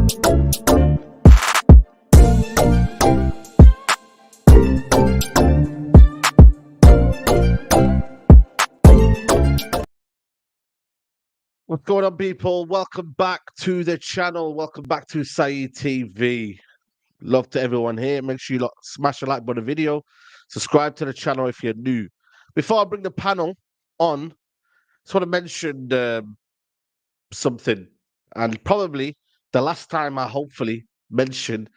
What's going on, people? Welcome back to the channel. Welcome back to Saeed TV. Love to everyone here. Make sure you smash a like button the video. Subscribe to the channel if you're new. Before I bring the panel on, just want to mention something. And probably the last time I hopefully mentioned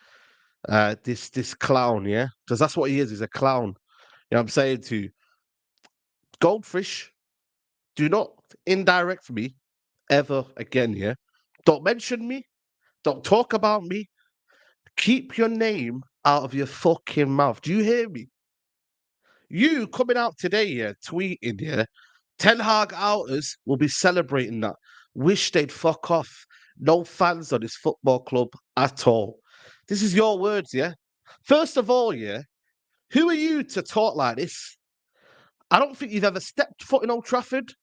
this clown, yeah? Because that's what he is. He's a clown. You know what I'm saying to you? Goldfish, do not indirect me ever again, yeah? Don't mention me. Don't talk about me. Keep your name out of your fucking mouth. Do you hear me? You coming out today, yeah, tweeting, yeah, Ten Hag outers will be celebrating that. Wish they'd fuck off. No fans of this football club at all. This is your words, yeah? First of all, yeah, who are you to talk like this? I don't think you've ever stepped foot in Old Trafford.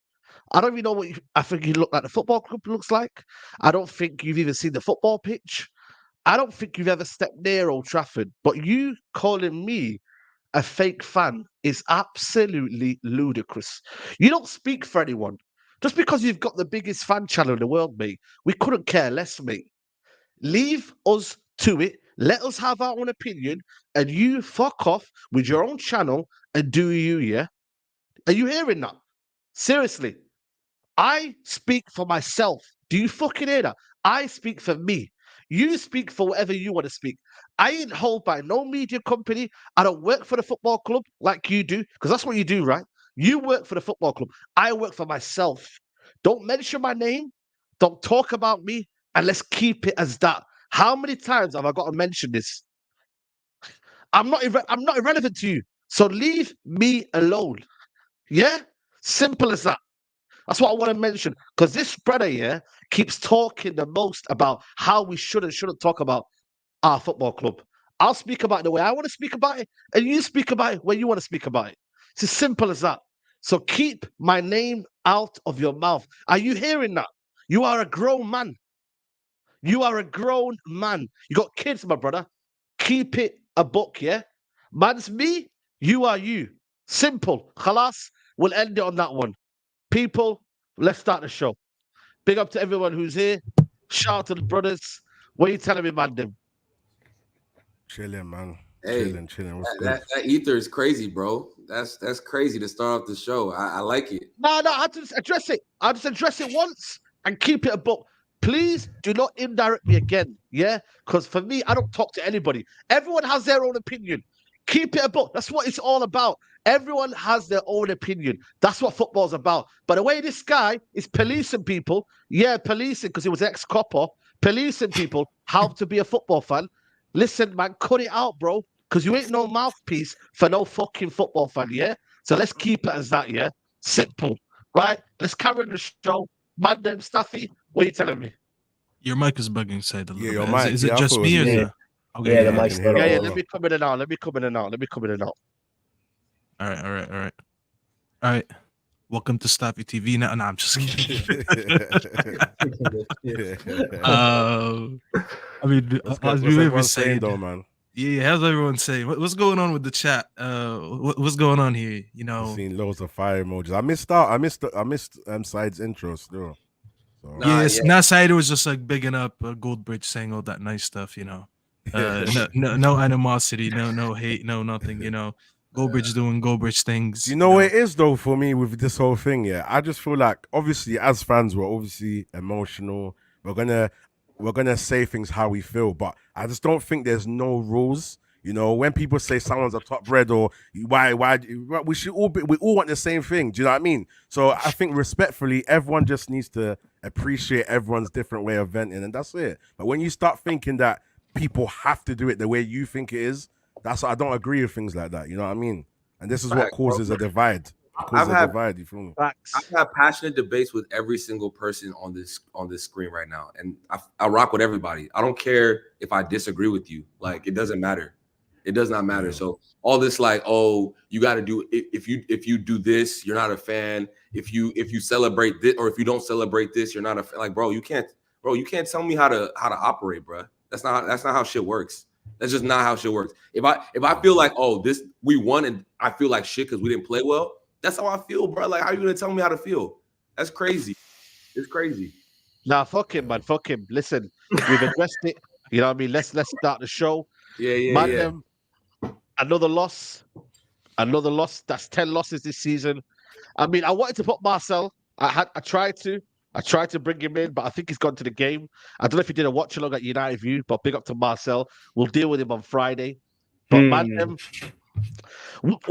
I don't even know what I think you look like the football club looks like. I don't think you've even seen the football pitch. I don't think you've ever stepped near Old Trafford, but you calling me a fake fan is absolutely ludicrous. You don't speak for anyone. Just because you've got the biggest fan channel in the world, mate, we couldn't care less, mate. Leave us to it. Let us have our own opinion, and you fuck off with your own channel and do you, yeah? Are you hearing that? Seriously. I speak for myself. Do you fucking hear that? I speak for me. You speak for whatever you want to speak. I ain't held by no media company. I don't work for the football club like you do, because that's what you do, right? You work for the football club. I work for myself. Don't mention my name. Don't talk about me, and let's keep it as that. How many times have I got to mention this? I'm not irrelevant to you. So leave me alone. Yeah? Simple as that. That's what I want to mention, because this spreader here keeps talking the most about how we should and shouldn't talk about our football club. I'll speak about it the way I want to speak about it, and you speak about it when you want to speak about it. It's as simple as that. So keep my name out of your mouth. Are you hearing that? You are a grown man. You are a grown man. You got kids, my brother. Keep it a book, yeah? Man's me, you are you. Simple. Khalas, we'll end it on that one. People, let's start the show. Big up to everyone who's here. Shout out to the brothers. What are you telling me, man? Them? Chilling, man. Hey, chilling. What's that ether is crazy, bro. That's crazy to start off the show. I like it. No, I have to just address it. I'll just address it once and keep it a book. Please do not indirect me again, yeah? Because for me, I don't talk to anybody. Everyone has their own opinion. Keep it a book. That's what it's all about. Everyone has their own opinion. That's what football's about. But the way this guy is policing people, yeah, policing because he was ex-copper, policing people how to be a football fan. Listen, man, cut it out, bro, because you ain't no mouthpiece for no fucking football fan, yeah? So let's keep it as that, yeah? Simple, right? Let's carry on the show. Man, them Staffy, what are you telling me? Your mic is bugging, Said a little your bit. mic. Is it just me or yeah. the... Okay, the mic's can hear Yeah, it. let me come in and out. Let me come in and out. All right. Welcome to Staffy TV. No, I'm just kidding. I mean, as we were saying, though, man. Yeah, how's everyone saying? What's going on with the chat? What's going on here? You know, I've seen loads of fire emojis. I missed out. I missed Side's intro still. So. Now Side was just like bigging up Goldbridge, saying all that nice stuff. You know, no animosity, no hate, no nothing. You know, Goldbridge doing Goldbridge things. You know what it is though for me with this whole thing? Yeah, I just feel like obviously as fans we're obviously emotional. We're gonna say things how we feel, but I just don't think there's no rules. You know, when people say someone's a top red or why we should we all want the same thing. Do you know what I mean? So I think respectfully, everyone just needs to appreciate everyone's different way of venting, and that's it. But when you start thinking that people have to do it the way you think it is, I don't agree with things like that. You know what I mean? And this is what causes a divide. I've had passionate debates with every single person on this screen right now, and I rock with everybody. I don't care if I disagree with you. Like, it doesn't matter. It does not matter. So all this like, oh, you got to do if you do this, you're not a fan. If you celebrate this, or if you don't celebrate this, you're not a fan. Like, bro, you can't. bro, you can't tell me how to operate, bro. That's not how shit works. That's just not how shit works. If I feel like, oh, we won and I feel like shit because we didn't play well, that's how I feel, bro. Like, how are you gonna tell me how to feel? That's crazy. It's crazy. Nah, fuck him, man. Fuck him. Listen, we've addressed it. You know what I mean? Let's start the show. Yeah. Another loss. That's 10 losses this season. I mean, I wanted to put Marcel. I tried to bring him in, but I think he's gone to the game. I don't know if he did a watch along at United View, but big up to Marcel. We'll deal with him on Friday. But man,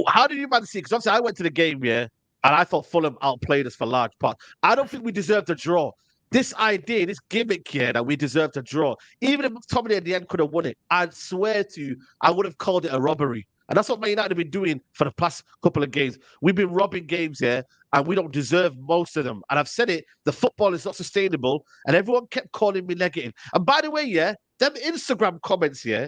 how did you man see? Because obviously I went to the game, yeah, and I thought Fulham outplayed us for large part. I don't think we deserved a draw. This idea, this gimmick here that we deserved a draw, even if McTominay at the end could have won it, I swear to you, I would have called it a robbery. And that's what Man United have been doing for the past couple of games. We've been robbing games here, and we don't deserve most of them. And I've said it, the football is not sustainable, and everyone kept calling me negative. And by the way, yeah, them Instagram comments, yeah,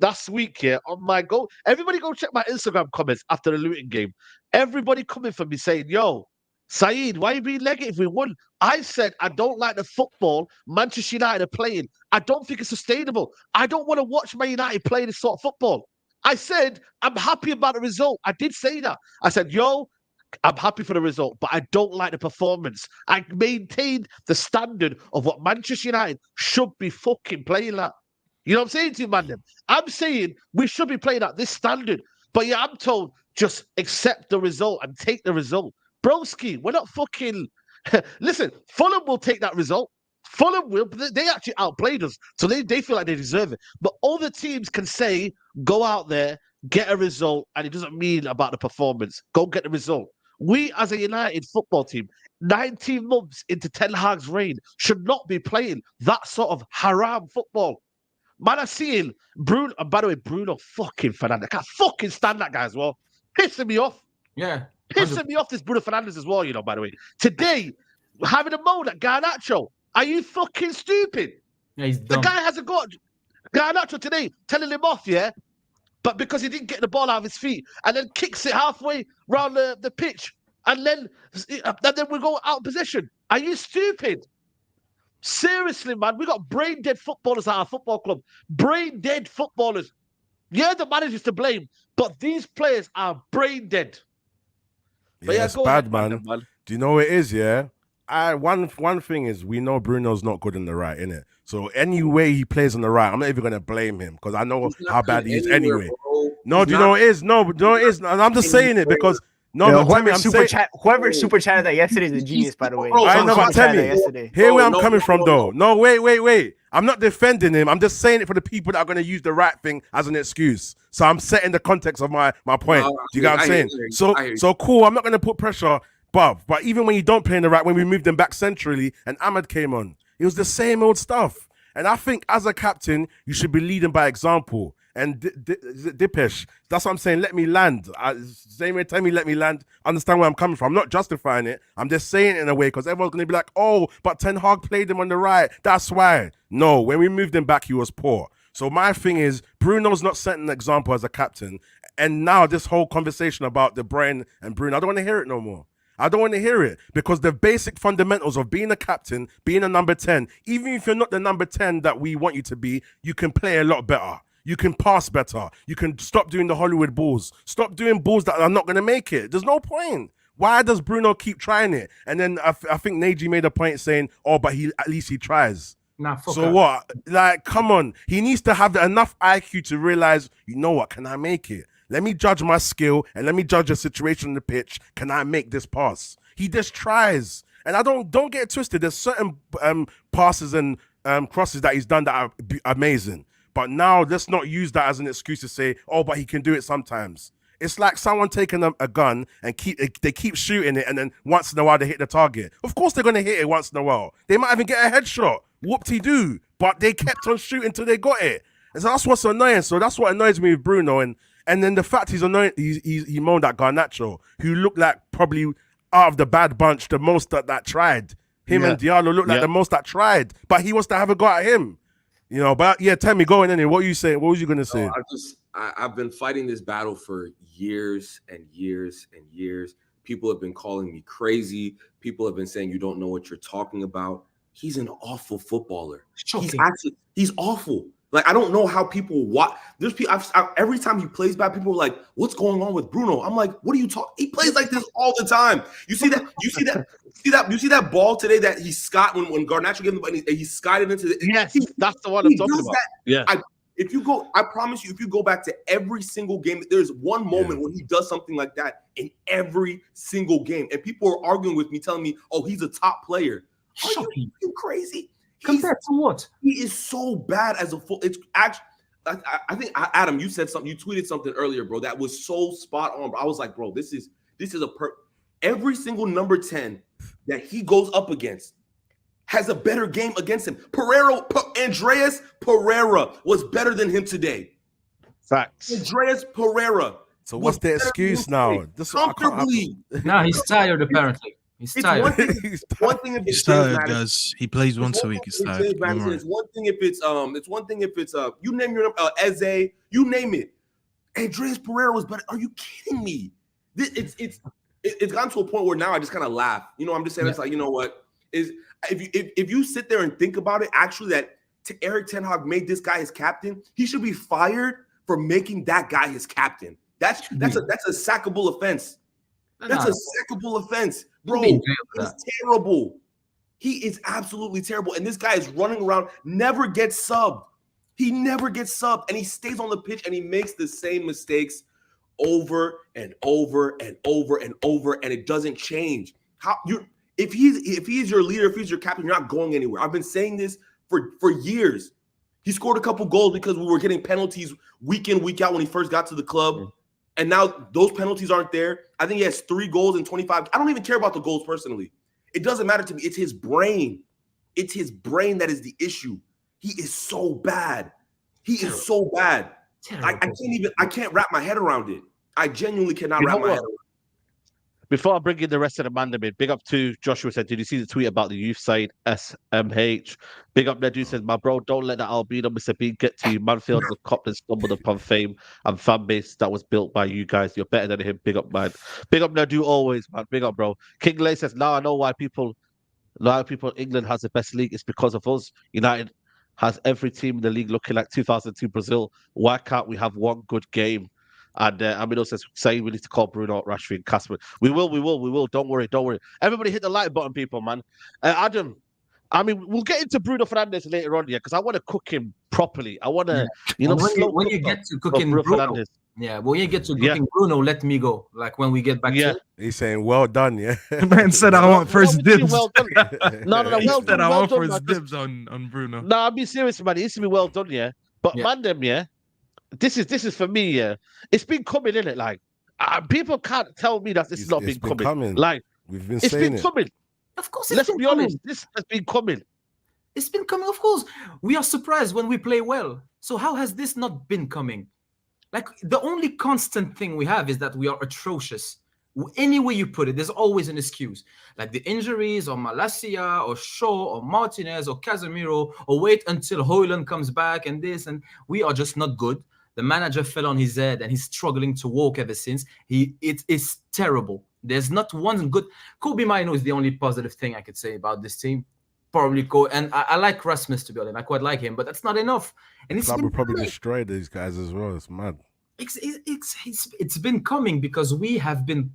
last week, yeah, on my goal. Everybody go check my Instagram comments after the Luton game. Everybody coming for me saying, yo, Saeed, why are you being negative? We won. I said, I don't like the football Manchester United are playing. I don't think it's sustainable. I don't want to watch Man United play this sort of football. I said, I'm happy about the result. I did say that. I said, yo, I'm happy for the result, but I don't like the performance. I maintained the standard of what Manchester United should be fucking playing at. You know what I'm saying to you, man? I'm saying we should be playing at this standard. But yeah, I'm told just accept the result and take the result. Broski, we're not fucking... Listen, Fulham will take that result. Fulham will. They actually outplayed us, so they feel like they deserve it. But other teams can say, go out there, get a result, and it doesn't mean about the performance. Go get the result. We, as a United football team, 19 months into Ten Hag's reign, should not be playing that sort of haram football. Man, I seen Bruno, and by the way, Bruno fucking Fernandes. I can't fucking stand that guy as well. Pissing me off. Yeah. Pissing me off, this Bruno Fernandes as well, you know, by the way. Today, having a moan at Garnacho. Are you fucking stupid? Yeah, he's dumb. The guy hasn't got Garnacho today telling him off, yeah? But because he didn't get the ball out of his feet and then kicks it halfway round the pitch and then we go out of position. Are you stupid? Seriously, man, we got brain dead footballers at our football club. Brain dead footballers. Yeah, the manager's to blame, but these players are brain dead. But yeah, it's bad, man. Do you know what it is? Yeah, one thing is we know Bruno's not good in the right, innit? So any way he plays on the right, I'm not even gonna blame him because I know how bad he is anyway. Bro. No, do you know what it is? No, it is. And I'm just saying it because whoever super chatted that yesterday is a genius, by the way. I know, but tell me, here where I'm coming from though. No, wait. I'm not defending him. I'm just saying it for the people that are going to use the right thing as an excuse. So I'm setting the context of my point. Do you get what I'm saying? So cool. I'm not going to put pressure, but even when you don't play in the right, when we moved them back centrally and Ahmed came on, it was the same old stuff. And I think as a captain, you should be leading by example. And Dipesh, that's what I'm saying. Let me land. Same way, tell me, let me land. Understand where I'm coming from. I'm not justifying it. I'm just saying it in a way because everyone's going to be like, oh, but Ten Hag played him on the right. That's why. No, when we moved him back, he was poor. So my thing is, Bruno's not setting an example as a captain. And now this whole conversation about De Bruyne and Bruno, I don't want to hear it no more. I don't want to hear it because the basic fundamentals of being a captain, being a number 10, even if you're not the number 10 that we want you to be, you can play a lot better. You can pass better. You can stop doing the Hollywood balls. Stop doing balls that are not going to make it. There's no point. Why does Bruno keep trying it? And then I think Neji made a point saying, oh, but at least he tries. Nah, fuck so up. What? Like, come on. He needs to have enough IQ to realize, you know what? Can I make it? Let me judge my skill and let me judge the situation on the pitch. Can I make this pass? He just tries. And I don't get it twisted. There's certain passes and crosses that he's done that are amazing. But now let's not use that as an excuse to say, oh, but he can do it sometimes. It's like someone taking a gun and they keep shooting it and then once in a while they hit the target. Of course they're going to hit it once in a while. They might even get a headshot. Whoop-de-doo. But they kept on shooting until they got it. And so that's what's annoying. So that's what annoys me with Bruno. And then the fact he's annoying, he moaned at Garnacho, who looked like probably out of the bad bunch, the most that tried. Him and Diallo looked like the most that tried. But he wants to have a go at him. You know, but yeah, tell me, go in. What are you saying? What was you gonna say? I've been fighting this battle for years and years and years. People have been calling me crazy. People have been saying you don't know what you're talking about. he's an awful footballer. Shocking. He's awful. Like, I don't know how people watch. There's people. Every time he plays bad, people are like, "What's going on with Bruno?" I'm like, "What are you talking? He plays like this all the time." You see that? You see that ball today that he scot when Garnacho gave him the ball, and he skied into the. Yes, that's the one I'm talking about. Yeah. I promise you, if you go back to every single game, there's one moment when he does something like that in every single game, and people are arguing with me, telling me, "Oh, he's a top player." Are you crazy? Compared to what? He is so bad as a full. It's actually, I think Adam, you said something. You tweeted something earlier, bro. That was so spot on. Bro. I was like, bro, this is every single number 10 that he goes up against has a better game against him. Andreas Pereira was better than him today. Facts. Andreas Pereira. So what's the excuse now? Comfortably. Nah, he's tired apparently. He's tired. One thing if he's tired, guys. He plays once a week. He's tired. It's one thing if it's you name your Eze, you name it. Andreas Pereira was better. Are you kidding me? It's gotten to a point where now I just kind of laugh. You know, I'm just saying it's like, you know what? Is if you sit there and think about it, actually that Eric Ten Hag made this guy his captain, he should be fired for making that guy his captain. That's a sackable offense. That's a sackable offense. Bro, he's terrible. He is absolutely terrible. And this guy is running around, never gets subbed. He never gets subbed, and he stays on the pitch, and he makes the same mistakes over and over and over and over, and it doesn't change. If he's your leader, if he's your captain, you're not going anywhere. I've been saying this for years. He scored a couple goals because we were getting penalties week in, week out when he first got to the club. And now those penalties aren't there. I think he has 3 goals in 25. I don't even care about the goals personally. It doesn't matter to me. It's his brain. It's his brain that is the issue. He is so bad. He is so bad. I can't wrap my head around it. I genuinely cannot wrap my head around it. Before I bring in the rest of the mandem, big up to Joshua said, did you see the tweet about the youth side, SMH? Big up Nedu says, my bro, don't let that albino Mr. B get to you. Manfield the cop that stumbled upon fame and fan base that was built by you guys. You're better than him. Big up, man. Big up Nedu always, man. Big up, bro. King Lay says, now I know why people England has the best league. It's because of us. United has every team in the league looking like 2002 Brazil. Why can't we have one good game? And Amino says, say we need to call Bruno, Rashford, and Casper. We will. Don't worry. Everybody hit the like button, people, man. Adam, I mean, we'll get into Bruno Fernandes later on, because I want to cook him properly. I want to, when you get to cooking Bruno, when you get to cooking Bruno, let me go. Like when we get back to it. He's saying, well done, yeah. Man said, I want first dibs. Well done. No, well done. I want first dibs on Bruno. No, I'll be serious, man. It needs to be well done, yeah. But Mandem, yeah. This is for me, yeah. It's been coming, innit? Like, people can't tell me that this has not been coming. Like, we've been saying it's been coming. Of course, let's be honest. This has been coming. It's been coming, of course. We are surprised when we play well. So how has this not been coming? Like, the only constant thing we have is that we are atrocious. Any way you put it, there's always an excuse. Like the injuries, or Malacia, or Shaw, or Martinez, or Casemiro, or wait until Højlund comes back, and this, and we are just not good. The manager fell on his head, and he's struggling to walk ever since. It is terrible. There's not one good. Kobe Mainoo is the only positive thing I could say about this team. Probably and I like Rasmus, to be honest. I quite like him, but that's not enough. And it's club will probably destroy these guys as well. It's mad. It's been coming because we have been.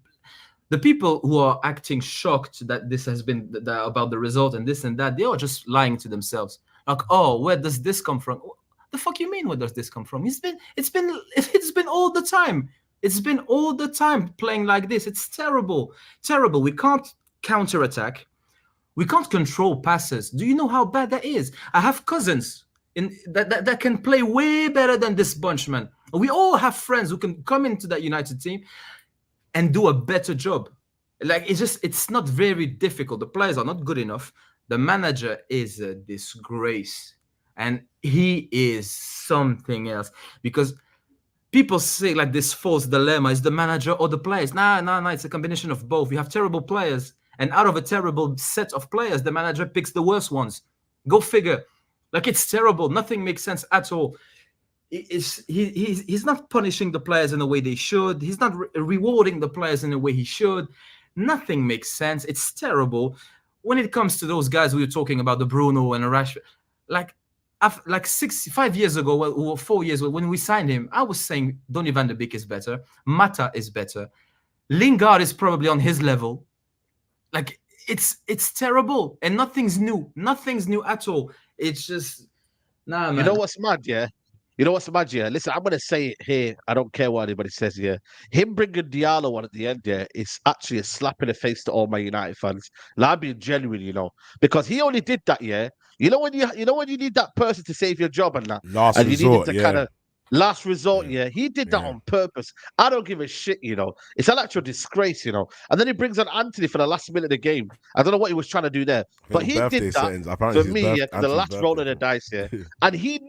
The people who are acting shocked that this has been about the result and this and that, they are just lying to themselves. Like, oh, where does this come from? The fuck you mean? Where does this come from? It's been all the time. It's been all the time playing like this. It's terrible. We can't counterattack. We can't control passes. Do you know how bad that is? I have cousins that can play way better than this bunch, man. We all have friends who can come into that United team and do a better job. Like, it's not very difficult. The players are not good enough. The manager is a disgrace. And he is something else. Because people say like this false dilemma, is the manager or the players? Nah, it's a combination of both. You have terrible players. And out of a terrible set of players, the manager picks the worst ones. Go figure. Like, it's terrible. Nothing makes sense at all. He's not punishing the players in the way they should. He's not rewarding the players in the way he should. Nothing makes sense. It's terrible. when it comes to those guys we were talking about, the Bruno and Rashford, like 5 years ago or 4 years ago when we signed him, I was saying Donny van de Beek is better, Mata is better, Lingard is probably on his level. Like it's terrible, and nothing's new at all. It's just man. You know what's mad, yeah? Listen, I'm gonna say it here. I don't care what anybody says here. Him bringing Diallo on at the end, yeah, is actually a slap in the face to all my United fans. Like, I'm being genuine, because he only did that, yeah. You know when you need that person to save your job and that, Last and resort, you need to yeah. kind of last resort, yeah. He did that on purpose. I don't give a shit, It's an actual disgrace, And then he brings on Anthony for the last minute of the game. I don't know what he was trying to do there, but he did that for me, yeah, the last roll of the dice, yeah. And he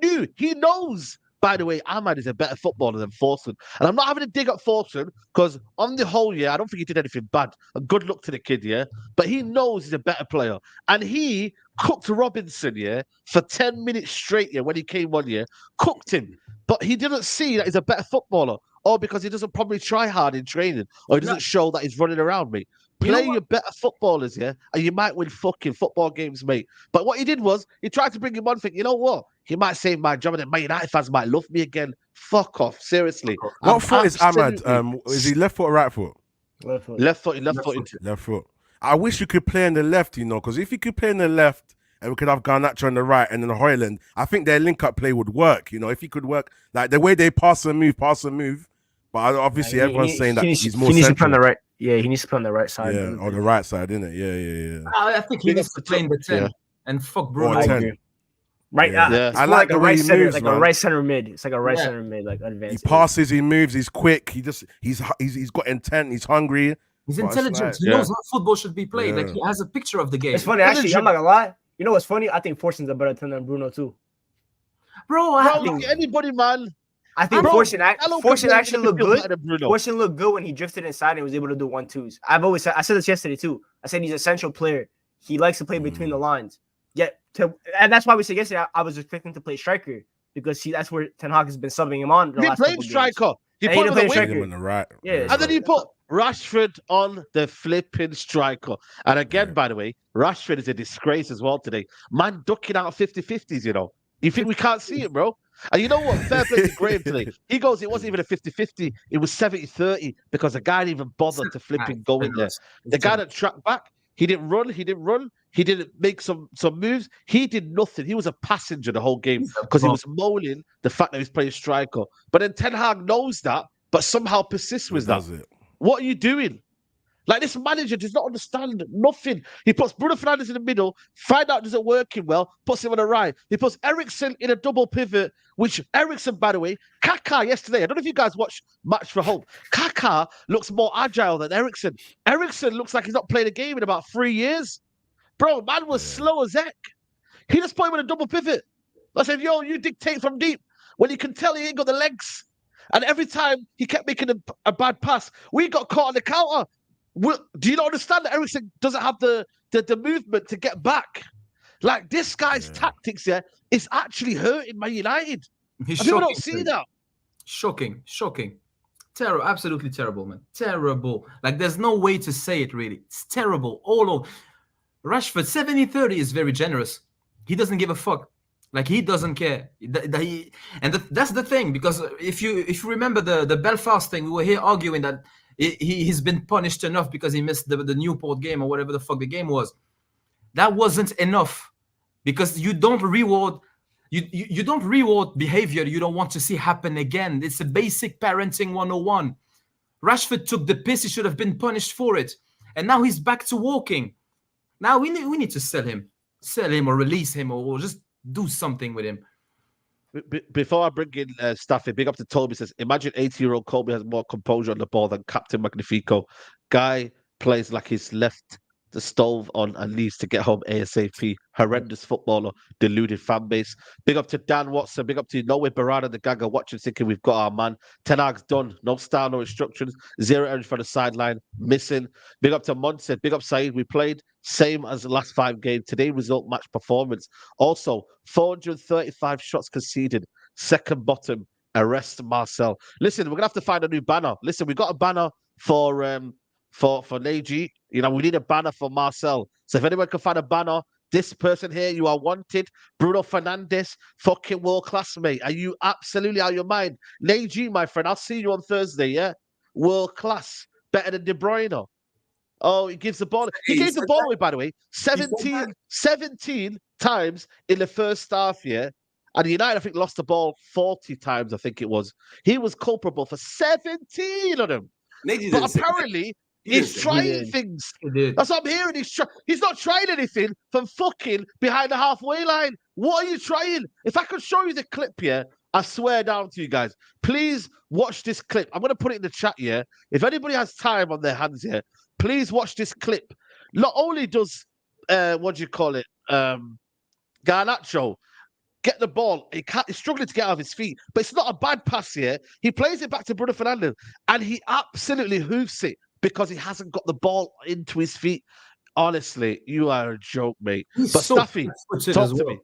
knows. By the way, Ahmad is a better footballer than Forson. And I'm not having to dig up Forson because on the whole, yeah, I don't think he did anything bad. A good luck to the kid, yeah. But he knows he's a better player. And he cooked Robinson, yeah, for 10 minutes straight, yeah, when he came on, yeah. Cooked him. But he didn't see that he's a better footballer. Or because he doesn't probably try hard in training. Or he doesn't show that he's running around, mate. Play your better footballers, yeah, and you might win fucking football games, mate. But what he did was he tried to bring him on, think, you know what? He might save my job, and then my United fans might love me again. Fuck off, seriously. What foot is Ahmad? Is he left foot or right foot? Left foot. Left foot. I wish you could play on the left, because if you could play on the left and we could have Garnacho on the right and then Højlund, I think their link-up play would work. If he could work like the way they pass and move. But obviously, everyone's saying that he's more. He needs to play on the right. Yeah, he needs to play on the right side. Yeah, on the right side, isn't it? Yeah. I think he needs to play in the 10 and fuck Bruno. Right, I like the a way right he center, moves, like man. a right center mid. It's like a right center mid, like advanced. He passes, he moves, he's quick. He's got intent. He's hungry. He's intelligent. He knows how football should be played. Like he has a picture of the game. It's funny, actually. I'm not gonna lie. You know what's funny? I think Forson's a better 10 than Bruno too. Bro, I think anybody, man. I think Forson actually looked good. Bruno. Forson looked good when he drifted inside and was able to do 1-2s. I said this yesterday too. I said he's an essential player. He likes to play between the lines. And that's why we said yesterday I was expecting to play striker because that's where Ten Hag has been subbing him on. He played striker. He put him on the right. Yeah, and then he put Rashford on the flipping striker. And again, by the way, Rashford is a disgrace as well today. Man ducking out 50-50s, You think we can't see it, bro? And you know what? Fair play to Graham today. He goes, it wasn't even a 50-50. It was 70-30 because the guy didn't even bother to flipping go in there. The guy that tracked back, he didn't run. He didn't make some moves. He did nothing. He was a passenger the whole game because he was moaning the fact that he was playing striker. But then Ten Hag knows that, but somehow persists with that. What are you doing? Like, this manager does not understand nothing. He puts Bruno Fernandes in the middle, find out doesn't working well, puts him on the right. He puts Eriksen in a double pivot, which Eriksen, by the way, Kaká yesterday, I don't know if you guys watched Match for Hope. Kaká looks more agile than Eriksen. Eriksen looks like he's not played a game in about 3 years. Bro, man was slow as heck. He just put him in a double pivot. I said, yo, you dictate from deep. When you can tell he ain't got the legs. And every time he kept making a bad pass, we got caught on the counter. Do you not understand that Eriksen doesn't have the movement to get back? Like, this guy's tactics, is actually hurting Man United. People don't see that. Shocking. Terrible, absolutely terrible, man. Terrible. Like, there's no way to say it, really. It's terrible. All over. Rashford, 70-30 is very generous. He doesn't give a fuck. Like, he doesn't care. That's the thing, because if you remember the Belfast thing, we were here arguing that he's been punished enough because he missed the Newport game or whatever the fuck the game was. That wasn't enough, because you don't reward you don't reward behavior you don't want to see happen again. It's a basic parenting 101. Rashford took the piss. He should have been punished for it, and now he's back to walking. Now we need to sell him or release him or just do something with him. Before I bring in Staffy, big up to Toby, says, imagine 80-year-old Kobe has more composure on the ball than Captain Magnifico. Guy plays like he's left the stove on and leaves to get home ASAP. Horrendous footballer, deluded fan base. Big up to Dan Watson. Big up to Noe Barada, the Gaga, watching, thinking we've got our man. Ten Hag's done. No style, no instructions. 0 errors for the sideline. Missing. Big up to Monse. Big up Saeed. We played same as the last 5 games. Today, result match performance. Also, 435 shots conceded. Second bottom. Arrest Marcel. Listen, we're going to have to find a new banner. Listen, we got a banner for Neji. We need a banner for Marcel. So if anyone can find a banner, this person here, you are wanted. Bruno Fernandes, fucking world class, mate. Are you absolutely out of your mind? Name G, my friend. I'll see you on Thursday, yeah? World class. Better than De Bruyne. Oh, he gives the ball. He Hey, gave the ball away, by the way, 17 times in the first half, yeah? And United, I think, lost the ball 40 times, I think it was. He was culpable for 17 of them. Nagy But didn't say that. apparently, He didn't he's say trying did. things. He did. That's what I'm hearing. He's not trying anything from fucking behind the halfway line. What are you trying? If I could show you the clip here, I swear down to you guys. Please watch this clip. I'm going to put it in the chat here. If anybody has time on their hands here, please watch this clip. Not only does, what do you call it, Garnacho get the ball, he's struggling to get out of his feet, but it's not a bad pass here. He plays it back to Bruno Fernandes, and he absolutely hoofs it because he hasn't got the ball into his feet. Honestly, you are a joke, mate. He's But so Staffy, fast-footed talk as to well. me.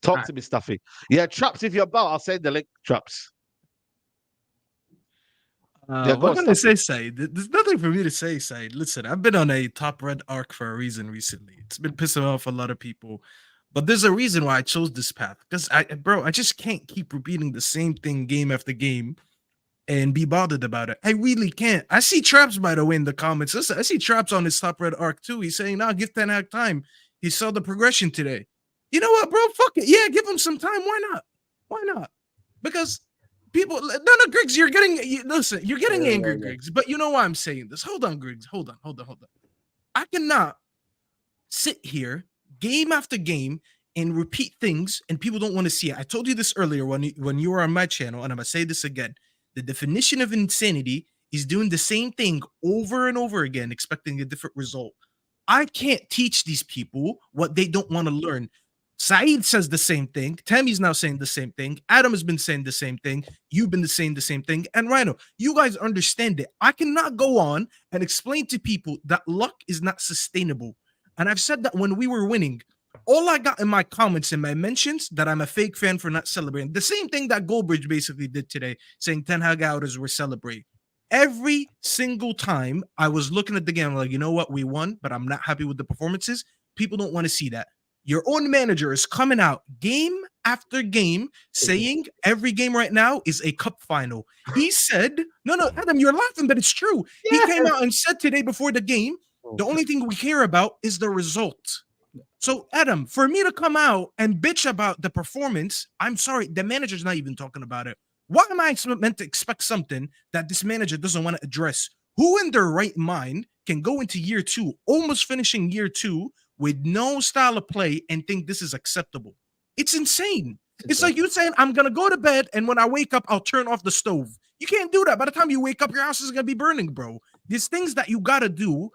Talk to me, Staffy. Yeah, Traps, if you're about, I'll send the link, Traps. Yeah, go What on, can I Staffy. say, Said? There's nothing for me to say, Said. Listen, I've been on a top red arc for a reason recently. It's been pissing off a lot of people. But there's a reason why I chose this path. Because I just can't keep repeating the same thing game after game and be bothered about it. I really can't. I see Traps, by the way, in the comments. Listen, I see Traps on his top red arc too. He's saying, nah, give Ten Hag time. He saw the progression today. You know what, bro? Fuck it. Yeah, give him some time. Why not? Why not? Because people, no, Griggs, you're getting, listen, you're getting angry, Griggs. But you know why I'm saying this. Hold on, Griggs. Hold on. I cannot sit here game after game and repeat things and people don't want to see it. I told you this earlier when you were on my channel, and I'm going to say this again. The definition of insanity is doing the same thing over and over again, expecting a different result. I can't teach these people what they don't want to learn. Saeed says the same thing. Tammy's now saying the same thing. Adam has been saying the same thing. You've been saying the same thing. And Rhino, you guys understand it. I cannot go on and explain to people that luck is not sustainable. And I've said that when we were winning. All I got in my comments and my mentions that I'm a fake fan for not celebrating. The same thing that Goldbridge basically did today, saying Ten Hag out as we're celebrating. Every single time I was looking at the game, like, you know what, we won, but I'm not happy with the performances. People don't want to see that. Your own manager is coming out game after game saying every game right now is a cup final. He said, no, Adam, you're laughing, but it's true. Yeah. He came out and said today before the game, the only thing we care about is the result. So, Adam, for me to come out and bitch about the performance, I'm sorry, the manager's not even talking about it. Why am I meant to expect something that this manager doesn't want to address? Who in their right mind can go into year two, almost finishing year two, with no style of play and think this is acceptable? It's insane. It's like you saying, I'm going to go to bed and when I wake up, I'll turn off the stove. You can't do that. By the time you wake up, your house is going to be burning, bro. There's things that you got to do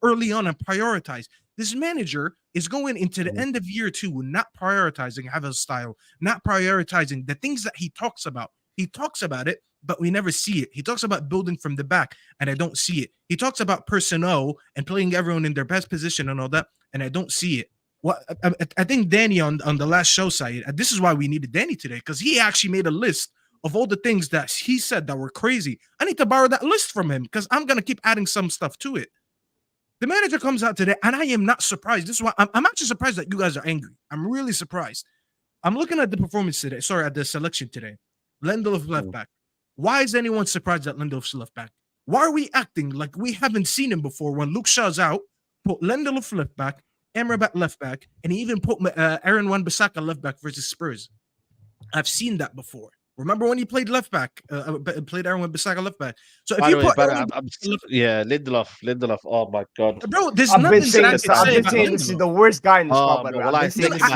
early on and prioritize. This manager is going into the end of year two, not prioritizing, have a style, not prioritizing the things that he talks about. He talks about it, but we never see it. He talks about building from the back, and I don't see it. He talks about personnel and playing everyone in their best position and all that, and I don't see it. Well, I think Danny on the last show side, this is why we needed Danny today, because he actually made a list of all the things that he said that were crazy. I need to borrow that list from him because I'm going to keep adding some stuff to it. The manager comes out today, and I am not surprised. This is why I'm actually surprised that you guys are angry. I'm really surprised. I'm looking at the performance today. Sorry, at the selection today. Lindelof left back. Why is anyone surprised that Lindelof's left back? Why are we acting like we haven't seen him before when Luke Shaw's out, put Lindelof left back, Amrabat left back, and he even put Aaron Wan-Bissaka left back versus Spurs? I've seen that before. Remember when he played left back, played Aaron Wan-Bissaka left back. So if you put Lindelof. Oh my god, bro, there's I've nothing been saying, that I can say about this is the worst guy in this squad. well, I think my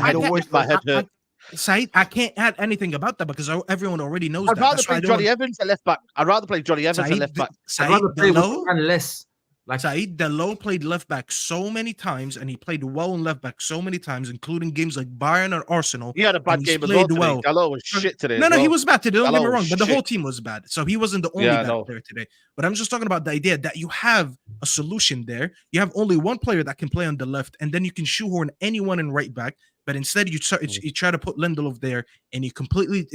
head hurt. Said, I can't add anything about that because everyone already knows that. I'd rather play Johnny Evans at left back. I'd rather play Johnny Evans at left back. I'd rather play with less. Like Saeed Dalot played left back so many times, and he played well in left back so many times, including games like Bayern and Arsenal. He had a bad game as well today. Dalot was shit today. No, he was bad today. Don't get me wrong, but the whole team was bad. So he wasn't the only bad player today. But I'm just talking about the idea that you have a solution there. You have only one player that can play on the left, and then you can shoehorn anyone in right back. But instead, you try to put Lindelof there, and you completely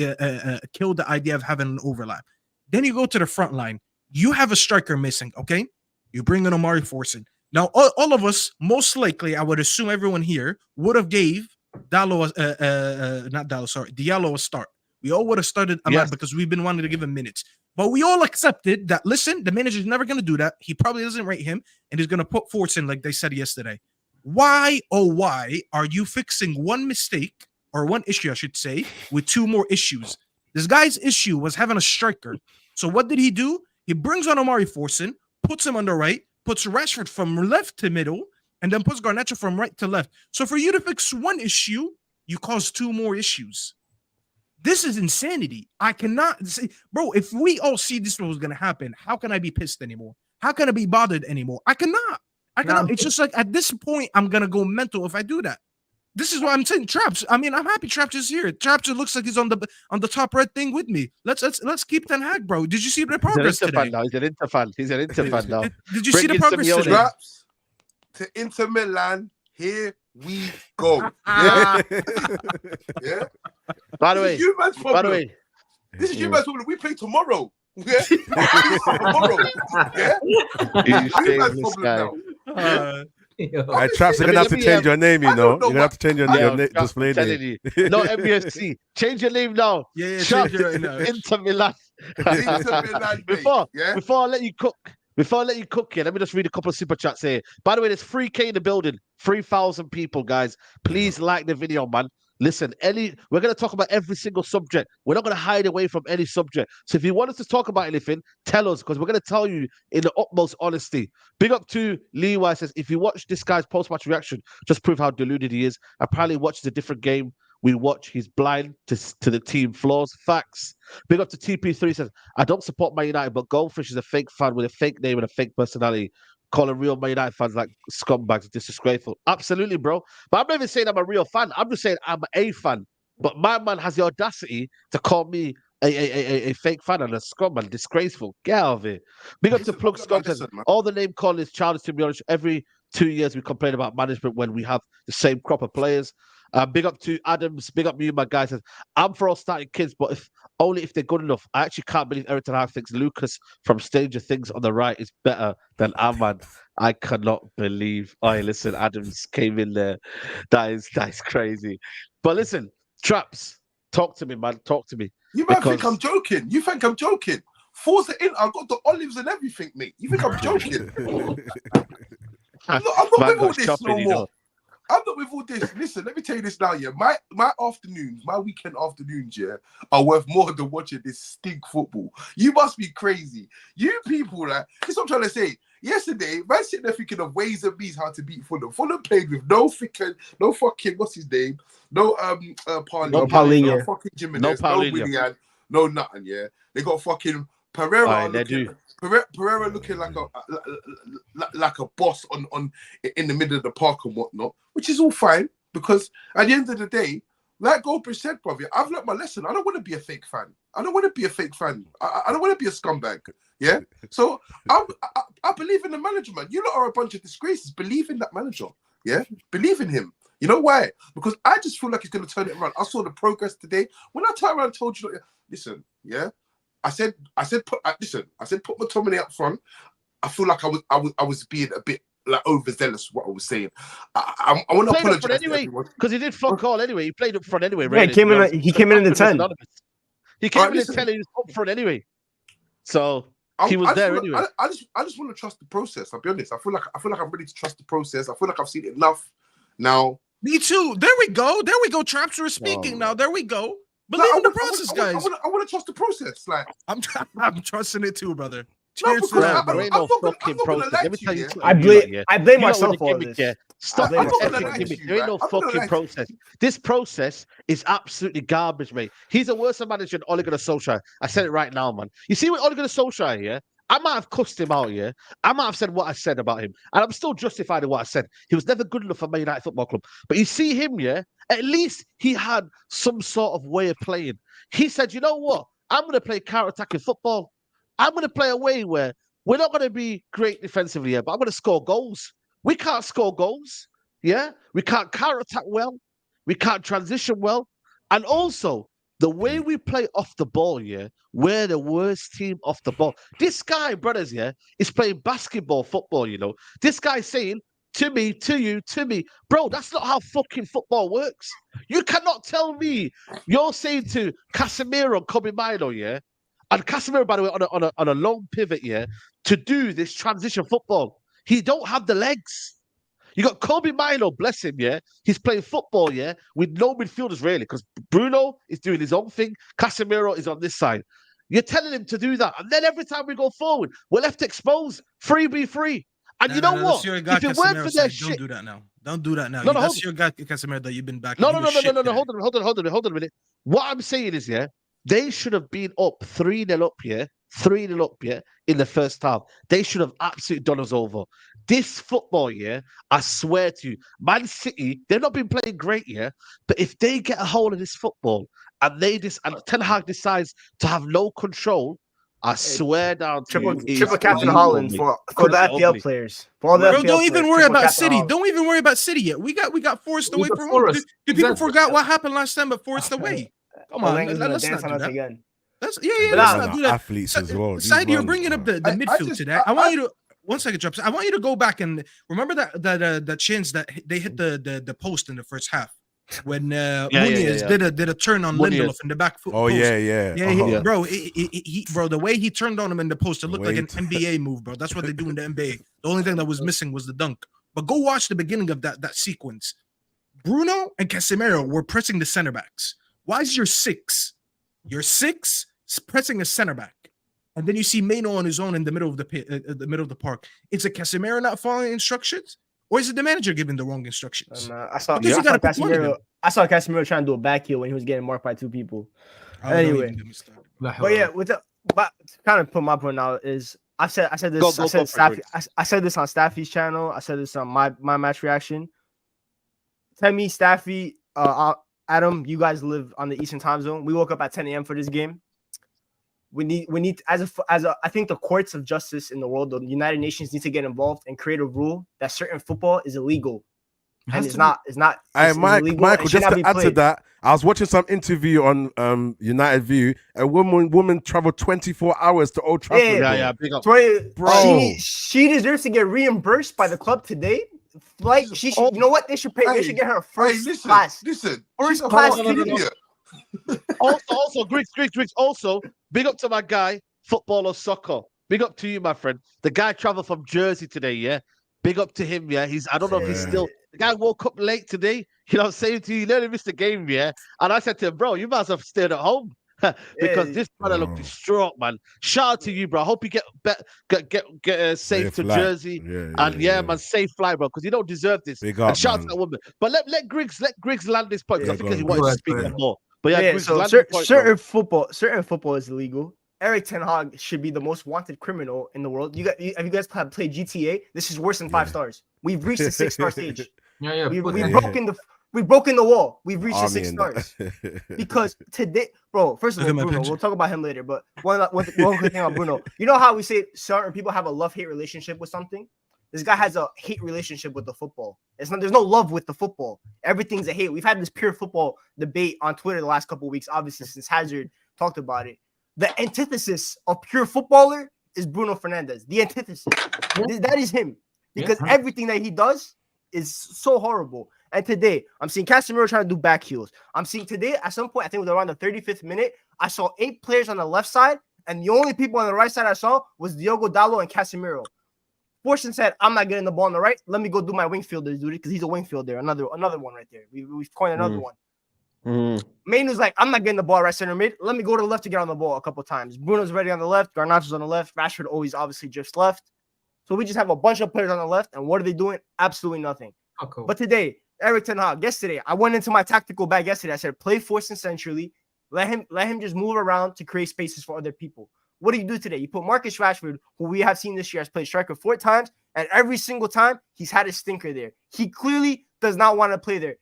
kill the idea of having an overlap. Then you go to the front line. You have a striker missing, okay? You bring in Omari Forson. Now, all of us, most likely, I would assume everyone here would have gave Diallo, not Diallo, sorry, Diallo a start. We all would have started Ahmad because we've been wanting to give him minutes. But we all accepted that, listen, the manager's never going to do that. He probably doesn't rate him, and he's going to put Force in like they said yesterday. Why, oh, why are you fixing one mistake, or one issue, I should say, with two more issues? This guy's issue was having a striker. So what did he do? He brings on Omari Forson, puts him on the right, puts Rashford from left to middle, and then puts Garnacho from right to left. So for you to fix one issue, you cause two more issues. This is insanity. I cannot say, bro, if we all see this was going to happen, how can I be pissed anymore? How can I be bothered anymore? I cannot. It's just like at this point, I'm going to go mental if I do that. This is why I'm saying Traps. I mean, I'm happy Traps is here. Traps looks like he's on the top red thing with me. Let's keep Ten Hag, bro. Did you see the progress today? He's an Inter fan. He's an Inter fan now. Did you see the progress today? Traps to Inter Milan. Here we go. Yeah. Yeah. By the way, this is you man's problem. We play tomorrow. Yeah. Tomorrow. Yeah. You man's problem now. Traps are gonna have to change your name, you know. You're gonna have to change your name. Display name. No, MBSC. Change your name now. Yeah, Traps, change your name. Inter Milan. Inter Milan, before I let you cook. Before I let you cook here, let me just read a couple of super chats here. By the way, there's 3K in the building, 3,000 people, guys. Please like the video, man. Listen, we're going to talk about every single subject. We're not going to hide away from any subject. So if you want us to talk about anything, tell us, because we're going to tell you in the utmost honesty. Big up to Leeway says, if you watch this guy's post-match reaction, just prove how deluded he is. Apparently watches a different game. We watch, he's blind to the team flaws. Facts. Big up to TP3 says, I don't support Man United, but Goldfish is a fake fan with a fake name and a fake personality. Calling real Man United fans like scumbags is disgraceful. Absolutely, bro. But I'm not even saying I'm a real fan. I'm just saying I'm a fan. But my man has the audacity to call me a fake fan and a scum and disgraceful. Get out of here. Big up to Plug Scum says, all the name calling is childish, to be honest. Every 2 years we complain about management when we have the same crop of players. Big up to Adams. Big up you, my guy. Says, I'm for all starting kids, but only if they're good enough. I actually can't believe Eric Ten Hag thinks Lucas from Stranger Things on the right is better than Ahmad. I cannot believe. Oh, listen, Adams came in there. That is crazy. But listen, Traps, talk to me, man. Talk to me. You might think I'm joking. You think I'm joking? Force it in. I've got the olives and everything, mate. You think I'm joking? I'm not with all this no more. I'm not with all this. Listen, let me tell you this now, yeah. My afternoons, my weekend afternoons, yeah, are worth more than watching this stink football. You must be crazy. You people, like, this is what I'm trying to say. Yesterday, man sitting there thinking of ways and means how to beat Fulham. Fulham played with no fucking, what's his name? No Paulinho. No fucking Jimenez, no Willian, no nothing, yeah. They got fucking Pereira Pereira looking like a boss on in the middle of the park and whatnot, which is all fine because at the end of the day, like Goldfish said, brother, I've learned my lesson. I don't want to be a fake fan. I don't want to be a fake fan. I don't want to be a scumbag. Yeah. So I believe in the manager, man. You lot are a bunch of disgraces. Believe in that manager. Yeah. Believe in him. You know why? Because I just feel like he's going to turn it around. I saw the progress today. When I turned around and told you, listen, yeah. I said, put McTominay up front. I feel like I was being a bit like overzealous. What I was saying. I want to apologize anyway because he did fuck all anyway. He played up front anyway. Yeah, he came in the 10. He came in the 10 and he was up front anyway. So he was there anyway. I just want to trust the process. I'll be honest. I feel like I'm ready to trust the process. I feel like I've seen enough now. Me too. There we go. Traps are speaking now. There we go. Believe in the process, guys. I want to trust the process. Like I'm trusting it too, brother. No, Cheers because to there ain't no fucking process. Let me tell you. I blame myself for this. Stop there ain't no fucking process. This process is absolutely garbage, mate. He's a worse manager than Ole Gunnar Solskjaer. I said it right now, man. You see what Ole Gunnar Solskjaer here? I might have cussed him out, yeah. I might have said what I said about him, and I'm still justified in what I said. He was never good enough for Man United Football Club. But you see him, yeah, at least he had some sort of way of playing. He said, you know what? I'm going to play counter-attacking football. I'm going to play a way where we're not going to be great defensively here, but I'm going to score goals. We can't score goals, yeah? We can't counter-attack well. We can't transition well. And also, The way we play off the ball, yeah, we're the worst team off the ball. This guy, brothers, yeah, is playing basketball, football, you know. This guy's saying, to me, to you, to me. Bro, that's not how fucking football works. You cannot tell me you're saying to Casemiro and Kobe Mino, yeah, and Casemiro, by the way, on a long pivot, yeah, to do this transition football. He don't have the legs. You got Kobe Mino, bless him, yeah. He's playing football, yeah, with no midfielders really, because Bruno is doing his own thing. Casemiro is on this side. You're telling him to do that, and then every time we go forward, we're left exposed. 3v3. And you know what? If it weren't for their shit, don't do that now. Don't do that now. No, That's your guy, Casemiro, that you've been backing. No. Hold on a minute. What I'm saying is, yeah, they should have been up 3-0 up, yeah. 3-0 up, yeah, in the first half. They should have absolutely done us over. This football, yeah, I swear to you, Man City, they've not been playing great, yeah, but if they get a hold of this football and Ten Hag decides to have no control, I swear down to you. Triple captain Holland for the FPL players. For the Bro, FPL don't even players, worry triple about captain City. Holland. Don't even worry about City yet. We got forced away from home. Forest. Did people forgot what happened last time, but forced away? Come on, let's not do that. Again. Let's But not do that. Athletes as well. Said you're bringing up the midfield today. I want you to 1 second, Traps. I want you to go back and remember that chance that they hit the post in the first half when Muniz did a turn on Lindelof in the back foot. Oh post. yeah. Bro, bro, the way he turned on him in the post, it looked like an NBA move, bro. That's what they do in the NBA. The only thing that was missing was the dunk. But go watch the beginning of that sequence. Bruno and Casemiro were pressing the center backs. Why is your six pressing a center back? And then you see Mano on his own in the middle of the park. Is it Casemiro not following instructions, or is it the manager giving the wrong instructions? I saw Casemiro trying to do a back heel when he was getting marked by two people. Anyway, but yeah, but to kind of put my point out is I said this on Staffy's channel. I said this on my match reaction. Tell me, Staffy, Adam, you guys live on the Eastern time zone. We woke up at 10 a.m. for this game. We need I think the courts of justice in the world, the United Nations, need to get involved and create a rule that certain football is illegal. And it's Michael, just to add to that, I was watching some interview on United View. A woman traveled 24 hours to Old Trafford. Yeah, big up. Bro, she deserves to get reimbursed by the club today. Like you know what? They should pay. They should get her first class. First class. Also, Griggs. Also, big up to my guy, Footballer Soccer. Big up to you, my friend. The guy traveled from Jersey today, yeah? Big up to him, yeah? I don't know if he's still... The guy woke up late today. You know what I'm saying to you? He nearly missed the game, yeah? And I said to him, bro, you might as well stayed at home. Because this brother looked distraught, man. Shout out to you, bro. I hope you get safe to Jersey. Man, safe fly, bro, because you don't deserve this. And shout out to that woman. But let Griggs land this point, because I think he wanted to speak more. But so certain football is illegal. Eric Ten Hag should be the most wanted criminal in the world. Have you guys played GTA? This is worse than 5 stars. We've reached the 6-star stage. We've broken the wall. We've reached the 6 stars. Because today, bro, first of all, Bruno, we'll talk about him later. But one quick thing about Bruno. You know how we say certain people have a love-hate relationship with something? This guy has a hate relationship with the football. There's no love with the football. Everything's a hate. We've had this pure football debate on Twitter the last couple of weeks, obviously, since Hazard talked about it. The antithesis of pure footballer is Bruno Fernandes. The antithesis. That is him. Because everything that he does is so horrible. And today, I'm seeing Casemiro trying to do back heels. I'm seeing today, at some point, I think it was around the 35th minute, I saw 8 players on the left side, and the only people on the right side I saw was Diogo Dalot and Casemiro. Fortune said, I'm not getting the ball on the right. Let me go do my wing fielder's duty, because he's a wing fielder. Another one right there. We've coined another one. Manu's like, I'm not getting the ball right center mid. Let me go to the left to get on the ball a couple times. Bruno's ready on the left. Garnacho's on the left. Rashford always obviously just left. So we just have a bunch of players on the left. And what are they doing? Absolutely nothing. Oh, cool. But today, Eric Ten Hag, yesterday, I went into my tactical bag yesterday. I said, play force and centrally. Let him just move around to create spaces for other people. What do you do today? You put Marcus Rashford, who we have seen this year has played striker 4 times, and every single time he's had a stinker there. He clearly does not want to play there.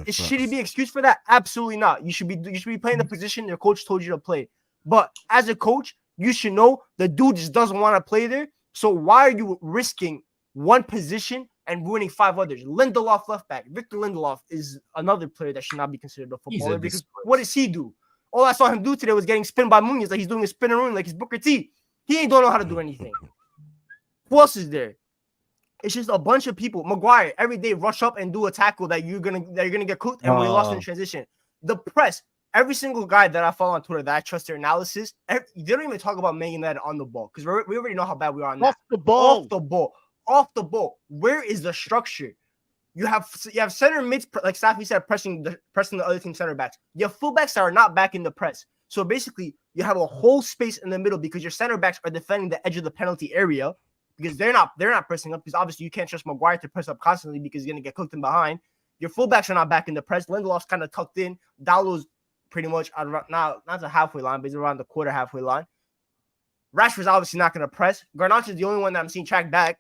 Should he be excused for that? Absolutely not. You should be playing the position your coach told you to play. But as a coach, you should know the dude just doesn't want to play there. So why are you risking one position and ruining 5 others? Lindelof left back. Victor Lindelof is another player that should not be considered a footballer because what does he do? All I saw him do today was getting spinned by Munoz, like he's doing a spinning room, like he's Booker T. He ain't don't know how to do anything. Who else is there? It's just a bunch of people. Maguire every day rush up and do a tackle that you're gonna get cooked, and we lost in transition. The press, every single guy that I follow on Twitter that I trust their analysis, they don't even talk about Man United on the ball because we already know how bad we are on that. Off the ball. Where is the structure? You have center mids, like Safi said, pressing the other team center backs. Your fullbacks are not back in the press. So basically, you have a whole space in the middle because your center backs are defending the edge of the penalty area because they're not pressing up because obviously you can't trust Maguire to press up constantly because he's gonna get cooked in behind. Your fullbacks are not back in the press. Lindelof's kind of tucked in. Dalo's pretty much not the halfway line, but he's around the halfway line. Rashford's obviously not gonna press. Garnacho's the only one that I'm seeing track back.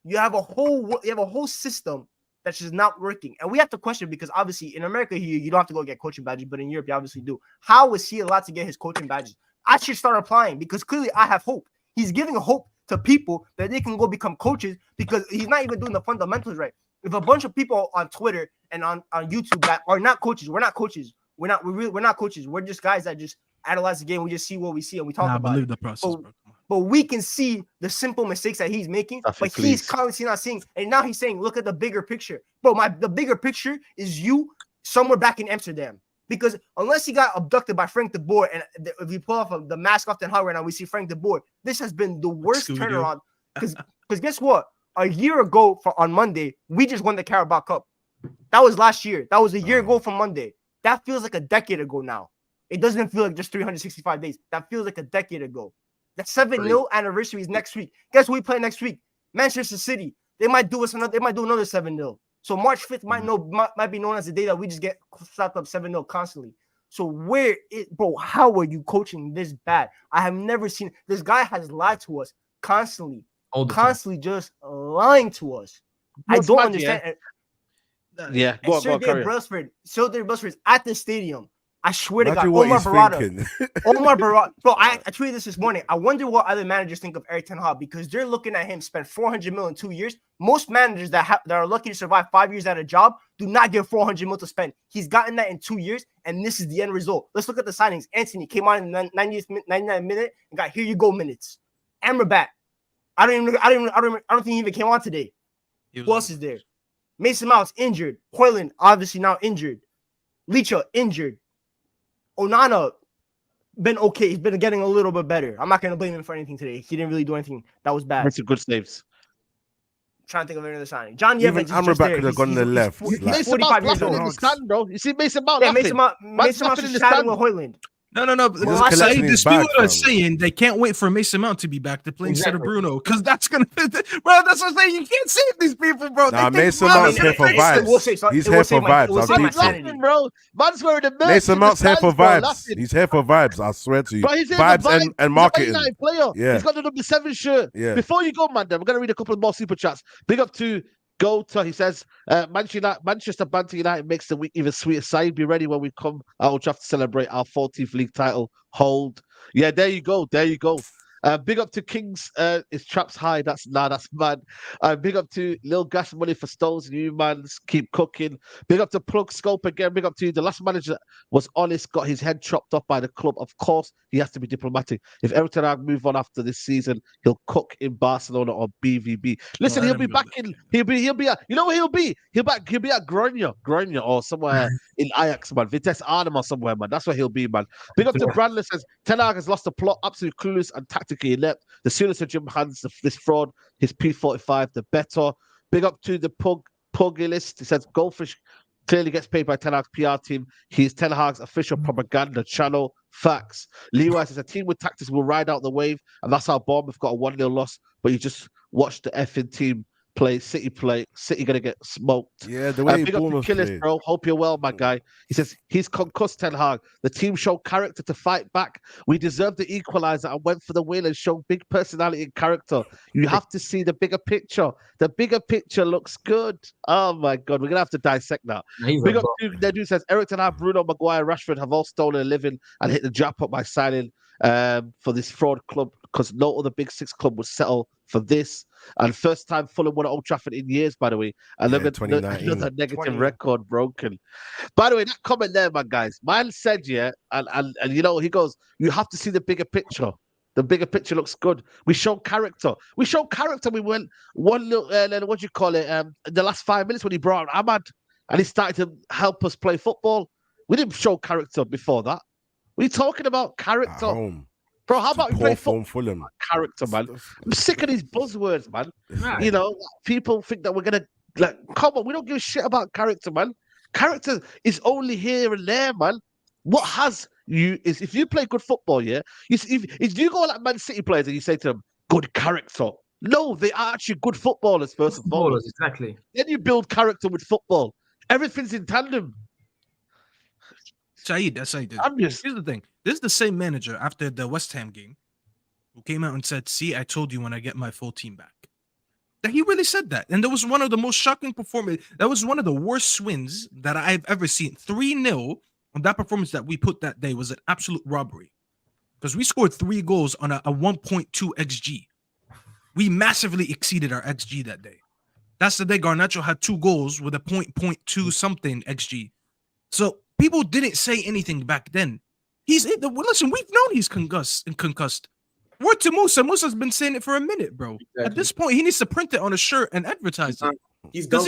You have a whole system that's just not working. And we have to question because obviously in America here, you don't have to go get coaching badges, but in Europe, you obviously do. How is he allowed to get his coaching badges? I should start applying because clearly I have hope. He's giving hope to people that they can go become coaches because he's not even doing the fundamentals right. If a bunch of people on Twitter and on YouTube that are not coaches, we're not coaches. We're not coaches. We're just guys that just analyze the game. We just see what we see and we talk about it. The process, but we can see the simple mistakes that he's making, he's constantly not seeing. And now he's saying, look at the bigger picture. Bro, the bigger picture is you somewhere back in Amsterdam. Because unless he got abducted by Frank de Boer, and if you pull off the mask off Ten Hag right now, we see Frank de Boer. This has been the worst turnaround. Because guess what? A year ago on Monday, we just won the Carabao Cup. That was last year. That was a year ago from Monday. That feels like a decade ago now. It doesn't feel like just 365 days. That feels like a decade ago. That 7-0 anniversary is next week. Guess who we play next week? Manchester City. They might do another 7-0. So March 5th might be known as the day that we just get slapped up 7-0 constantly. So how are you coaching this bad? I have never seen this guy has lied to us constantly. Just lying to us. I don't understand. Yeah, go on, Brailsford is at the stadium. I swear to God, Omar Barada. Bro, I tweeted this morning. I wonder what other managers think of Erik ten Hag because they're looking at him spend 400 million in 2 years. Most managers that are lucky to survive 5 years at a job do not get 400 million to spend. He's gotten that in 2 years, and this is the end result. Let's look at the signings. Anthony came on in the 99th minute and got here you go minutes. Amrabat. I don't think he even came on today. Who else is there? Mason Mount's injured. Hoyland obviously now injured. Licha injured. Onana been okay. He's been getting a little bit better. I'm not going to blame him for anything today. He didn't really do anything that was bad. That's a good saves. Trying to think of another signing. John Evans is just there. Could have gone to the left. He's 45 years old. In the stand, bro. You see Mason Mount laughing. Mason Mount is chatting with Hoyland. No. Dispute what I'm saying. They can't wait for Mason Mount to be back to play instead of Bruno because that's gonna. Bro, that's what I'm saying. You can't save these people, bro. Nah, Mason Mount's here for vibes. He's here for vibes. I'll teach you, bro. Man's wearing the merch. Mason Mount's here for vibes. He's here for vibes. I swear to you. Vibes and marketing. Player. Yeah. He's got the number 7 shirt. Yeah. Before you go, man, we're gonna read a couple of more super chats. Big up to Goldfish. He says, Manchester Banter United makes the week even sweeter. Side, be ready when we come out Old Trafford to celebrate our 14th league title. Hold. Yeah, there you go. Big up to Kings. His traps high. That's mad. Big up to Lil Gas Money for Stones. You mans keep cooking. Big up to Plug Scope again. Big up to you. The last manager was honest, got his head chopped off by the club. Of course, he has to be diplomatic. If Erik ten Hag move on after this season, he'll cook in Barcelona or BVB. Listen, he'll be back in. He'll be. You know where he'll be? He'll be at Groningen or somewhere in Ajax, man. Vitesse Arnhem or somewhere, man. That's where he'll be, man. Big up to Brandler says ten Hag has lost the plot. Absolute clueless and tactical. Inept. The sooner Sir Jim hands this fraud, his P45, the better. Big up to the Puggy list. He says Goldfish clearly gets paid by Ten Hag's PR team. He's Ten Hag's official propaganda channel. Facts. Leroy says a team with tactics will ride out the wave, and that's how Bournemouth got a 1-0 loss. But you just watch the effing team play. City gonna get smoked. Yeah, the way big up to Killers, bro. Hope you're well, my guy. He says he's concussed Ten Hag. The team showed character to fight back. We deserved the equalizer and went for the win and showed big personality and character. You have to see the bigger picture. The bigger picture looks good. Oh my God, we're gonna have to dissect that. Big up to Nedu says Erik ten Hag, Bruno, Maguire, Rashford have all stolen a living and hit the jackpot by signing for this fraud club because no other Big Six club would settle for this. And first time Fulham won at Old Trafford in years, by the way. And Yeah, look at 2019. another negative 20. record broken. By the way, that comment there, man, guys. Man said, yeah, and you know, he goes, you have to see the bigger picture. The bigger picture looks good. We showed character. We went one little, what do you call it? The last 5 minutes when he brought out Ahmad and he started to help us play football. We didn't show character before that. What are you talking about? At Character. home. Bro, how about we play football? Fulham. Character, man. I'm sick of these buzzwords, man. Right. You know, people think that we're going to, like, come on, we don't give a shit about character, man. Character is only here and there, man. What has you is if you play good football, yeah. If you go like Man City players and you say to them, good character. No, they are actually good footballers, first and foremost. Exactly. Then you build character with football. Everything's in tandem. Saeed, that's Saeed. Here's the thing. This is the same manager after the West Ham game who came out and said, see, I told you when I get my full team back. That he really said that. And that was one of the most shocking performances. That was one of the worst wins that I've ever seen. 3-0 on that performance that we put that day was an absolute robbery. Because we scored 3 goals on a 1.2 XG. We massively exceeded our XG that day. That's the day Garnacho had 2 goals with a 0.2 something XG. So people didn't say anything back then. Listen, we've known he's concussed. Word to Musa. Musa's been saying it for a minute, bro. Exactly. At this point, he needs to print it on a shirt and advertise it. He's done.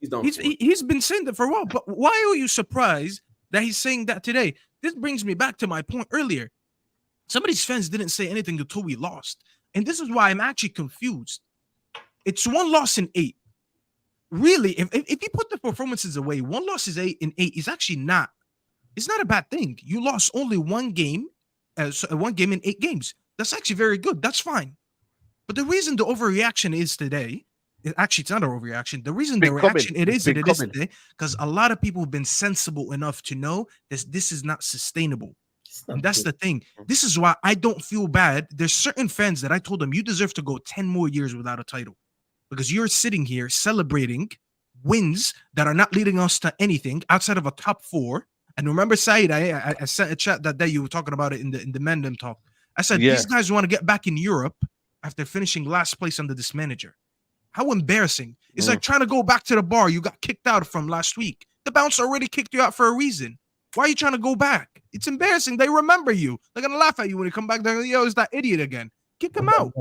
He's been saying that for a while. But why are you surprised that he's saying that today? This brings me back to my point earlier. Some of these fans didn't say anything until we lost. And this is why I'm actually confused. It's 1 loss in 8. Really, if you put the performances away, 1 loss is 8 in 8 is actually not. It's not a bad thing. You lost only 1 game, 1 game in 8 games. That's actually very good. That's fine. But the reason the overreaction is today, it's not an overreaction. The reason the reaction it is today, because a lot of people have been sensible enough to know that this is not sustainable. And that's the thing. This is why I don't feel bad. There's certain fans that I told them, you deserve to go 10 more years without a title. Because you're sitting here celebrating wins that are not leading us to anything outside of a top 4. And remember, Saeed, I sent a chat that day you were talking about it in the Mandem talk. I said, these guys want to get back in Europe after finishing last place under this manager. How embarrassing. It's like trying to go back to the bar you got kicked out from last week. The bouncer already kicked you out for a reason. Why are you trying to go back? It's embarrassing. They remember you. They're going to laugh at you when you come back. They're going to yo, it's that idiot again. Kick him out.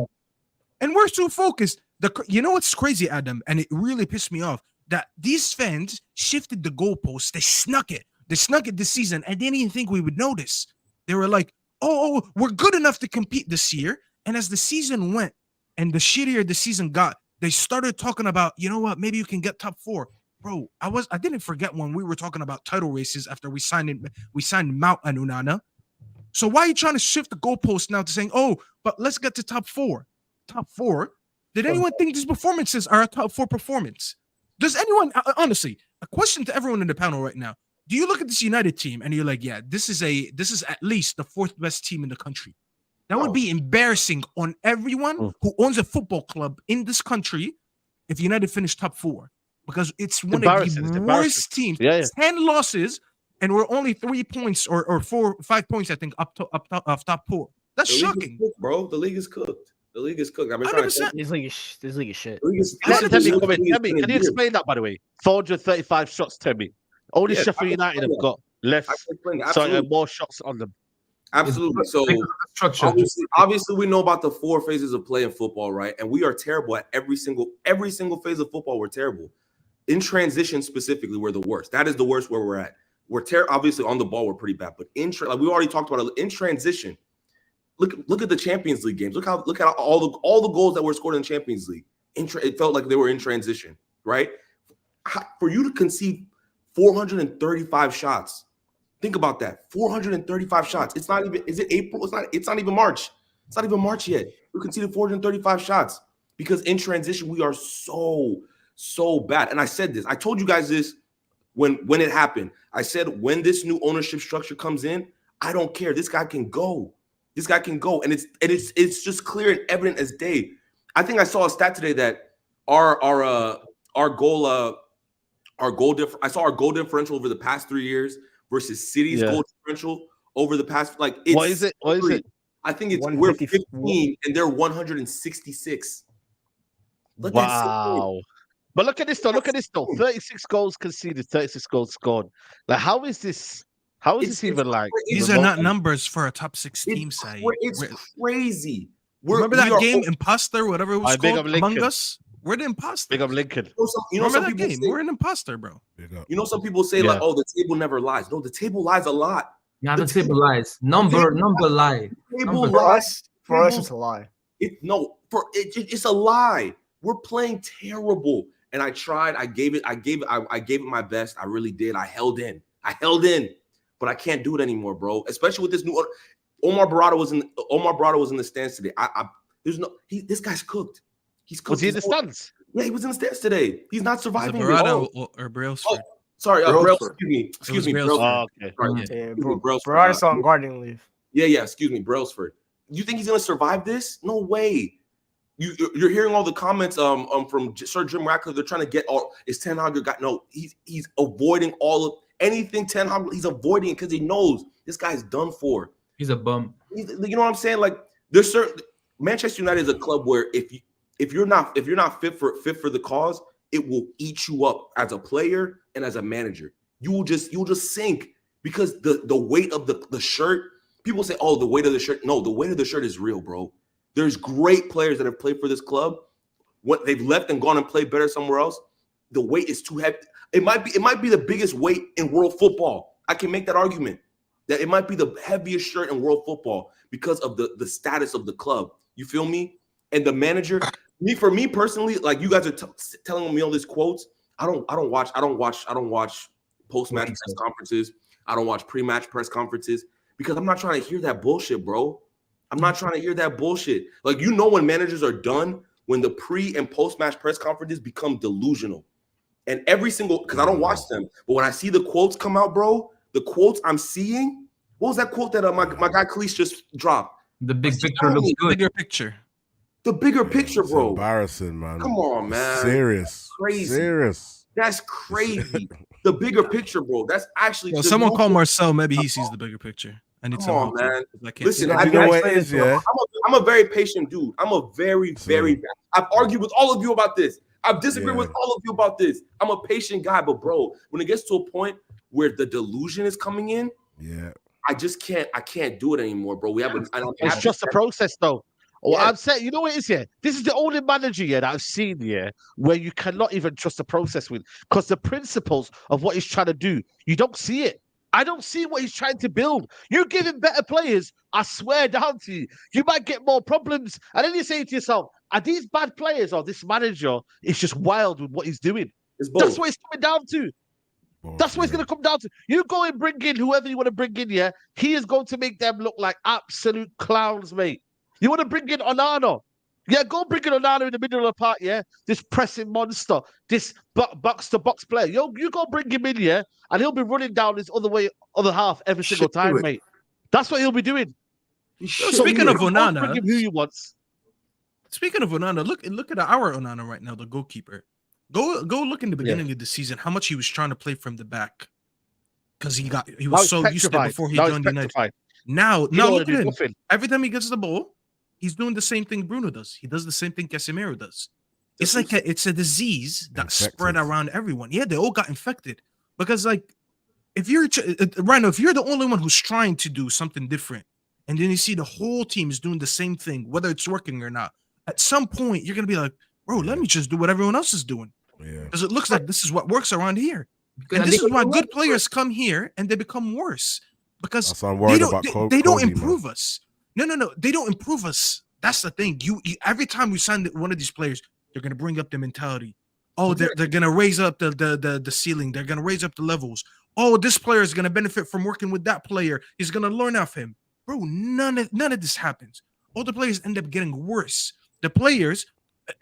And we're too focused. You know what's crazy, Adam? And it really pissed me off that these fans shifted the goalposts. They snuck it. They snuck it this season. I didn't even think we would notice. They were like, oh, we're good enough to compete this year. And as the season went and the shittier the season got, they started talking about, you know what, maybe you can get top 4. Bro, I didn't forget when we were talking about title races after we signed Mount and Unana. So why are you trying to shift the goalpost now to saying, oh, but let's get to top 4? Top 4? Did anyone think these performances are a top 4 performance? Does anyone, honestly, a question to everyone in the panel right now. Do you look at this United team and you're like, yeah, this is at least the 4th best team in the country? That would be embarrassing on everyone who owns a football club in this country if United finished top 4, because it's one of the worst teams. 10 losses, and we're only 3 points or 5 points, I think, up top 4. That's shocking, bro. The league is cooked. The league is cooked. I've been trying to this league is shit. Temi, can you explain that, by the way? 435 shots, Temi. Only Sheffield United have got less, more shots on them. Absolutely. So obviously, we know about the 4 phases of play in football, right? And we are terrible at every single phase of football. We're terrible. In transition specifically, we're the worst. That is the worst where we're at. We're obviously on the ball, we're pretty bad. But like we already talked about it, in transition, look at the Champions League games. Look at all the goals that were scored in the Champions League. It felt like they were in transition, right? For you to concede 435 shots. Think about that. 435 shots. It's not even, is it April? It's not even March. It's not even March yet. We conceded 435 shots because in transition, we are so bad. And I said this. I told you guys this when it happened. I said, when this new ownership structure comes in, I don't care. This guy can go. This guy can go. And it's just clear and evident as day. I think I saw a stat today that our goal I saw our goal differential over the past 3 years versus City's goal differential over the past, like, what is it? I think we're 15 and they're 166. Wow. But look at this though. 36 goals conceded, 36 goals scored. Like, how is this? How is this even like? These are not numbers for a top 6 team side. It's crazy. Remember that game, Imposter, whatever it was called, Among Us? We're the imposters. Big up Lincoln. Remember that game? We're an imposter, bro. You know, some people say like, "Oh, the table never lies." No, the table lies a lot. Yeah, the table lies. Number lie. Table lies. For us, it's a lie. It's a lie. We're playing terrible. And I tried. I gave it my best. I really did. I held in. But I can't do it anymore, bro. Especially with this new Omar Barada was in the stands today. This guy's cooked. He's cooked. Was he in the stands? Yeah, he was in the stands today. He's not surviving. Barada or Brailsford? Oh, sorry, Brailsford. Excuse me, Brailsford. Oh, okay. Sorry. Barada's on gardening leave. Yeah. Excuse me, Brailsford. You think he's gonna survive this? No way. You're hearing all the comments from Sir Jim Ratcliffe. They're trying to get is Ten Hag got no. He's avoiding all of anything Ten Hag. He's avoiding it because he knows this guy's done for. He's a bum. You know what I'm saying? Like there's certain Manchester United is a club where if you're not fit for the cause, it will eat you up as a player and as a manager. You'll just sink because the weight of the shirt. People say, "Oh, the weight of the shirt." No, the weight of the shirt is real, bro. There's great players that have played for this club. What they've left and gone and played better somewhere else. The weight is too heavy. It might be the biggest weight in world football. I can make that argument that it might be the heaviest shirt in world football because of the status of the club. You feel me? And the manager. For me personally, like you guys are telling me all these quotes. I don't watch post-match press conferences. I don't watch pre-match press conferences because I'm not trying to hear that bullshit, bro. I'm not trying to hear that bullshit. Like, you know, when managers are done, when the pre and post-match press conferences become delusional. And every single, because I don't watch them, but when I see the quotes come out, bro, the quotes I'm seeing, what was that quote that my guy Khalees just dropped? The big picture looks good. Bigger picture. The bigger picture, bro. Embarrassing, man. Come on, man. Serious. Crazy. Serious. That's crazy. The bigger picture, bro. That's actually. Yo, someone call Marcel. Maybe he sees the bigger picture. I need someone. Come on, man. Listen, you know what it is, yeah? I'm a very patient dude. I'm a very. I've argued with all of you about this. I've disagreed with all of you about this. I'm a patient guy, but bro, when it gets to a point where the delusion is coming in, I just can't. I can't do it anymore, bro. It's just a process, though. I'm saying, you know what it is, yeah? This is the only manager, that I've seen, where you cannot even trust the process with, because the principles of what he's trying to do, you don't see it. I don't see what he's trying to build. You give him better players, I swear down to you, you might get more problems. And then you say to yourself, are these bad players or this manager is just wild with what he's doing? That's what it's coming down to. That's what it's going to come down to. You go and bring in whoever you want to bring in, he is going to make them look like absolute clowns, mate. You want to bring in Onana? Yeah, go bring in Onana in the middle of the park, this pressing monster, this box-to-box player. You go bring him in, and he'll be running down his other half every single time, mate. That's what he'll be doing. Speaking of Onana, bring him who he wants. Speaking of Onana, look at our Onana right now, the goalkeeper. Go look in the beginning of the season how much he was trying to play from the back because he was so used to it before he joined United. Now look at him. Every time he gets the ball, he's doing the same thing Bruno does. He does the same thing Casemiro does. It's like it's a disease that spread around everyone. Yeah, they all got infected because, like, if you're the only one who's trying to do something different, and then you see the whole team is doing the same thing, whether it's working or not, at some point you're gonna be like, bro, let me just do what everyone else is doing. Because it looks like this is what works around here, and this is why good players come here and they become worse because they don't improve us. No. They don't improve us. That's the thing. You every time we sign one of these players, they're gonna bring up the mentality. Oh, they're gonna raise up the ceiling. They're gonna raise up the levels. Oh, this player is gonna benefit from working with that player. He's gonna learn off him, bro. None of this happens. All the players end up getting worse. The players,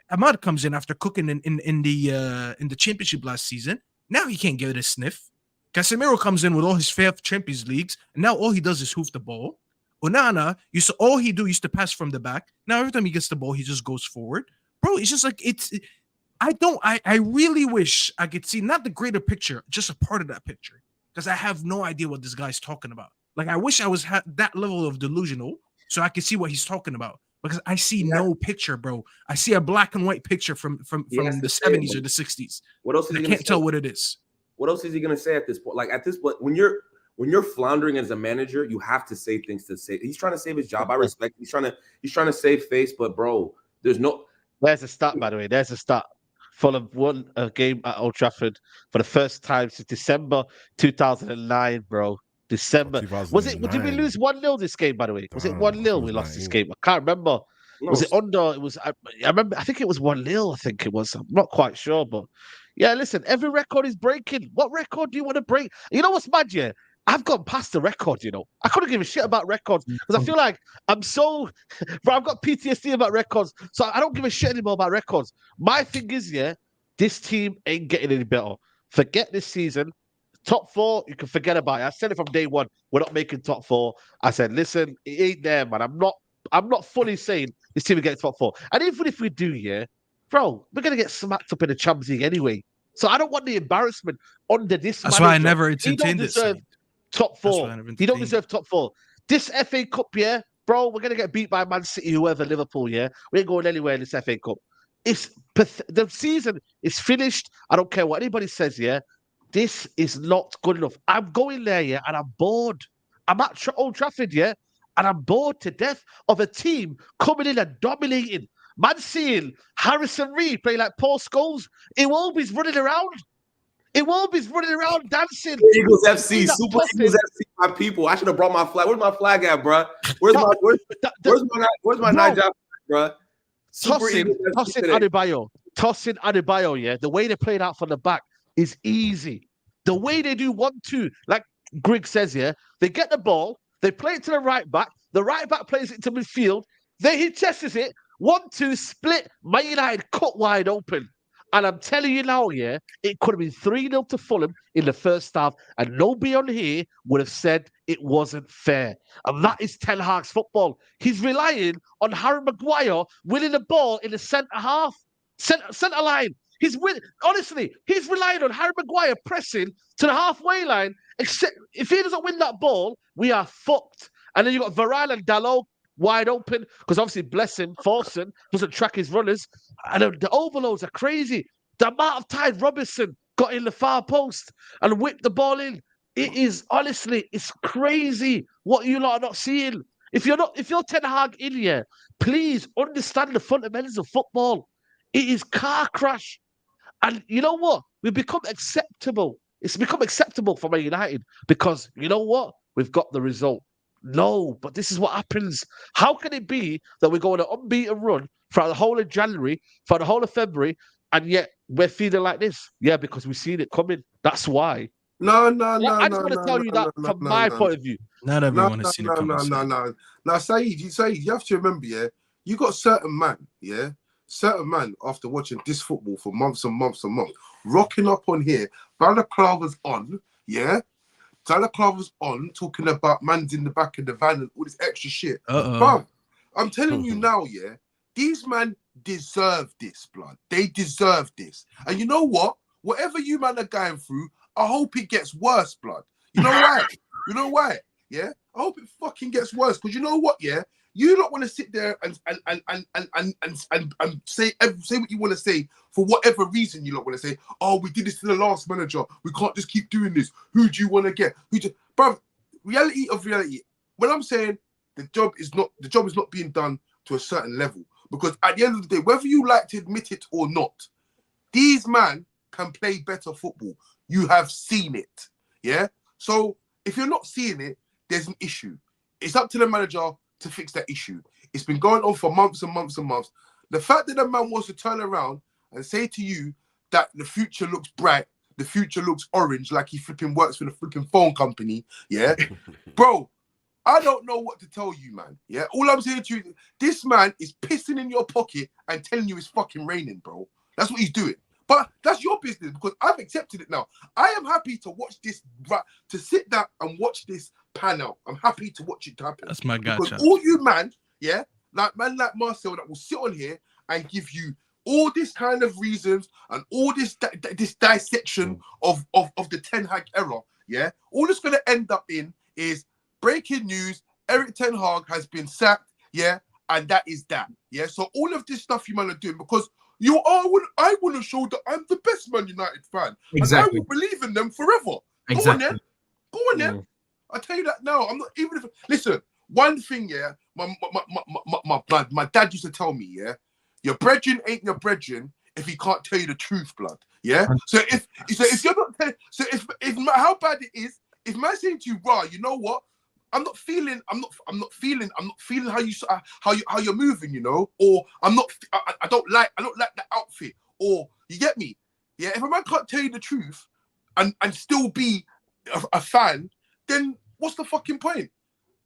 Ahmad comes in after cooking in the championship last season. Now he can't give it a sniff. Casemiro comes in with all his failed Champions Leagues, and now all he does is hoof the ball. Onana used to pass from the back. Now every time he gets the ball, he just goes forward. Bro, it's just like I really wish I could see not the greater picture, just a part of that picture. Because I have no idea what this guy's talking about. Like, I wish I was that level of delusional so I could see what he's talking about. because I see no picture, bro. I see a black and white picture from the 70s or the 60s. What else is he I gonna can't tell what it is. What else is he gonna say at this point? Like at this point, when you're floundering as a manager, you have to say things to say. He's trying to save his job. I respect. He's trying to save face, but bro, there's no. There's a stat, by the way. There's a stat. Fulham won a game at Old Trafford for the first time since December 2009, bro. December. Was it? Did we lose 1-0 this game, by the way? Was it 1-0 we lost this game? I can't remember. No, was it under? It was. I remember. I think it was 1-0. I think it was. I'm not quite sure, but yeah. Listen, every record is breaking. What record do you want to break? You know what's mad? Yeah, I've gone past the record. You know, I couldn't give a shit about records because I feel like I'm so. Bro, I've got PTSD about records, so I don't give a shit anymore about records. My thing is, yeah, this team ain't getting any better. Forget this season. Top 4, you can forget about it. I said it from day one. We're not making top 4. I said, listen, it ain't there, man. I'm not fully saying this team will get top 4. And even if we do, yeah, bro, we're gonna get smacked up in the Champions League anyway. So I don't want the embarrassment under this. That's why I never entertained it. Top 4. He don't deserve top 4. This FA Cup, yeah, bro, we're gonna get beat by Man City, whoever, Liverpool, yeah. We ain't going anywhere in this FA Cup. The season is finished. I don't care what anybody says, yeah. This is not good enough. I'm going there, yeah, and I'm bored. I'm at Old Trafford, yeah, and I'm bored to death of a team coming in and dominating. Man, seeing Harrison Reed play like Paul Scholes. Iwobi's running around. Iwobi's running around dancing. Eagles FC, Super Eagles FC, my people. I should have brought my flag. Where's my flag at, bro? Where's my Niger, bro? Tossing Adebayo, yeah. The way they played out from the back is easy. The way they do 1-2, like Grigg says here, they get the ball, they play it to the right back plays it to midfield, he tests it, 1-2 split, Man United cut wide open. And I'm telling you now, yeah, it could have been 3-0 to Fulham in the first half, and nobody on here would have said it wasn't fair. And that is Ten Hag's football. He's relying on Harry Maguire winning the ball in the centre line. He's relying on Harry Maguire pressing to the halfway line. Except if he doesn't win that ball, we are fucked. And then you got Varane and Dalot wide open because obviously, bless him, Forson doesn't track his runners. And the overloads are crazy. The amount of time Robertson got in the far post and whipped the ball in, it is honestly, it's crazy what you lot are not seeing. If you're Ten Hag in here, please understand the fundamentals of football. It is car crash. And you know what? We've become acceptable. It's become acceptable for Man United because you know what? We've got the result. No, but this is what happens. How can it be that we're going on an unbeaten run for the whole of January, for the whole of February, and yet we're feeling like this? Yeah, because we've seen it coming. That's why. No. I just want to tell you that from my point of view. Not everyone has seen it coming. No. Now, Saeed, you have to remember, yeah, you got certain man, after watching this football for months and months and months, rocking up on here, balaclava's on, yeah? Balaclava's on, talking about man's in the back of the van and all this extra shit. Bro, I'm telling you now, yeah, these men deserve this, blood. They deserve this. And you know what? Whatever you man are going through, I hope it gets worse, blood. You know why? You know why? Yeah? I hope it fucking gets worse. Because you know what, yeah? You don't want to sit there and say what you want to say for whatever reason you don't want to say. Oh, we did this to the last manager. We can't just keep doing this. Who do you want to get? Bro, reality. When I'm saying the job is not being done to a certain level, because at the end of the day, whether you like to admit it or not, these men can play better football. You have seen it, yeah. So if you're not seeing it, there's an issue. It's up to the manager to fix that issue. It's been going on for months and months and months. The fact that the man wants to turn around and say to you that the future looks bright, the future looks orange, like he flipping works for the flipping phone company, yeah? Bro, I don't know what to tell you, man, yeah? All I'm saying to you, this man is pissing in your pocket and telling you it's fucking raining, bro. That's what he's doing. But that's your business because I've accepted it now. I am happy to watch this, to sit down and watch this pan out. I'm happy to watch it happen. That's my gotcha. Because all you man, yeah, like Marcel that will sit on here and give you all this kind of reasons and all this this dissection of the Ten Hag era, yeah, all it's going to end up in is breaking news. Eric Ten Hag has been sacked, yeah, and that is that. Yeah. So all of this stuff you man are doing because I want to show that I'm the best Man United fan. Exactly. And I will believe in them forever. Exactly. Go on then. I tell you that now. I'm not even if listen. One thing, yeah. My dad used to tell me, yeah. Your brethren ain't your brethren if he can't tell you the truth, blood. Yeah. So if you're not if how bad it is, if man saying to you, "Rah, you know what? I'm not feeling how you're moving, you know, or I don't like that outfit, or you get me, yeah. If a man can't tell you the truth and still be a fan, then what's the fucking point?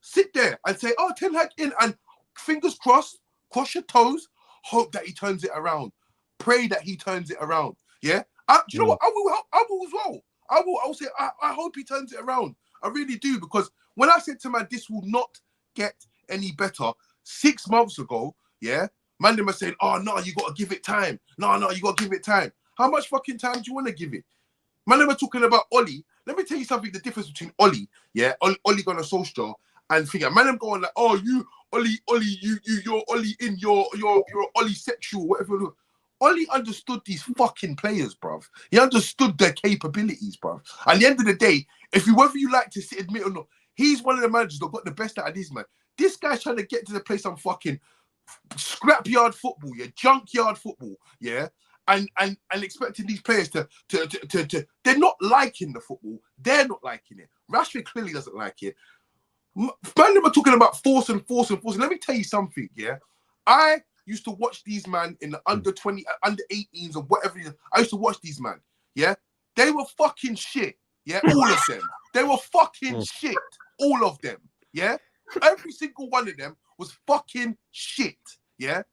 Sit there and say, "Oh, Ten Hag in," and fingers crossed, cross your toes, hope that he turns it around, pray that he turns it around. Yeah, do you know what? I will as well. I will say I hope he turns it around. I really do, because when I said to man, this will not get any better 6 months ago, yeah, man, they were saying, "Oh no, you got to give it time. No, you got to give it time." How much fucking time do you want to give it? Man, they were talking about Oli. Let me tell you something. The difference between Oli, yeah, Oli Gunnar Solskjaer, and figure. Man, I'm going like, "Oh, you Oli, you're Oli in you're Oli sexual, whatever." Oli understood these fucking players, bruv. He understood their capabilities, bruv. At the end of the day, whether you like to admit or not, he's one of the managers that got the best out of these, man. This guy's trying to get to the place on fucking scrapyard football, yeah, junkyard football, yeah, and expecting these players to they're not liking the football. They're not liking it. Rashford clearly doesn't like it. Man, they were talking about forcing. Let me tell you something, yeah. I used to watch these man in the under 20, under 18s or whatever. I used to watch these man, yeah. They were fucking shit, yeah. All of them. They were fucking shit. All of them, yeah. Every single one of them was fucking shit, yeah.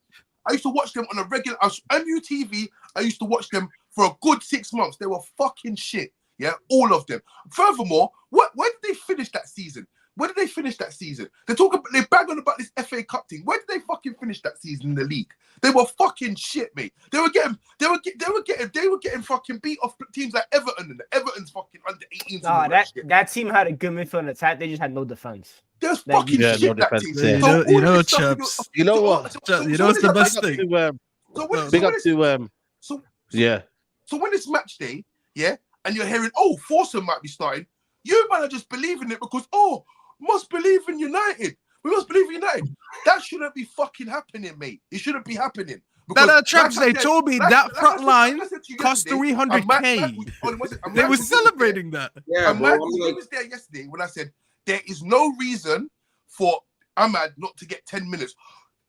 I used to watch them on a regular. I was MUTV. I used to watch them for a good 6 months. They were fucking shit, yeah. All of them. Furthermore, where did they finish that season? Where did they finish that season? They bang on about this FA Cup thing. Where did they fucking finish that season in the league? They were fucking shit, mate. They were getting fucking beat off teams like Everton, and the Everton's fucking under 18s. Nah, that team had a good midfield and attack. They just had no defense. There's fucking shit no that defense, team. yeah. You know, Chaps. You know what? You know what's the best thing? So when it's match day, yeah, and you're hearing, "Oh, Forster might be starting," you might not just believe in it because, "Oh, must believe in United. We must believe in United." That shouldn't be fucking happening, mate. It shouldn't be happening. Traps, they told me that front line cost 300K. They were celebrating that. Yeah, he was there yesterday when I said there is no reason for Ahmad not to get 10 minutes.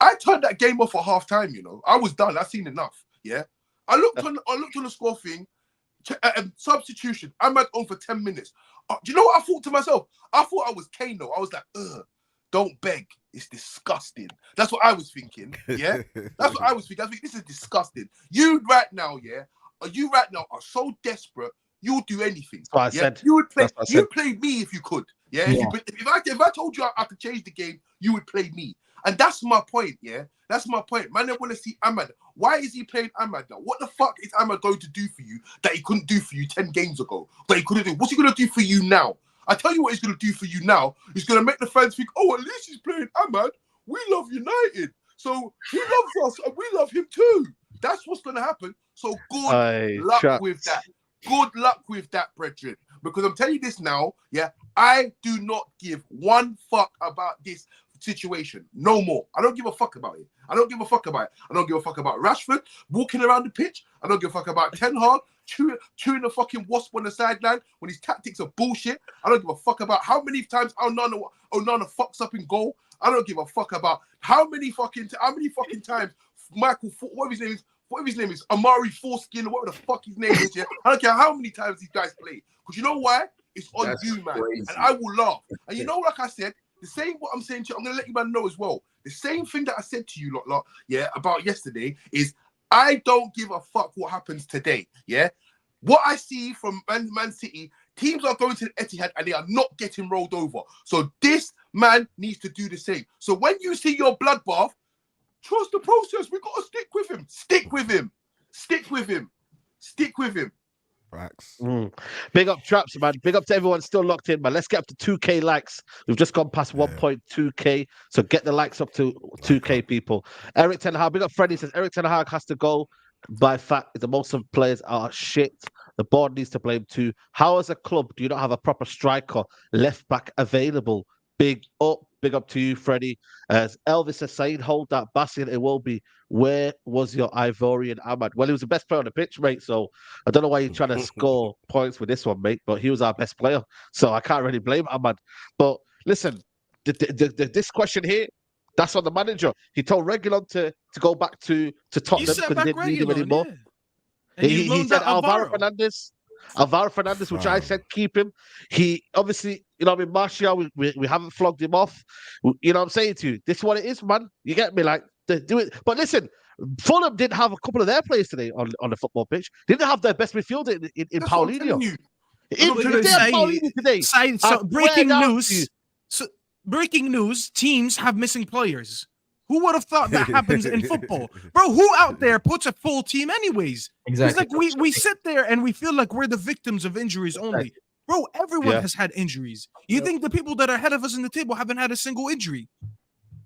I turned that game off at half time, you know. I was done. I've seen enough. Yeah. I looked on the score thing. Substitution. Ahmad on for 10 minutes. Do you know what I thought to myself? I thought I was Kano. I was like, don't beg. It's disgusting. That's what I was thinking. Yeah? That's what I was thinking. I think this is disgusting. You right now are so desperate, you'll do anything. That's what I said. You would play. You play me if you could. Yeah. If I told you I had to change the game, you would play me. And that's my point. Yeah. That's my point. Man, I want to see Ahmad. Why is he playing Ahmad now? What the fuck is Ahmad going to do for you that he couldn't do for you 10 games ago? That he couldn't do. What's he going to do for you now? I tell you what he's going to do for you now. He's going to make the fans think, "Oh, at least he's playing Ahmad. We love United. So he loves us and we love him too." That's what's going to happen. So good luck with that. Good luck with that, brethren. Because I'm telling you this now, yeah, I do not give one fuck about this situation. No more. I don't give a fuck about it. I don't give a fuck about it. I don't give a fuck about Rashford walking around the pitch. I don't give a fuck about Ten Hag chewing a fucking wasp on the sideline when his tactics are bullshit. I don't give a fuck about how many times Onana fucks up in goal. I don't give a fuck about how many fucking times Michael, whatever his name is, Amari Foreskin, or whatever the fuck his name is. Yeah, I don't care how many times these guys play. Because you know why? It's on you, man. Crazy. And I will laugh. And you know, like I said, the same what I'm saying to you, I'm gonna let you man know as well. The same thing that I said to you, lot, yeah, about yesterday is I don't give a fuck what happens today. Yeah, what I see from Man City, teams are going to the Etihad and they are not getting rolled over. So this man needs to do the same. So when you see your bloodbath, trust the process. We got to stick with him. Stick with him. Stick with him. Stick with him. Facts. Big up Traps, man. Big up to everyone still locked in, man. Let's get up to 2K likes. We've just gone past 1.2K. So get the likes up to 2K, people. Eric Ten Hag, big up Freddie says Eric Ten Hag has to go. By fact, the most of players are shit. The board needs to blame too. How, as a club, do you not have a proper striker left back available? Big up to you, Freddie. As Elvis is saying, hold that Bastian, it will be. Where was your Ivorian Ahmad? Well, he was the best player on the pitch, mate. So I don't know why you're trying to score points with this one, mate. But he was our best player, so I can't really blame Ahmad. But listen, this question here, that's on the manager. He told Reguilon to go back to Tottenham because he didn't need him anymore. Yeah. He said Alvaro Fernandes, which I said keep him. He obviously, Martial, we haven't flogged him off. You know what I'm saying to you? This is what it is, man. You get me? Like, do it. But listen, Fulham did have a couple of their players today on the football pitch. They didn't have their best midfielder in Paulinho. Today. So breaking news, teams have missing players. Who would have thought that happens in football? Bro, who out there puts a full team anyways? Exactly. It's like we sit there and we feel like we're the victims of injuries only. Bro, everyone has had injuries. You think the people that are ahead of us in the table haven't had a single injury?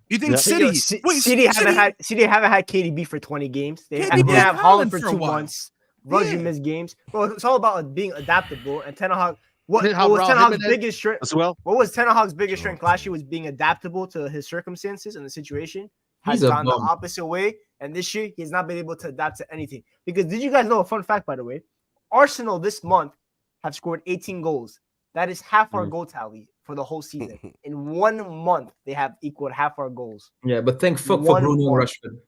You think City haven't had KDB for 20 games. They didn't have Haaland for 2 months. Rodri missed games. Bro, it's all about being adaptable. And Ten Hag, what was Ten Hag's biggest strength as well? What was Ten Hag's biggest strength last year was being adaptable to his circumstances and the situation. Has gone the opposite way, and this year he's not been able to adapt to anything. Because did you guys know a fun fact, by the way? Arsenal this month have scored 18 goals. That is half our goal tally for the whole season. In 1 month, they have equaled half our goals. Yeah, but thank fuck for Bruno and Rashford.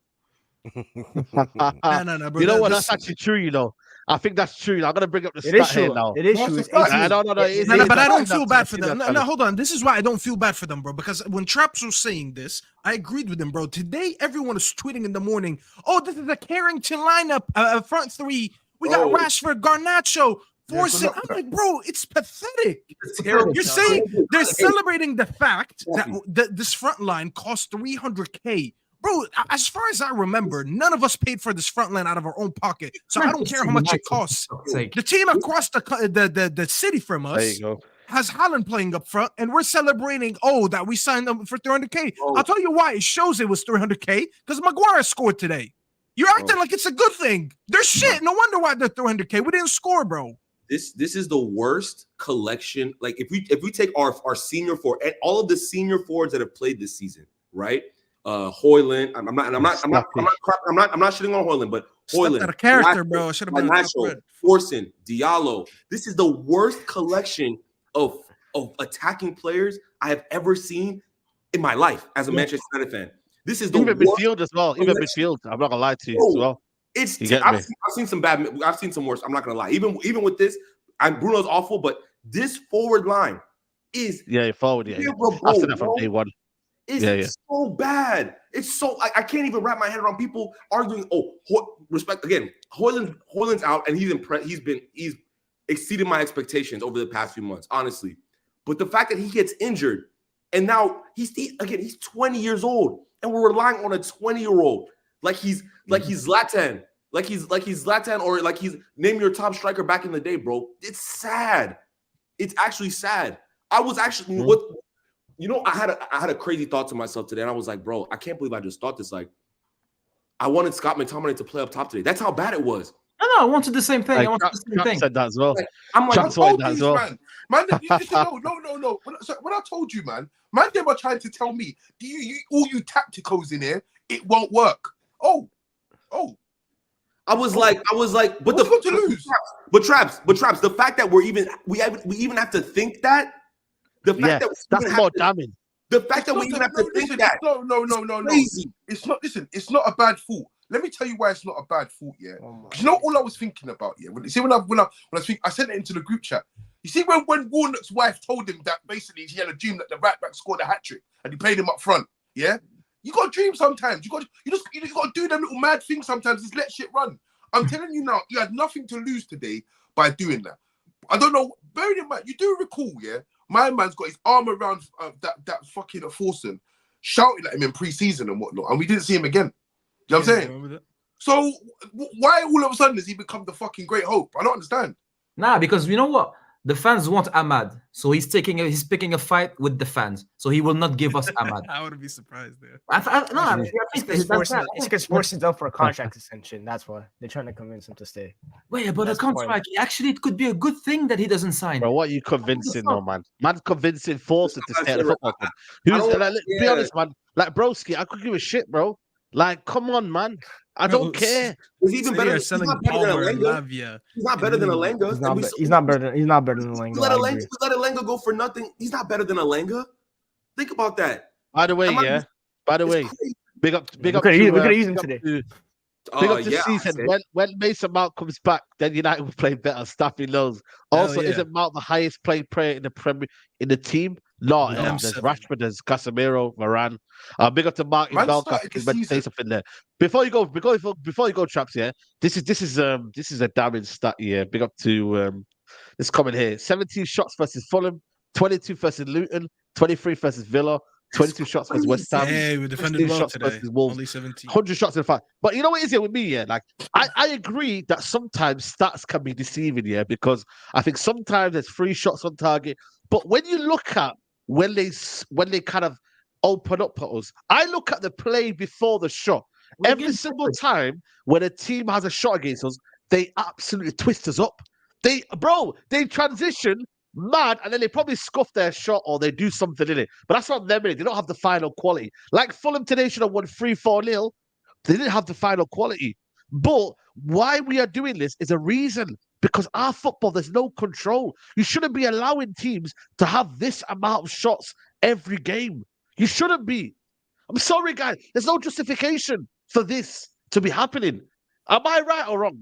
No, bro. You know what? That's actually true, I think that's true. I'm gonna bring up the stat here now. It is true. But I don't feel bad for them. No, hold on. This is why I don't feel bad for them, bro. Because when Traps was saying this, I agreed with him, bro. Today, everyone is tweeting in the morning, "Oh, this is a Carrington lineup, front three. We got Rashford, Garnacho, Forsyth." I'm like, bro, it's pathetic. You're saying they're celebrating the fact that this front line cost 300K. Bro, as far as I remember, none of us paid for this front line out of our own pocket. So I don't care how much it costs. The team across the city from us has Haaland playing up front, and we're celebrating, that we signed them for 300K. I'll tell you why. It shows it was 300K because Maguire scored today. You're acting like it's a good thing. They're shit. No wonder why they're 300K. We didn't score, bro. This is the worst collection. Like if we take our senior forward and all of the senior forwards that have played this season, right? Hoyland. I'm not shitting on Hoyland, but Hoyland. Out of character, bro. Should have been Forsen, Diallo. This is the worst collection of attacking players I have ever seen in my life as a Manchester United fan. This is the even midfield as well. Even midfield. I'm not gonna lie to you as well. I've seen some bad. I've seen some worse. I'm not gonna lie. Even with this, Bruno's awful, but this forward line is forward. Yeah, I've seen that from day one. It's so bad. It's so I can't even wrap my head around people arguing. Respect again. Hoyland's out, and he's exceeded my expectations over the past few months, honestly. But the fact that he gets injured, and now he's 20 years old, and we're relying on a 20-year-old like he's Zlatan, like he's Zlatan, or like he's name your top striker back in the day, bro. It's sad. It's actually sad. I was actually I had a crazy thought to myself today, and I was like, bro, I can't believe I just thought this. Like, I wanted Scott McTominay to play up top today. That's how bad it was. No, I wanted the same thing. I wanted the same thing. Said that as well. I'm like, I told you, man. No. When I told you, man, they were trying to tell me, all you tacticals in here, it won't work. Oh. I was like, but Traps, the fact that we even have to think that. The fact that's more damning. The fact that we even have to think that. No. Crazy. It's not. Listen, it's not a bad thought. Let me tell you why it's not a bad thought. Yeah, because all I was thinking about. Yeah, when I sent it into the group chat. You see when Warnock's wife told him that basically she had a dream that the right back scored a hat trick and he played him up front. Yeah, you got to dream sometimes. You just got to do them little mad things sometimes. Just let shit run. I'm telling you now, you had nothing to lose today by doing that. I don't know. Bearing in mind, you do recall, yeah. My man's got his arm around that fucking Forsen, shouting at him in pre-season and whatnot, and we didn't see him again. You know what I'm saying? So why all of a sudden has he become the fucking great hope? I don't understand. Nah, because you know what? The fans want Ahmad, so he's picking a fight with the fans, so he will not give us Ahmad. I wouldn't be surprised there. I think It's because Force up for a contract extension. That's why they're trying to convince him to stay. Wait, but a contract. Actually, it could be a good thing that he doesn't sign. Bro, what are you convincing, no man? Man's convincing Force to stay at the football club. Be honest, man. Like broski, I could give a shit, bro. Like, come on, man. I don't care. He's even better. He's not better than Alenga. He's not better than Alenga. He's not better than Alenga. We let Alenga go for nothing. He's not better than Alenga. Think about that. By the way, big up. We could have used him today. Big up to season. When Mason Mount comes back, then United will play better. Staffy knows. Also, isn't Mount the highest paid player in the team? No, there's Rashford, there's Casemiro, Varane. Big up to Martin Belka. Say something there. Before you go, Traps. Yeah, this is a damning stat. Yeah, big up to this comment here: 17 shots versus Fulham, 22 versus Luton, 23 versus Villa. 22 shots versus West Ham. Yeah, we defended well today. Versus Wolves. Only 17. 100 shots in the fight. But you know what is it with me? Yeah, like I agree that sometimes stats can be deceiving. Yeah, because I think sometimes there's 3 shots on target. But when you look at when they kind of open up at us, I look at the play before the shot. Every single time when a team has a shot against us, they absolutely twist us up. They transition mad, and then they probably scuff their shot or they do something in it. But that's not them. They don't have the final quality. Like Fulham today should have won 3-4-0. They didn't have the final quality. But why we are doing this is a reason. Because our football, there's no control. You shouldn't be allowing teams to have this amount of shots every game. You shouldn't be. I'm sorry, guys. There's no justification for this to be happening. Am I right or wrong?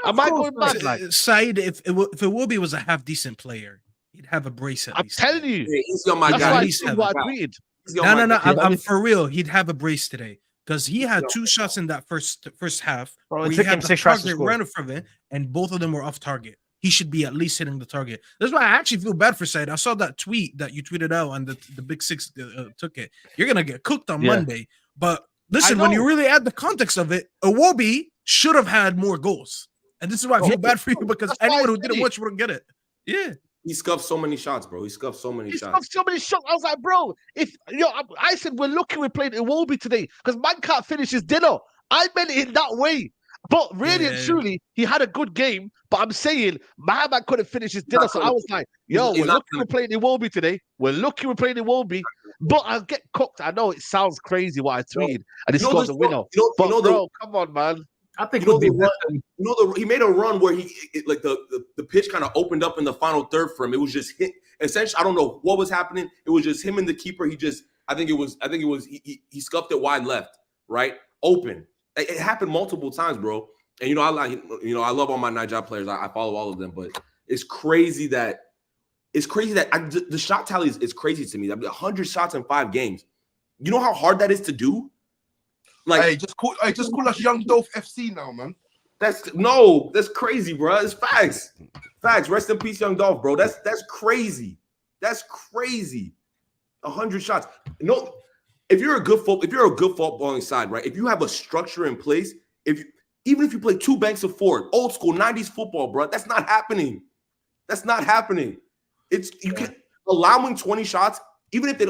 Am I going mad? Like Said, if Iwobi was a half decent player, he'd have a brace at least. I'm telling you. He's on my guy. That's what I tweeted. No. I'm for real. He'd have a brace today. Because he had 2 shots in that first half. Bro, it took him 6 shots to score. Ran from it, and both of them were off target. He should be at least hitting the target. That's why I actually feel bad for Said. I saw that tweet that you tweeted out, and the Big Six took it. You're gonna get cooked on Monday. But listen, when you really add the context of it, Iwobi should have had more goals, and this is why I feel bad for you because anyone who didn't watch wouldn't get it. Yeah. He scuffed so many shots, bro. He scuffed so many shots. I was like, bro, I said we're lucky we played Iwobi today because man can't finish his dinner. I meant it in that way. But really and truly, he had a good game. But I'm saying my man couldn't finish his dinner. So I was like, we're lucky we're playing Iwobi today. We're lucky we're playing Iwobi. But I'll get cooked. I know it sounds crazy what I tweeted. And he scores a winner. Bro, come on, man. I think he made a run where the pitch kind of opened up in the final third for him. It was just hit. Essentially, I don't know what was happening. It was just him and the keeper. He scuffed it wide left, right, open. It happened multiple times, bro. And I love all my Niger players. I follow all of them, but it's crazy that the shot tally is crazy to me. I mean, 100 shots in 5 games. You know how hard that is to do. Like, hey, just call us Young Dolph FC now, man. That's crazy, bro. It's facts. Rest in peace, Young Dolph, bro. That's crazy. That's crazy. 100 shots. No, if you're a good footballing side, right? If you have a structure in place, even if you play 2 banks of forward, old school 90s football, bro, that's not happening. Can allowing 20 shots. Even if they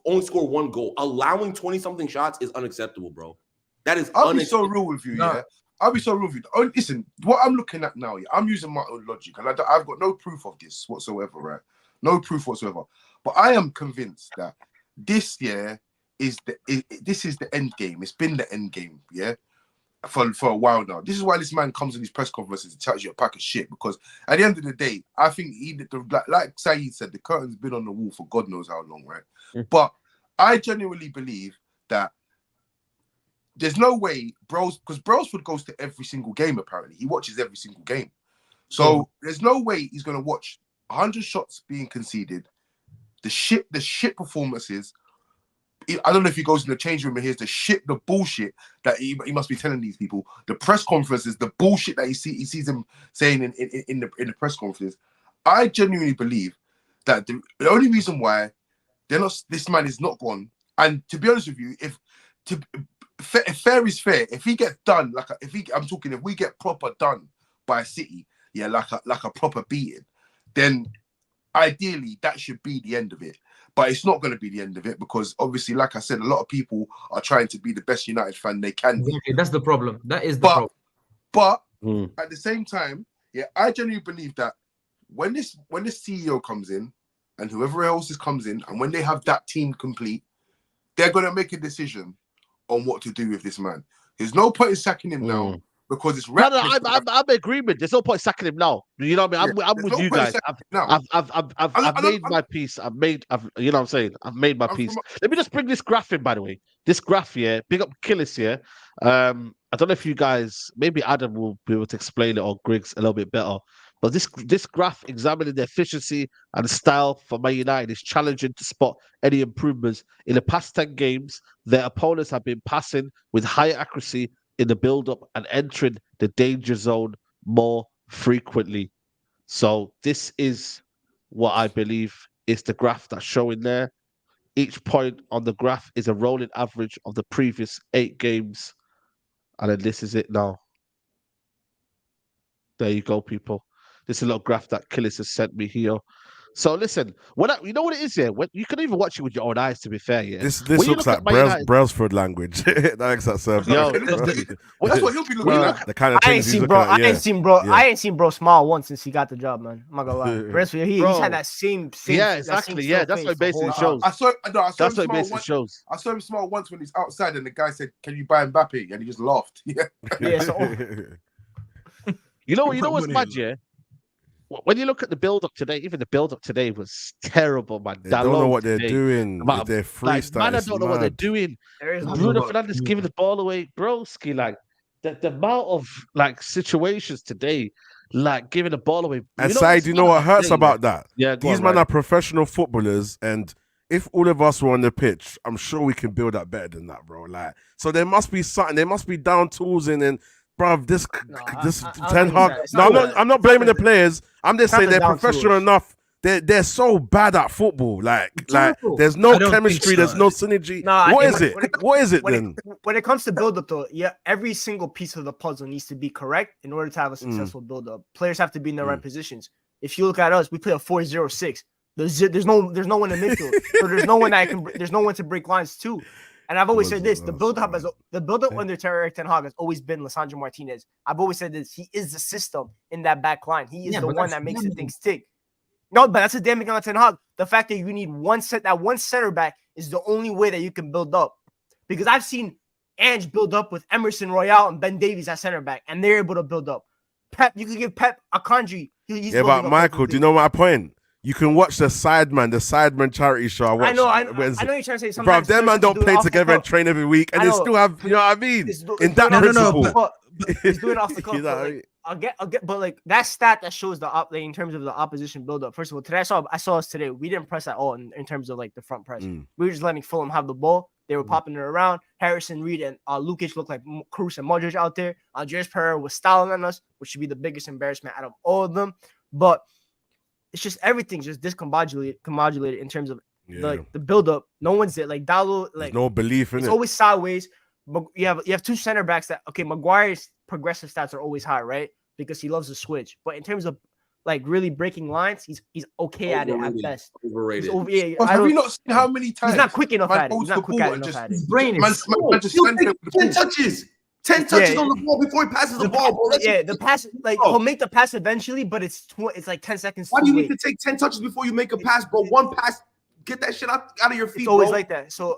only score 1 goal, allowing 20-something shots is unacceptable, bro. That is I'll be so real with you, yeah. I'll be so real with you. Oh, listen, what I'm looking at now, yeah, I'm using my own logic, and I've got no proof of this whatsoever, right? No proof whatsoever. But I am convinced that this year this is the end game. It's been the end game, yeah, for a while now. This is why this man comes in these press conferences and tells you a pack of shit, because at the end of the day, I think like Saeed said, the curtain's been on the wall for God knows how long, right? But I genuinely believe that there's no way because Brailsford goes to every single game, apparently. He watches every single game. So there's no way he's going to watch 100 shots being conceded, the shit performances. I don't know if he goes in the change room and hears the bullshit that he must be telling these people. The press conferences, the bullshit that he sees him saying in the press conferences. I genuinely believe that the only reason why this man is not gone, and to be honest with you, if fair is fair, if he gets done, if we get proper done by City, yeah, like a proper beating, then ideally that should be the end of it. But it's not going to be the end of it because obviously, like I said, a lot of people are trying to be the best United fan they can be. Exactly. That's the problem. That is the problem. But at the same time, yeah, I genuinely believe that when this CEO comes in and whoever else comes in, and when they have that team complete, they're going to make a decision on what to do with this man. There's no point in sacking him now because it's I'm in agreement. There's no point sacking him now. You know what I mean? I'm with you guys. I've made my peace. You know what I'm saying? I've made my peace. Let me just bring this graph in, by the way. This graph here, big up Killis here. I don't know if you guys, maybe Adam will be able to explain it or Griggs a little bit better. But this graph examining the efficiency and style for Man United is challenging to spot any improvements. In the past 10 games, their opponents have been passing with higher accuracy in the build-up and entering the danger zone more frequently. So this is what I believe is the graph that's showing there. Each point on the graph is a rolling average of the previous 8 games. And then this is it now. There you go, people. This is a little graph that Killis has sent me here. So listen, you know what it is here? You can even watch it with your own eyes, to be fair. Yeah, this looks like Brailsford language. That makes that serve. Yo, that's what he'll be looking at. The kind of I ain't seen bro. I ain't seen bro smile once since he got the job, man. I'm not gonna lie. Brailsford, he's had that same. Yeah, exactly. Yeah, that's what it basically shows. That's what it basically shows. I saw him smile once when he's outside, and the guy said, "Can you buy Mbappe?" And he just laughed. Yeah. So, you know what's mad, yeah? When you look at the build-up today, even the build-up today was terrible, man. They don't know what they're doing. They're freestyle. Man, I don't know what they're doing. Bruno Fernandes giving the ball away, broski. Like the amount of like situations today, like giving the ball away. And you know what hurts about that? Yeah, these men are professional footballers, and if all of us were on the pitch, I'm sure we can build up better than that, bro. Like, so there must be something. There must be down tools and bruv, this Ten Hag. No, I'm not blaming the players. I'm just saying they're professional enough. They're so bad at football. Like there's no chemistry. There's no synergy. What is it then? When it comes to build up, though, yeah, every single piece of the puzzle needs to be correct in order to have a successful build up. Players have to be in the right positions. If you look at us, we play a 4-0-6. There's no one in midfield, so there's no one to break lines to. And I've always said this: the build-up under Ten Hag has always been Lisandro Martinez. I've always said this: he is the system in that back line. He is the one that makes the things tick. No, but that's a damning on Ten Hag. The fact that you need one center back is the only way that you can build up. Because I've seen Ange build up with Emerson Royale and Ben Davies at center back, and they're able to build up. Pep, you can give Pep Akanji. But Michael, do you know my point? You can watch the Sidemen charity show. I know you're trying to say something. Bro, them man don't play together and train every week, and they still have, you know what I mean? In that principle. But he's doing it off the cuff. I'll get, but like that stat that shows in terms of the opposition build up. First of all, today I saw us today. We didn't press at all in terms of like the front press. We were just letting Fulham have the ball. They were popping it around. Harrison, Reed, and Lukic looked like Cruz and Modric out there. Andreas Pereira was styling on us, which should be the biggest embarrassment out of all of them. But it's just everything's just discombobulated in terms of the build-up. No one's there. Like Dalo, like there's no belief in it. It's always sideways. But you have two center backs that Maguire's progressive stats are always high, right? Because he loves to switch. But in terms of like really breaking lines, he's okay at it at best. Overrated. Have you not seen how many times he's not quick enough at it? He's not quick enough at it. His brain is 10 touches. 10 touches on the ball before he passes the ball, bro. The pass, like he'll make the pass eventually, but it's like 10 seconds. Why do you need to take 10 touches before you make a pass, bro? One pass, get that shit out of your feet. It's always like that. So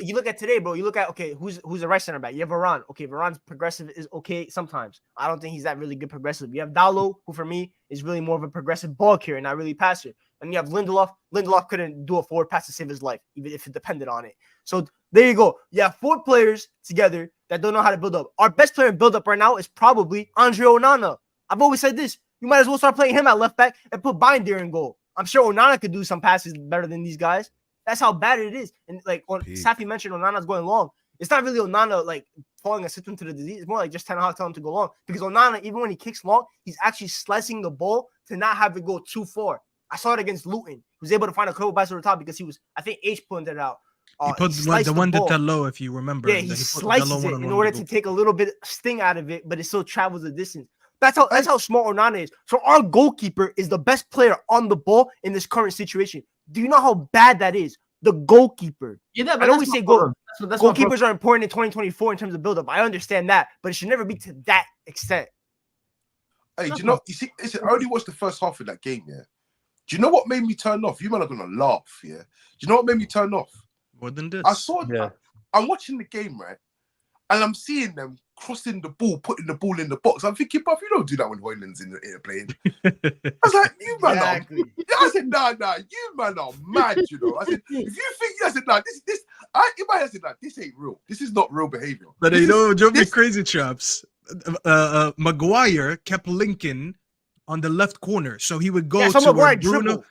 you look at today, bro. You look at who's the right center back? You have Varane. Okay, Varane's progressive is okay sometimes. I don't think he's that really good progressive. You have Dalo, who for me is really more of a progressive ball carrier, not really passer. And you have Lindelof. Lindelof couldn't do a forward pass to save his life, even if it depended on it. So there you go. You have 4 players together that don't know how to build up. Our best player in build up right now is probably Andre Onana. I've always said this. You might as well start playing him at left back and put Binder in goal. I'm sure Onana could do some passes better than these guys. That's how bad it is. And like Safi mentioned, Onana's going long. It's not really Onana like falling a victim to the disease. It's more like just Ten Hag telling him to go long. Because Onana, even when he kicks long, he's actually slicing the ball to not have it go too far. I saw it against Luton. He was able to find a couple passes over the top because I think H pointed it out. He put the one that low, if you remember. Yeah, he slices it in order to take a little bit of sting out of it, but it still travels a distance. That's how smart Onana is. So our goalkeeper is the best player on the ball in this current situation. Do you know how bad that is? The goalkeeper. Yeah, but I know we say goalkeepers are are important in 2024 in terms of build-up. I understand that, but it should never be to that extent. Hey, do you know? You see, listen, I only watched the first half of that game. Yeah. Do you know what made me turn off? You man are gonna laugh. Yeah. Do you know what made me turn off? More than this. I saw. Yeah. I'm watching the game, right, and I'm seeing them crossing the ball, putting the ball in the box. I'm thinking, Buff, you don't do that when Hoyland's in the playing. I was like, you man Exactly. I said, nah, you man are mad, you know. I said, if you think, I said, nah, in my head, I said, nah, this ain't real. This is not real behavior. But you know, drove me crazy, Traps. Maguire kept linking on the left corner, so he would go to where Bruno. Dribble.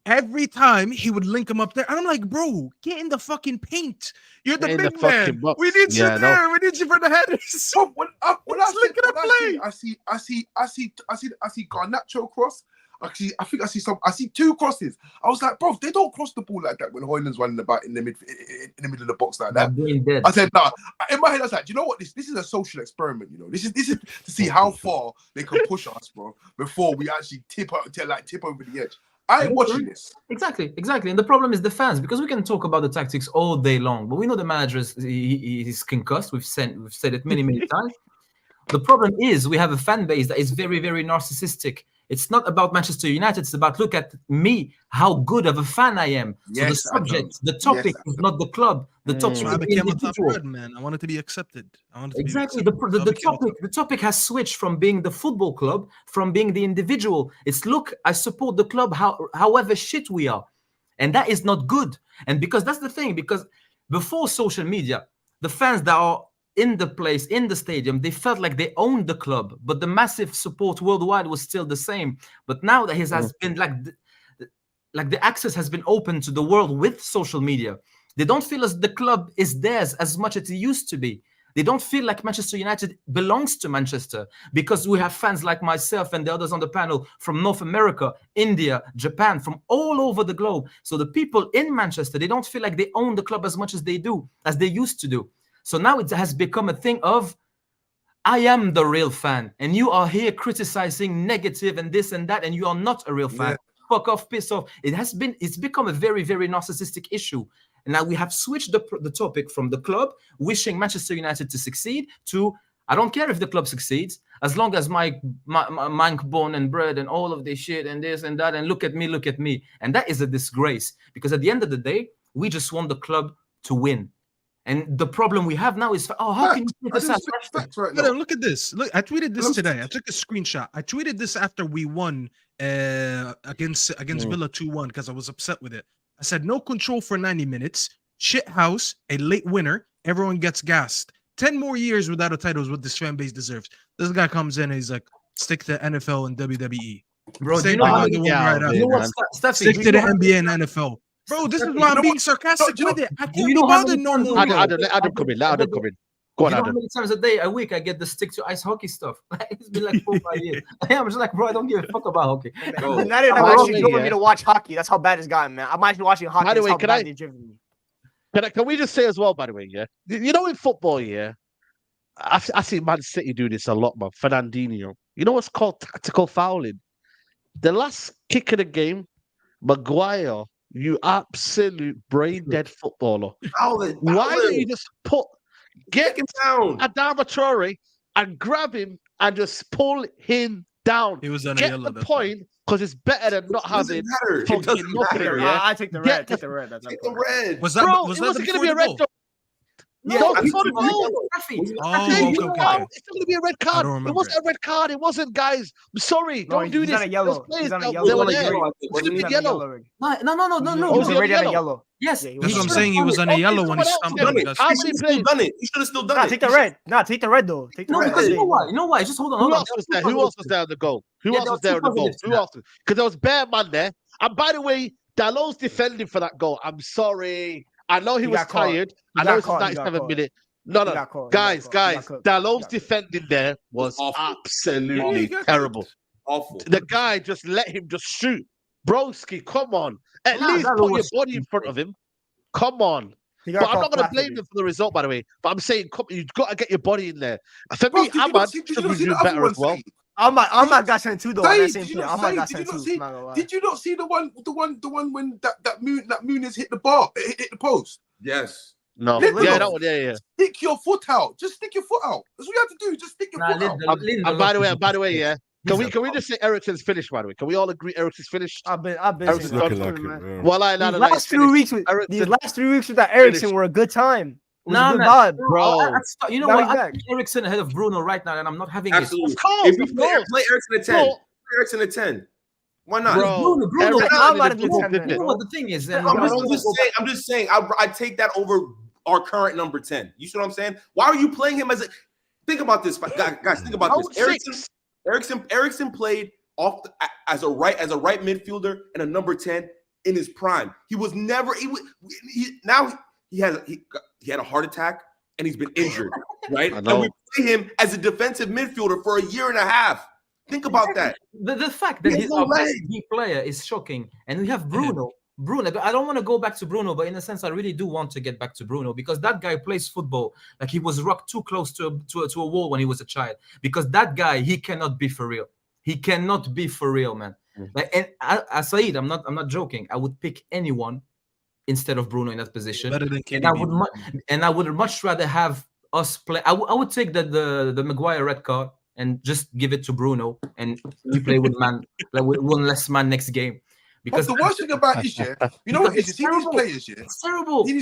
Every time he would link him up there, and I'm like, bro, get in the fucking paint. You're the big man. We need you there. We need you for the headers. When I see Garnacho cross. I think I see two crosses. I was like, bro, they don't cross the ball like that when Hoyland's running about in the middle of the box like that. I said, nah. In my head, I was like, do you know what? This is a social experiment. You know, this is to see how far they can push us, bro, before we actually tip over the edge. I ain't watching this. Exactly. And the problem is the fans, because we can talk about the tactics all day long, but we know the manager is concussed. We've said it many times. The problem is we have a fan base that is very, very narcissistic. It's not about Manchester United. It's about, look at me, how good of a fan I am. Yes, so the subject, the topic is not the club. The topic I became a top red, man. I wanted to be accepted. The topic has switched from being the football club, from being the individual. It's, look, I support the club however shit we are. And that is not good. And because that's the thing, because before social media, the fans that are in the place, in the stadium, they felt like they owned the club, but the massive support worldwide was still the same. But now that has been like the access has been open to the world with social media, they don't feel as the club is theirs as much as it used to be. They don't feel like Manchester United belongs to Manchester, because we have fans like myself and the others on the panel from North America, India, Japan, from all over the globe. So the people in Manchester, they don't feel like they own the club as much as they used to do. So now it has become a thing of, I am the real fan, and you are here criticizing negative and this and that, and you are not a real fan. Fuck off, piss off. It's become a very, very narcissistic issue. And now we have switched the topic from the club wishing Manchester United to succeed to, I don't care if the club succeeds, as long as my bone and bread and all of this shit and this and that, and look at me. And that is a disgrace, because at the end of the day, we just want the club to win. And the problem we have now is, how can you put this out? Look at this. Look, I tweeted this today. I took a screenshot. I tweeted this after we won against Villa 2-1 because I was upset with it. I said, no control for 90 minutes. Shit house, a late winner. Everyone gets gassed. 10 more years without a title is what this fan base deserves. This guy comes in and he's like, stick to NFL and WWE. Bro, stick to the NBA and NFL. Bro, this is why I'm being sarcastic with it. I can't be bothered no more. Adam come in. Let Adam come in. Go on, Adam. How many times a week I get the stick to ice hockey stuff? It's been like 4 or 5 years. I'm just like, bro, I don't give a fuck about hockey. Not even actually going me to watch hockey. That's how bad it's gotten, man. I'm actually watching hockey. By the way, can we just say as well, by the way, yeah? You know, in football, yeah, I see Man City do this a lot, man. Fernandinho. You know what's called tactical fouling? The last kick of the game, Maguire, you absolute brain-dead footballer. Why don't you just get Adama Traore and grab him and just pull him down? He was on get a yellow, the point, because it's better than not having fucking nothing. Yeah? I take the red. Take the red. Was that going to be a red? Yeah, no, before the goal. Okay. It's going to be a red card. It wasn't a red card. It wasn't, guys. I'm sorry. Don't do this. Yellow. He's on a yellow. No. It was a red and a yellow. Yes, that's what I'm saying. He was on a yellow when he stomped on it. He should have still done it. He should have still done it. Take the red. Take the red though. Take the red. Because you know why? Just hold on. Who else was there on the goal? Who else was there on the goal? Who else? Because there was bare man there. And by the way, Dalot's defending for that goal. I'm sorry. I know he was tired. I know it's 97 minutes. No. Guys. Dalot's defending there was absolutely terrible. Awful. The guy just let him just shoot. Broski, come on. At least put your body in front of him. Come on. But I'm not going to blame him for the result, by the way. But I'm saying, you've got to get your body in there. For me, Ahmad should be doing better as well. Ahmad got sent too though. On that same Did you play. not Ahmad say? got Did you sent not too. see? I'm not gonna lie. Did you not see the one when that Muniz hit the bar, hit the post? Yes. No. Lindelof. Yeah, that one. Yeah. Stick your foot out. Just stick your foot out. That's what you have to do. Just stick your foot out. And by the way, yeah. Can we just say Eriksen's finished? By the way, can we all agree Eriksen's finished? I've been Eriksen's saying looking that, like man. it, yeah. Well, These last 3 weeks with that Eriksen were a good time. It was a good vibe, bro. You know Now what? he's I back. think Eriksen ahead of Bruno right now, and I'm not having Absolutely. Of course, If you of play course. Eriksen at 10. Bro. Play Eriksen at 10. Why not? Bro, Bruno, I'm not even 10 you know what the thing is, and I'm just saying, I take that over our current number 10. You see what I'm saying? Why are you playing him as a? Think about this, guys. Think about this. Eriksen played as a right midfielder and a number 10 in his prime. He was never. He had a heart attack and he's been injured, right? And we play him as a defensive midfielder for a year and a half. Think about that. The fact that he's our best player is shocking, and we have Bruno. I don't want to go back to Bruno, but in a sense, I really do want to get back to Bruno because that guy plays football like he was rocked too close to a wall when he was a child. Because that guy, he cannot be for real. He cannot be for real, man. Like, and Saeed, I'm not joking. I would pick anyone instead of Bruno in that position. Better than and I would much rather have us play. I would take the Maguire red card and just give it to Bruno, and we play with one less man next game. Because the worst thing about this, you know what it is? You see these players, it's terrible. You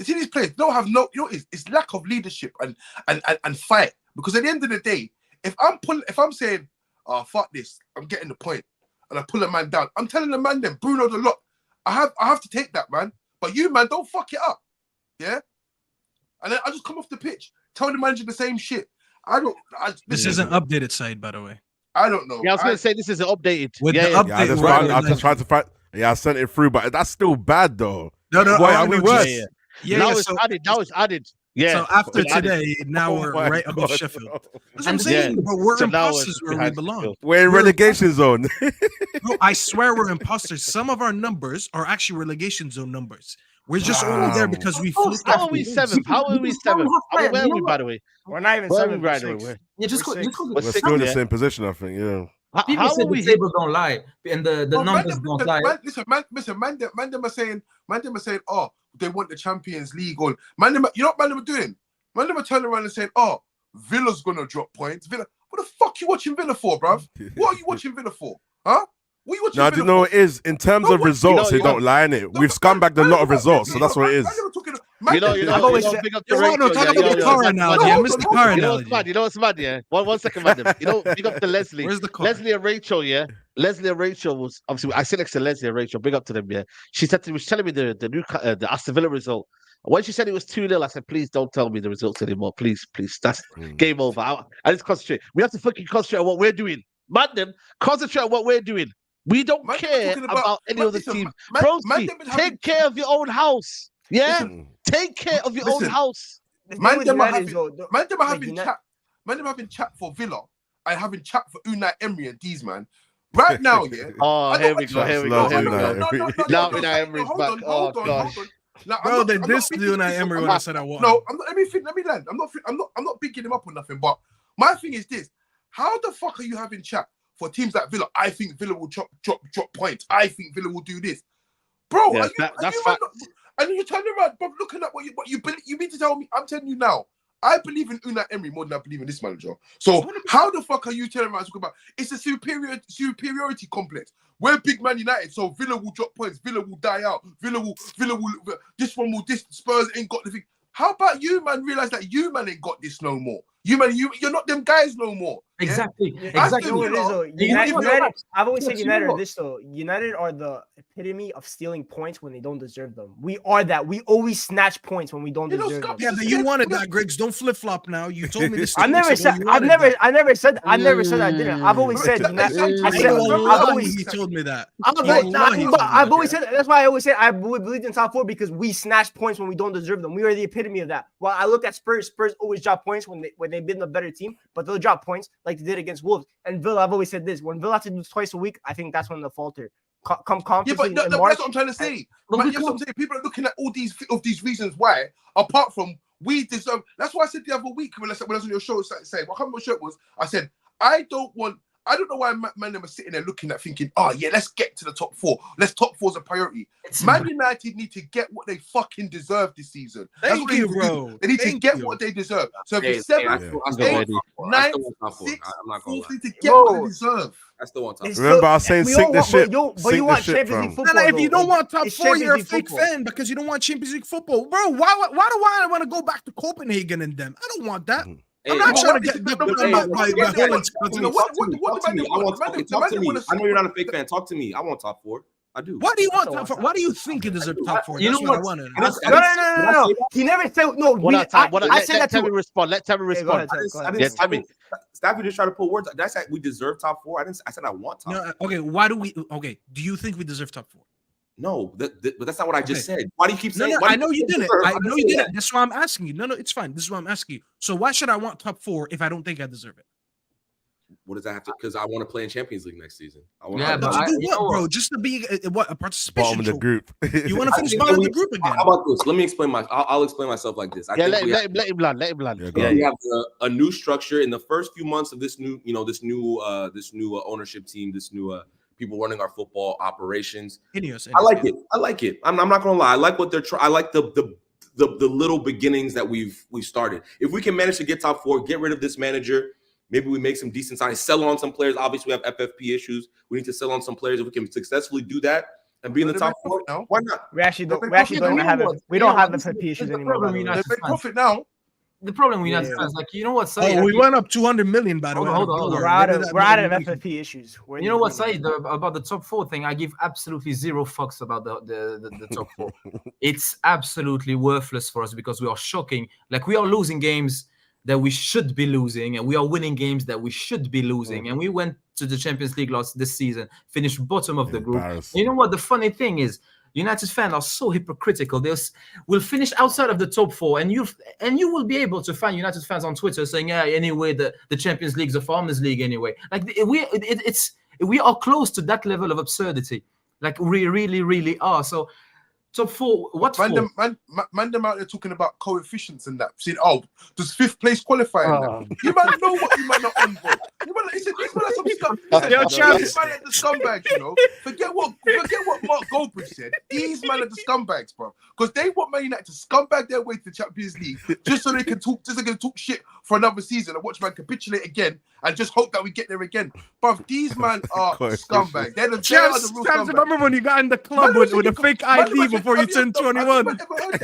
see these players don't have it's lack of leadership and fight. Because at the end of the day, if I'm saying, oh fuck this, I'm getting the point, and I pull a man down, I'm telling the man then, Bruno the lot, I have to take that, man. But you, man, don't fuck it up. Yeah? And then I just come off the pitch, tell the manager the same shit. This isn't updated side, by the way. I don't know. Yeah, I was going to say this is updated. With the update, I just tried to find. Yeah, I sent it through, but that's still bad though. No. Why are we worse? Now it's added. Yeah. So after today, now we're right above Sheffield. That's what I'm saying. But we're imposters where we belong. We're in relegation zone. Bro, I swear we're imposters. Some of our numbers are actually relegation zone numbers. We're just only there because we flew. How are we seventh? How are we seventh? Where are we, by the way? We're not even seventh. We're still in the same position, I think. Yeah. People say the table don't lie, and the numbers don't lie. Listen, man, them are saying, oh, they want the Champions League on. Man, you know what man them are doing? Man, them are turning around and saying, oh, Villa's gonna drop points. Villa, what the fuck you watching Villa for, bruv? What are you watching Villa for? Huh? What are you watching Villa for? Do you know what it is? In terms of results, they don't lie in it. We've scumbagged a lot of results, so that's what it is. Talk about the car analogy. I missed the car analogy. You know what's mad, yeah? One second, madam. Big up to Leslie. Where's the car? Leslie and Rachel, yeah? Leslie and Rachel was obviously I sit next to Leslie and Rachel. Big up to them, yeah. She was telling me the Aston Villa result. When she said it was 2-0, I said, please don't tell me the results anymore. Please. That's game over. I just concentrate. We have to fucking concentrate on what we're doing. Madam, concentrate on what we're doing. We don't care about any other team. Broski, take care of your own house. Yeah? Take care of your own house. Man, them are having chat for Villa and having chat for Unai Emery and these, man. Right now, yeah. Oh, here we go. No, Unai Emery's back. Oh, gosh. Bro, they dissed Unai Emery when I said I want. No, let me land. I'm not picking him up on nothing. But my thing is this: how the fuck are you having chat for teams like Villa? I think Villa will drop points. I think Villa will do this, bro. Yeah, that's fact. And you turn around, but looking at what you believe, you mean to tell me? I'm telling you now. I believe in Unai Emery more than I believe in this manager. So how the fuck are you telling me talking about? It's a superiority complex. We're big Man United, so Villa will drop points. Villa will die out. Villa will. This one will. This Spurs ain't got the thing. How about you, man? Realize that you, man, ain't got this no more. You, man, you're not them guys no more. Exactly. Yeah? Exactly. United, I've always said United are this though. United are the epitome of stealing points when they don't deserve them. We are that. We always snatch points when we don't deserve them. Yeah, but you wanted that, Griggs. Don't flip flop now. You told me this. I never said I said I didn't. I've always said he told me that. I've always said that's why I always said I believed in top four because we snatch points when we don't deserve them. We are the epitome of that. While I look at Spurs always drop points when they've been the better team, but they'll drop points like they did against Wolves. And Villa, I've always said this: when Villa has to lose twice a week, I think that's when they'll falter. Come conference. Yeah, but that's what I'm trying to say. People are looking at all these reasons why, apart from we deserve. That's why I said the other week when I was on your show, saying, well, I can't remember what show it was. I said, I don't want I don't know why man them are sitting there looking at thinking, oh yeah, let's get to the top 4. Top 4's a priority. Man United need to get what they fucking deserve this season. Thank you, bro. They need to get what they deserve. So if it's 7, 8, 9, 6, 4 need to get what they deserve. That's the one top. Remember, I was saying sink the ship. But you want Champions League football. If you don't want top 4, you're a fake fan because you don't want Champions League football, bro. Why do I want to go back to Copenhagen and them? I don't want that. I'm not trying to get by Holland's country. Talk to me. I know you're not a fake fan. Talk to me. I want top 4. I do. Why do you want top 4? Why do you think it is a top 4? That's what I wanted. No. He never said no. Let Tammy respond. Let Tammy respond. Yeah, Tammy. Staffy just try to put words. That's like we deserve top 4. I said I want top 4. Okay, why do we? Okay, do you think we deserve top 4? No, but that's not what I just said. Why do you keep saying? No, I know you didn't. I know you didn't. That's why I'm asking you. No, it's fine. This is why I'm asking you. So why should I want top 4 if I don't think I deserve it? What does that have to? Because I want to play in Champions League next season. Bro? Just to be a participation bottom of the group. You want to finish bottom of the group again? How about this? Let me explain I'll explain myself like this. Let him land. We have a new structure in the first few months of this new, this new ownership team, this new people running our football operations. I like it. I'm not gonna lie. I like what they're trying. I like the little beginnings that we've started. If we can manage to get top 4, get rid of this manager. Maybe we make some decent signings, sell on some players. Obviously, we have FFP issues. We need to sell on some players. If we can successfully do that and be in the top 4, why not? We don't have FFP issues anymore. They make profit now. The problem with United fans, like, you know what, Saeed? We went up 200 million, by the way. Hold on. We're out of FFP issues. You know what, Saeed, about the top 4 thing, I give absolutely zero fucks about the top 4. It's absolutely worthless for us because we are shocking. Like, we are losing games that we should be losing, and we are winning games that we should be losing. And we went to the Champions League this season, finished bottom of the group. You know what the funny thing is? United fans are so hypocritical. We'll finish outside of the top 4, and you will be able to find United fans on Twitter saying, "Yeah, anyway, the Champions League's a Farmers League anyway." Like we are close to that level of absurdity. Like we really, really are. So top 4, what for? Man, them out there talking about coefficients and that. Saying, does 5th place qualify? You might know what you might not on, bro. You might these man are some scum. These man are the scumbags, you know. Forget what Mark Goldfish said. These man are the scumbags, bro. Because they want Man United to scumbag their way to the Champions League just so they can talk shit for another season and watch man capitulate again and just hope that we get there again. Bruv, these man are scumbags. They are the real scumbags. Remember when you got in the club with a fake ID before you turned 21? Man,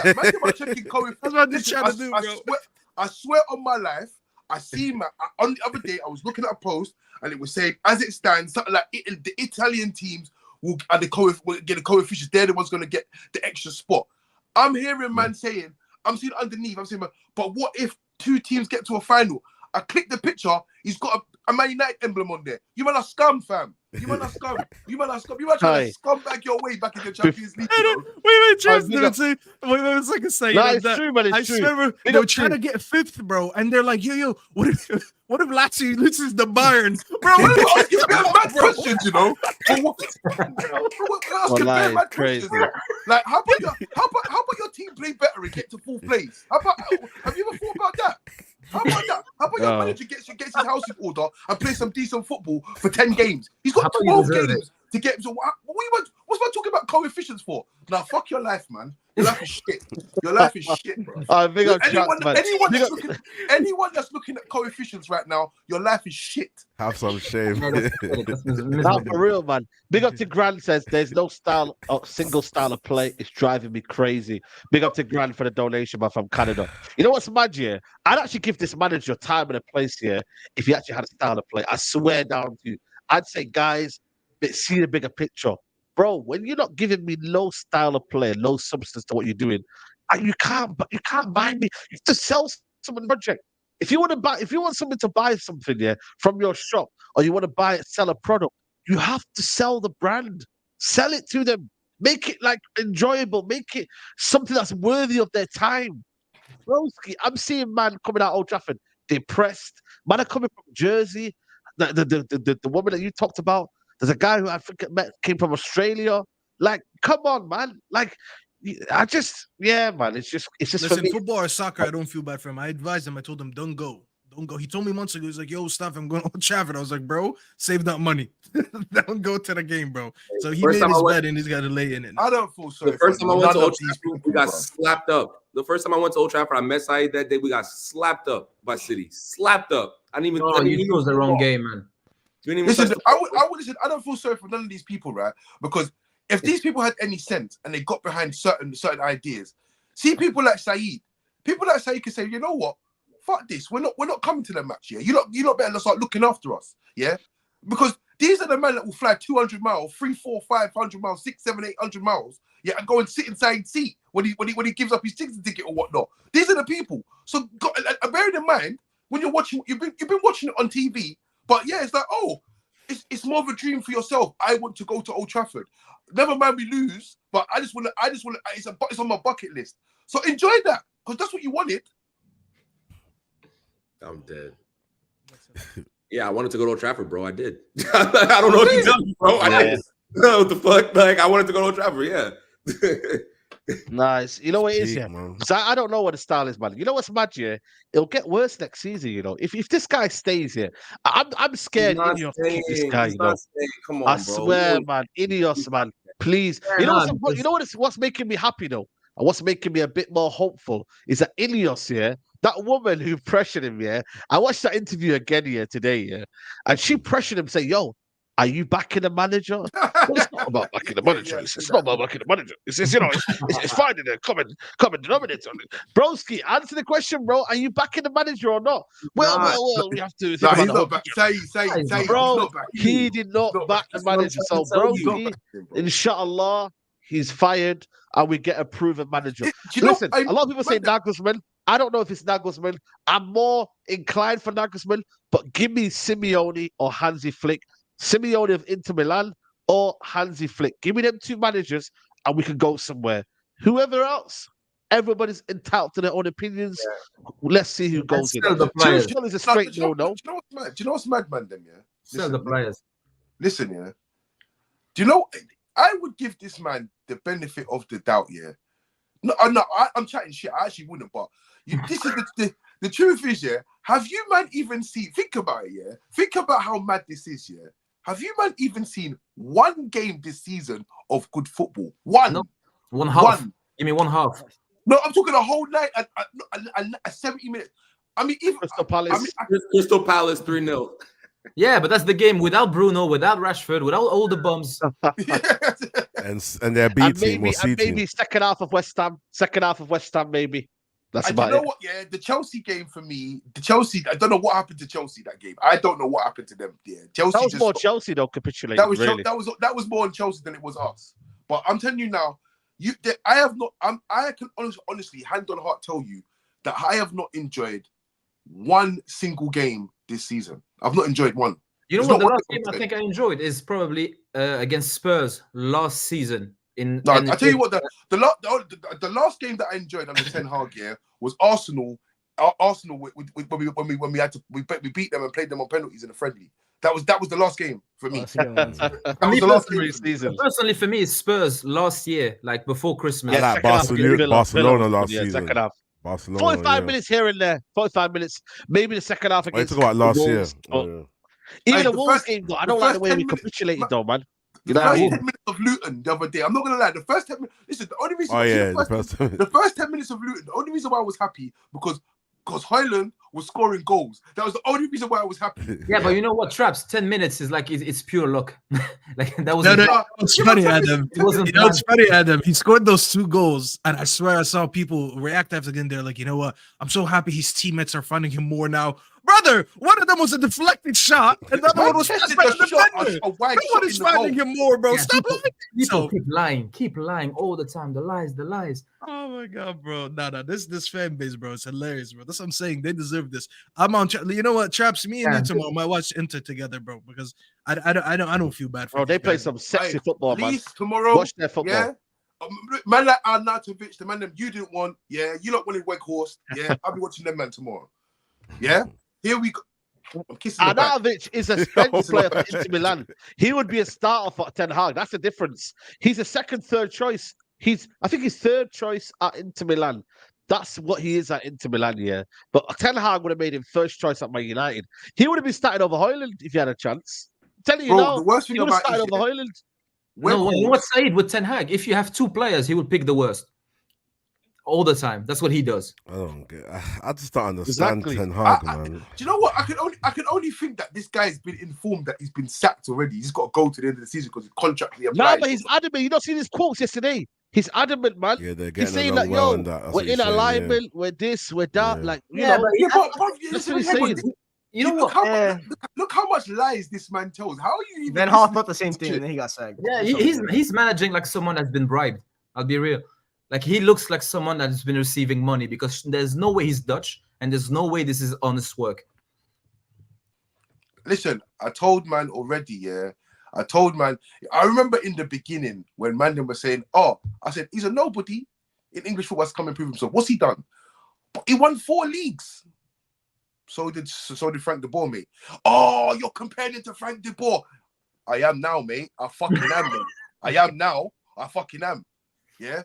never checking That's what they're trying to do, bro. I swear on my life, I see man. On the other day, I was looking at a post and it was saying, as it stands, something like the Italian teams will get the coefficients. They're the ones going to get the extra spot. I'm hearing man saying, I'm seeing underneath, I'm saying, but what if 2 teams get to a final? I click the picture, he's got a Man United emblem on there. You man are scum, fam. You man are scum. You man trying to scumbag your way back in the Champions League. Wait, just wait a second, say it's true, man. It's true. Swear, they're trying to get 5th, bro, and they're like, yo, what if Lazio loses the Bayern, bro? You're mad questions, you know. What crazy. Like, how about your team play better and get to 4th place? Have you ever thought about that? How about that? How about your manager gets his house in order and play some decent football for 10 games? He's got 12 games to get. So what's man talking about coefficients for? Now, fuck your life, man. Your life is shit. Your life is shit, bro. Anyone that's looking at coefficients right now, your life is shit. Have some shame. Not for real, man. Big up to Grant says there's no single style of play. It's driving me crazy. Big up to Grant for the donation, man, from Canada. You know what's mad here? I'd actually give this manager time and a place here if he actually had a style of play. I swear down to you. I'd say, guys, see the bigger picture. Bro, when you're not giving me low style of play, low substance to what you're doing, you can't buy me. You have to sell someone project. If you want someone to buy something from your shop, or you want to sell a product, you have to sell the brand. Sell it to them. Make it like enjoyable. Make it something that's worthy of their time. Broski, I'm seeing man coming out Old Trafford depressed. Man are coming from Jersey. The woman that you talked about. There's a guy who I think came from Australia. Like, come on, man. Like, man. It's just Listen, for me. football or soccer, I don't feel bad for him. I advised him. I told him, don't go. don't go. He told me months ago, he's like, yo, Steph, I'm going to Old Trafford. I was like, bro, save that money. Don't go to the game, bro. So he made his bed and he's got to lay in it. I don't feel sorry. The first time I went to Old Trafford, we got slapped up. The first time I went to Old Trafford, I met Saeed that day. We got slapped up by City. Slapped up. I didn't even. Oh, you knew it was the wrong game, man. Listen, I don't feel sorry for none of these people, right? Because if these people had any sense and they got behind certain ideas, see people like Saeed can say, you know what? Fuck this. We're not coming to the match here. You lot better start looking after us. Yeah? Because these are the men that will fly 200 miles, 300, 400, 500 miles, 600, 700, 800 miles, yeah, and go and sit inside seat when he gives up his ticket or whatnot. These are the people. So bearing in mind, when you're watching, you've been watching it on TV, but yeah, it's like, oh, it's more of a dream for yourself. I want to go to Old Trafford. Never mind we lose, but I just want to. It's on my bucket list. So enjoy that because that's what you wanted. I'm dead. Yeah, I wanted to go to Old Trafford, bro. I did. I don't know what to tell you, bro. I did. What the fuck? Like, I wanted to go to Old Trafford, yeah. Nice. You know what it is, yeah? So I don't know what the style is, man. You know what's mad, yeah? It'll get worse next season, you know. If this guy stays here, I'm scared Ineos to keep this guy, you know. Come on, I swear, man. Ineos, man. Please. You know what's making me happy, though? And what's making me a bit more hopeful is that Ineos, yeah, that woman who pressured him, yeah. I watched that interview again here today, yeah. And she pressured him, saying, yo, are you backing the manager? Well, it's not about backing the manager. It's not about backing the manager. It's it's fine in there. Common denominator. Broski, answer the question, bro. Are you backing the manager or not? Well, we have to think about the whole picture. Bro, he did not back the manager. So, Broski, inshallah, he's fired and we get a proven manager. Listen, a lot of people say Nagelsmann. I don't know if it's Nagelsmann. I'm more inclined for Nagelsmann, but give me Simeone or Hansi Flick. Simeone of Inter Milan or Hansi Flick. Give me them two managers and we can go somewhere. Whoever else, everybody's entitled to their own opinions. Yeah. Let's see who goes in. Tuchel is a straight no. Do you know what's mad, man, them, yeah? Sell the players. Listen, yeah. Do you know, I would give this man the benefit of the doubt, yeah. No, I'm chatting shit. I actually wouldn't, but this is the truth is, yeah. Have you, man, even seen, think about it, yeah. Think about how mad this is, yeah. Have you, man, even seen one game this season of good football? One. No, one half. Give me one half. No, I'm talking a whole night, a 70 minutes. I mean, even Crystal Palace. Crystal Palace 3-0. Yeah, but that's the game without Bruno, without Rashford, without all the bums. and their B team or C team. Maybe second half of West Ham, maybe. That's about you know what? Yeah, the Chelsea game for me. I don't know what happened to Chelsea that game. I don't know what happened to them. Yeah, Chelsea. That was more Chelsea though capitulating. That was more on Chelsea than it was us. But I'm telling you now, I can honestly, hand on heart, tell you that I have not enjoyed one single game this season. I've not enjoyed one. You know what? The last game I think I enjoyed is probably against Spurs last season. I tell you what, the last game that I enjoyed under Ten Hag was Arsenal. Arsenal when we beat them and played them on penalties in a friendly. That was the last game for me. That was the last game season. Personally, for me, it's Spurs last year, like before Christmas. Yeah, like Barcelona last season. Second half. Barcelona, 45 minutes here and there. 45 minutes. Maybe the second half against. Talk about last year. Even the Wolves game, though, I don't like the way we capitulated, though, man. The first 10 minutes of Luton the other day, I'm not going to lie, the first 10 minutes, listen, the only reason the first 10 minutes of Luton, the only reason why I was happy because Highland was scoring goals. That was the only reason why I was happy. Yeah, but you know what, Traps, 10 minutes is like, it's pure luck. Like, that was it's funny, Adam. It's funny, Adam. He scored those two goals, and I swear I saw people react after again. They're like, you know what? I'm so happy his teammates are finding him more now. Brother, one of them was a deflected shot, and the other one was passed by the defender. No one is finding him more, bro. Yeah, Stop lying. Keep lying all the time. The lies. Oh my god, bro. Nah. This fan base, bro, it's hilarious, bro. That's what I'm saying. They deserve this. I'm on. You know what, Traps? Me and you tomorrow might watch Inter together, bro, because I don't feel bad for. Bro, they play some sexy football, man. Tomorrow, watch their football. Yeah? Man like Arnautovic, the man them you didn't want. Yeah, you lot wanted Weghorst. Yeah, I'll be watching them man tomorrow. Yeah. Here we go. Arnautovic is a bench player for Inter Milan. He would be a starter for Ten Hag. That's the difference. He's a third choice. I think he's third choice at Inter Milan. That's what he is at Inter Milan, yeah. But Ten Hag would have made him first choice at Man United. He would have been starting over Højlund if he had a chance. I'm telling you Bro, now, the worst thing he would have about started it over is, Højlund. No, you know what, Said, with Ten Hag, if you have two players, he will pick the worst all the time. That's what he does. I don't get. I just don't understand Exactly. Ten Hag, man. do you know what? I can only think that this guy's been informed that he's been sacked already. He's got to go to the end of the season because his contract he applied. No, but he's adamant. You not seen his quotes yesterday. He's adamant, man. Yeah, they're He's getting saying along like, well yo, and that. That's we're what in he's saying, alignment, yeah. we're this, we're that. Yeah. Like, you Yeah, know, but that's what he's saying. You know look what? look how much lies this man tells. How are you even Van Hal listening thought the same to thing, shit? and then he got sacked. Yeah, he's managing like someone that's been bribed. I'll be real. Like he looks like someone that's been receiving money because there's no way he's Dutch and there's no way this is honest work. Listen, I told man already, yeah. I told man, I remember in the beginning when Mandem was saying, oh, I said, he's a nobody in English football to come and prove himself. What's he done? But he won 4 leagues. So did Frank de Boer, mate. Oh, you're comparing it to Frank de Boer. I am now, mate. I fucking am, mate. I am now. I fucking am. Yeah.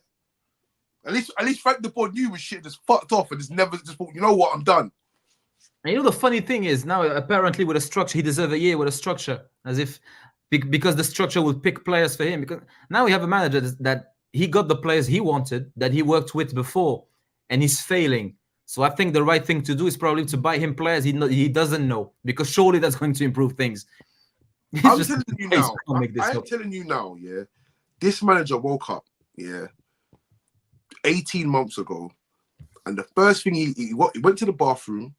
At least Frank de Boer knew his shit just fucked off and just never just thought, you know what, I'm done. And you know the funny thing is now apparently with a structure, he deserves a year with a structure, as if because the structure will pick players for him. Because now we have a manager that he got the players he wanted, that he worked with before, and he's failing. So I think the right thing to do is probably to buy him players he doesn't know, because surely that's going to improve things. I'm telling you now. I'm telling you now, yeah. This manager woke up, yeah, 18 months ago, and the first thing he went to the bathroom,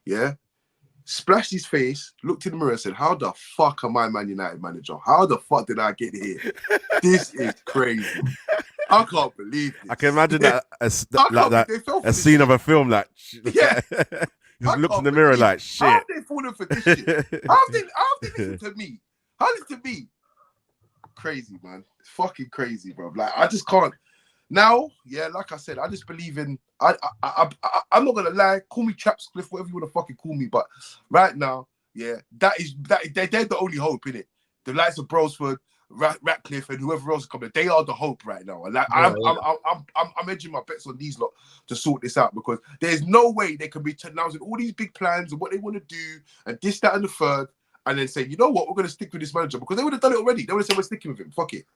yeah, splashed his face, looked in the mirror and said, how the fuck am I Man United manager? How the fuck did I get here? This is crazy. I can't believe this. I can imagine that a scene of a film, like yeah. Just looked in the mirror like shit. How have they fallen for this shit? How have they listened to me? How is it to me? Crazy, man. It's fucking crazy, bro. Like I just can't. Now, yeah, like I said, I just believe in. I'm not gonna lie. Call me Chapscliff, whatever you want to fucking call me. But right now, yeah, they're the only hope in it. The likes of Brosford, Ratcliffe, and whoever else is coming, they are the hope right now. And like, I'm edging my bets on these lot to sort this out, because there's no way they can be announcing all these big plans and what they want to do and this, that, and the third, and then say, you know what, we're going to stick with this manager, because they would have done it already. They would have said we're sticking with him. Fuck it.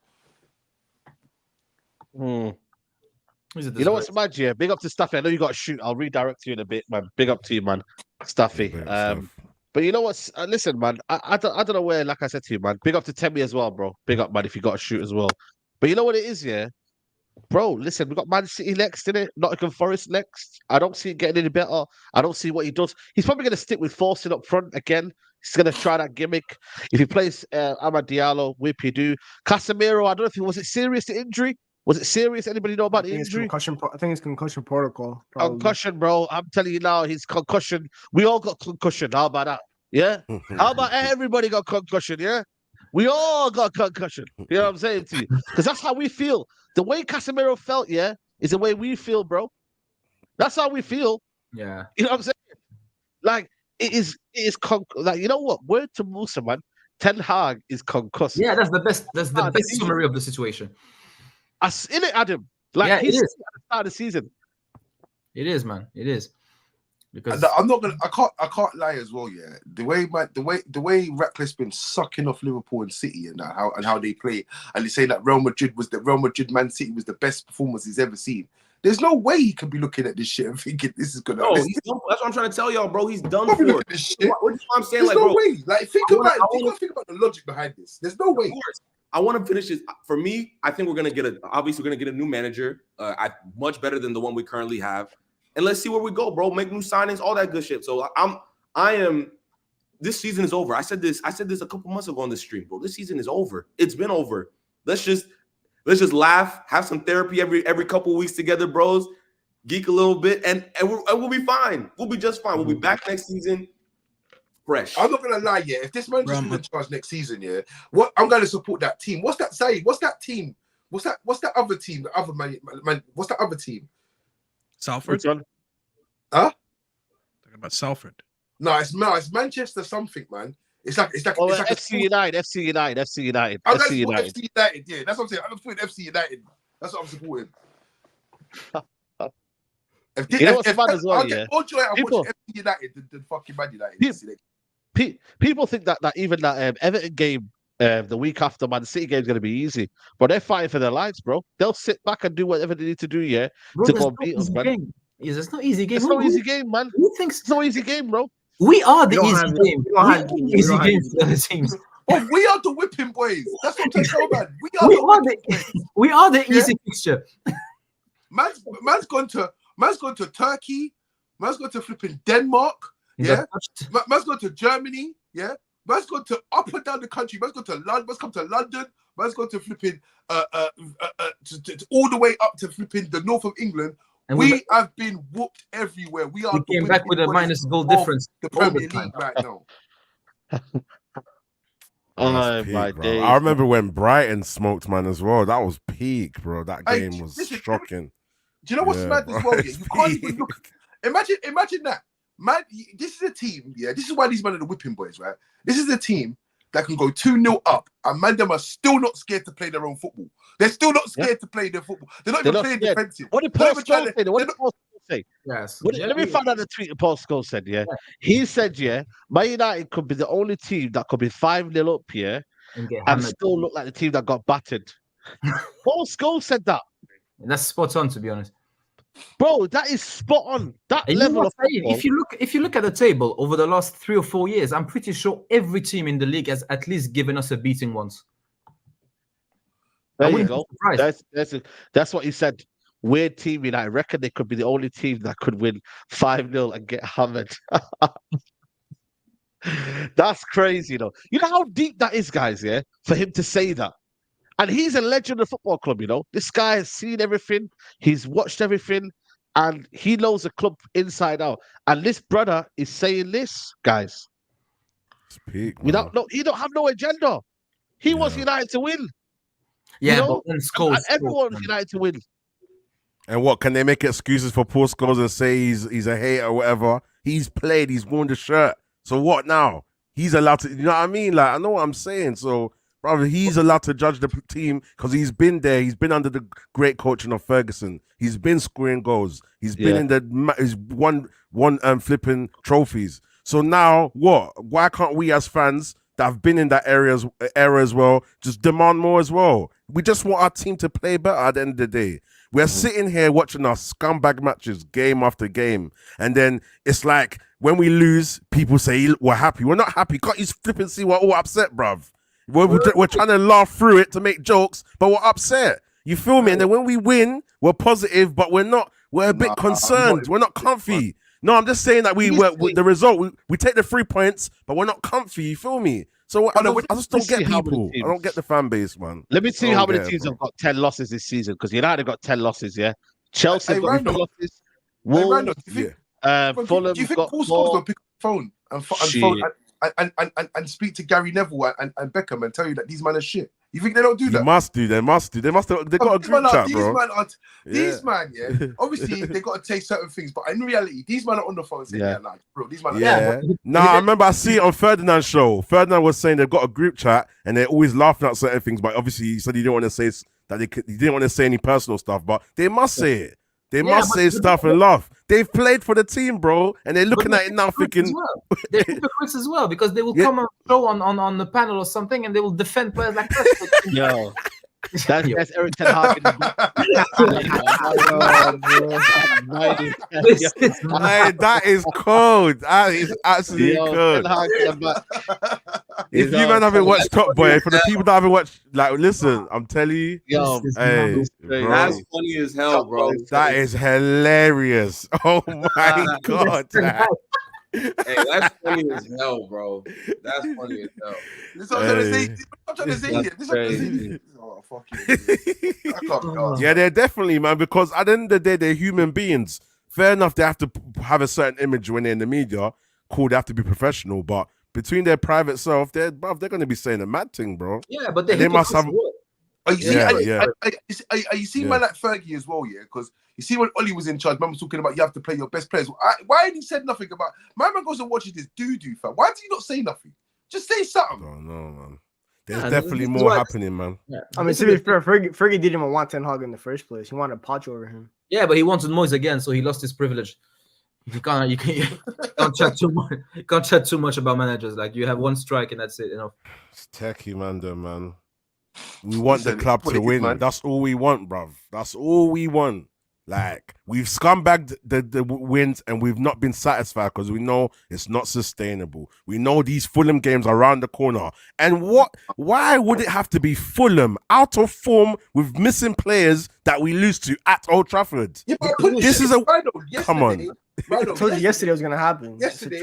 You know what's mad, yeah? Big up to Staffy. I know you got to shoot. I'll redirect you in a bit, man. Big up to you, man. Staffy. But you know what's... listen, man. I don't know where, like I said to you, man. Big up to Temi as well, bro. Big up, man, if you got to shoot as well. But you know what it is, yeah? Bro, listen, we got Man City next, innit? Nottingham Forest next. I don't see it getting any better. I don't see what he does. He's probably going to stick with forcing up front again. He's going to try that gimmick. If he plays Amad Diallo, whip you do. Casemiro, I don't know if was it serious, the injury? Was it serious? Anybody know about the injury? I think it's concussion protocol. Probably. Concussion, bro. I'm telling you now, he's concussion. We all got concussion. How about that? Yeah? How about everybody got concussion, yeah? We all got concussion. You know what I'm saying to you? Because that's how we feel. The way Casemiro felt, yeah, is the way we feel, bro. That's how we feel. Yeah. You know what I'm saying? Like, it is like, you know what? Word to Musa, man. Ten Hag is concussed. Yeah, that's the best summary of the situation. In it, Adam. Like, yeah, he's it is. at the start of the season. It is, man. It is. Because I'm not gonna. I can't lie as well. Yeah, the way Ratcliffe's been sucking off Liverpool and City and that, how they play, and they say that Real Madrid Man City was the best performance he's ever seen. There's no way he can be looking at this shit and thinking this is gonna. No, that's what I'm trying to tell y'all, bro. He's done for. This shit. What I'm saying, There's like, no bro, way. Like, think about the logic behind this. There's no way. I want to finish this. For me, I think we're gonna get a new manager, much better than the one we currently have, and let's see where we go, bro. Make new signings, all that good shit. So I am. This season is over. I said this a couple months ago on the stream, bro. This season is over. It's been over. Let's just laugh, have some therapy every couple of weeks together, bros. Geek a little bit, and we'll be fine. We'll be just fine. We'll be back next season. Fresh. I'm not gonna lie, yeah. If this manager's in charge next season, yeah, I'm gonna support that team. What's that say? What's that team? What's that other team? The other man. What's that other team? Salford. Huh? Talking about Salford. No, it's Manchester something, man. It's like FC United. FC United. I'm FC United. Yeah, that's what I'm saying. I'm supporting FC United. That's what I'm supporting. You know what's mad as well, I'll get more joy out of watching United than fucking Man United. People think that even that Everton game the week after Man City game is going to be easy, but they're fighting for their lives, bro. They'll sit back and do whatever they need to do, bro, to go and beat us, man. It's no easy game. It's no easy game, man. Who thinks it's no easy game, bro? We are the easy game. We are the easy game for the other teams. Oh, we are the whipping boys. That's what I'm saying, man. We are the easy fixture. Man's gone to Turkey. Man's gone to flipping Denmark. Yeah. Man's gone to Germany. Yeah. Man's gone to up and down the country. Man's gone to London. Man's come to London. Man's gone to flipping all the way up to flipping the north of England. And we have been whooped everywhere. We came back with a minus goal difference. The Premier League right now. Oh my days. I remember when Brighton smoked, man, as well. That was peak, bro. That game was shocking. Do you know what's mad as well? You can't even look. Imagine that. Man, this is a team, this is why these men are the whipping boys, right? This is a team that can go 2-0 up, and man, them are still not scared to play their own football. They're still not scared to play their football. They're not even playing defensive. What did Paul Scholes say? What did Paul Scholes say? Yes. Let me find out the tweet Paul Scholes said, He said, Man United could be the only team that could be 5-0 up, and still look like the team that got battered. Paul Scholes said that. And that's spot on, to be honest. Bro, that is spot on. That level of football. If you look at the table over the last 3 or 4 years, I'm pretty sure every team in the league has at least given us a beating once. There you go. That's what he said. Weird team, I reckon they could be the only team that could win 5-0 and get hammered. That's crazy, though. You know how deep that is, guys, for him to say that. And he's a legend of the football club, This guy has seen everything. He's watched everything. And he knows the club inside out. And this brother is saying this, guys. It's peak, he don't have no agenda. He wants United to win. Yeah, but everyone wants United to win. And what, can they make excuses for Paul Scholes and say he's a hater or whatever? He's played, he's worn the shirt. So what now? He's allowed to, you know what I mean? Like, I know what I'm saying. So, brother, he's allowed to judge the team because he's been there. He's been under the great coaching of Ferguson. He's been scoring goals. He's been he's won flipping trophies. So now what? Why can't we as fans that have been in that era as well just demand more as well? We just want our team to play better at the end of the day. We're sitting here watching our scumbag matches game after game. And then it's like when we lose, people say we're happy. We're not happy. Can't you flipping see we're all upset, bruv? We're trying to laugh through it to make jokes, but we're upset. You feel me? And then when we win, we're positive, but we're a bit concerned. We're not comfy. No, I'm just saying that with the result, we take the 3 points, but we're not comfy. You feel me? So I just don't get people. I don't get the fan base, man. Let me see how many teams have got 10 losses this season, because United have got 10 losses, Chelsea have got 10 losses. Wolves, Fulham do you think got Paul Scholes will pick up the phone and speak to Gary Neville and Beckham and tell you that these men are shit? You think they don't do that? They must do. They got a group chat, bro. These men, obviously they got to take certain things, but in reality, these men are on the phone saying, bro, these men are I remember I see it on Fernandes' show. Fernandes was saying they've got a group chat and they're always laughing at certain things, but obviously he said he didn't want to say that he didn't want to say any personal stuff, but they must say it. They must say stuff and laugh. They've played for the team, bro, and they're looking at it now thinking... They're hypocrites as well, because they will come and show on the panel or something, and they will defend players like this. Yo, that's Eric Ten Hag. That is cold. That is absolutely cold. If you man haven't watched Top Boy, for the people that haven't watched, like, listen, I'm telling you, that's funny as hell, bro. That is hilarious. Oh my god. Hey, that's funny as hell, bro. That's funny as hell. This is what I'm trying to say here. Oh, fuck you. Yeah, they're definitely, man, because at the end of the day, they're human beings. Fair enough, they have to have a certain image when they're in the media. Cool, they have to be professional, but between their private self, they're going to be saying a mad thing, bro. Yeah, but they must have... Are you seeing man like Fergie as well, Because you see when Ollie was in charge, man was talking about you have to play your best players. Why hadn't he said nothing about... My man goes and watches this doo-doo, fam. Why did he not say nothing? Just say something. I don't know, man. There's definitely more happening, man. Yeah. I mean, to be fair, Fergie didn't even want Ten Hag in the first place. He wanted Poch over him. Yeah, but he wanted Moyes again, so he lost his privilege. You can't chat too much. You can't chat too much about managers. Like you have one strike and that's it. You know. It's techie, man. We want the club to win. Man. That's all we want, bruv. That's all we want. Like we've scumbagged the wins and we've not been satisfied because we know it's not sustainable. We know these Fulham games are around the corner. And why would it have to be Fulham out of form with missing players that we lose to at Old Trafford? Yeah, this is come on. I told you yesterday it was gonna happen. Yesterday,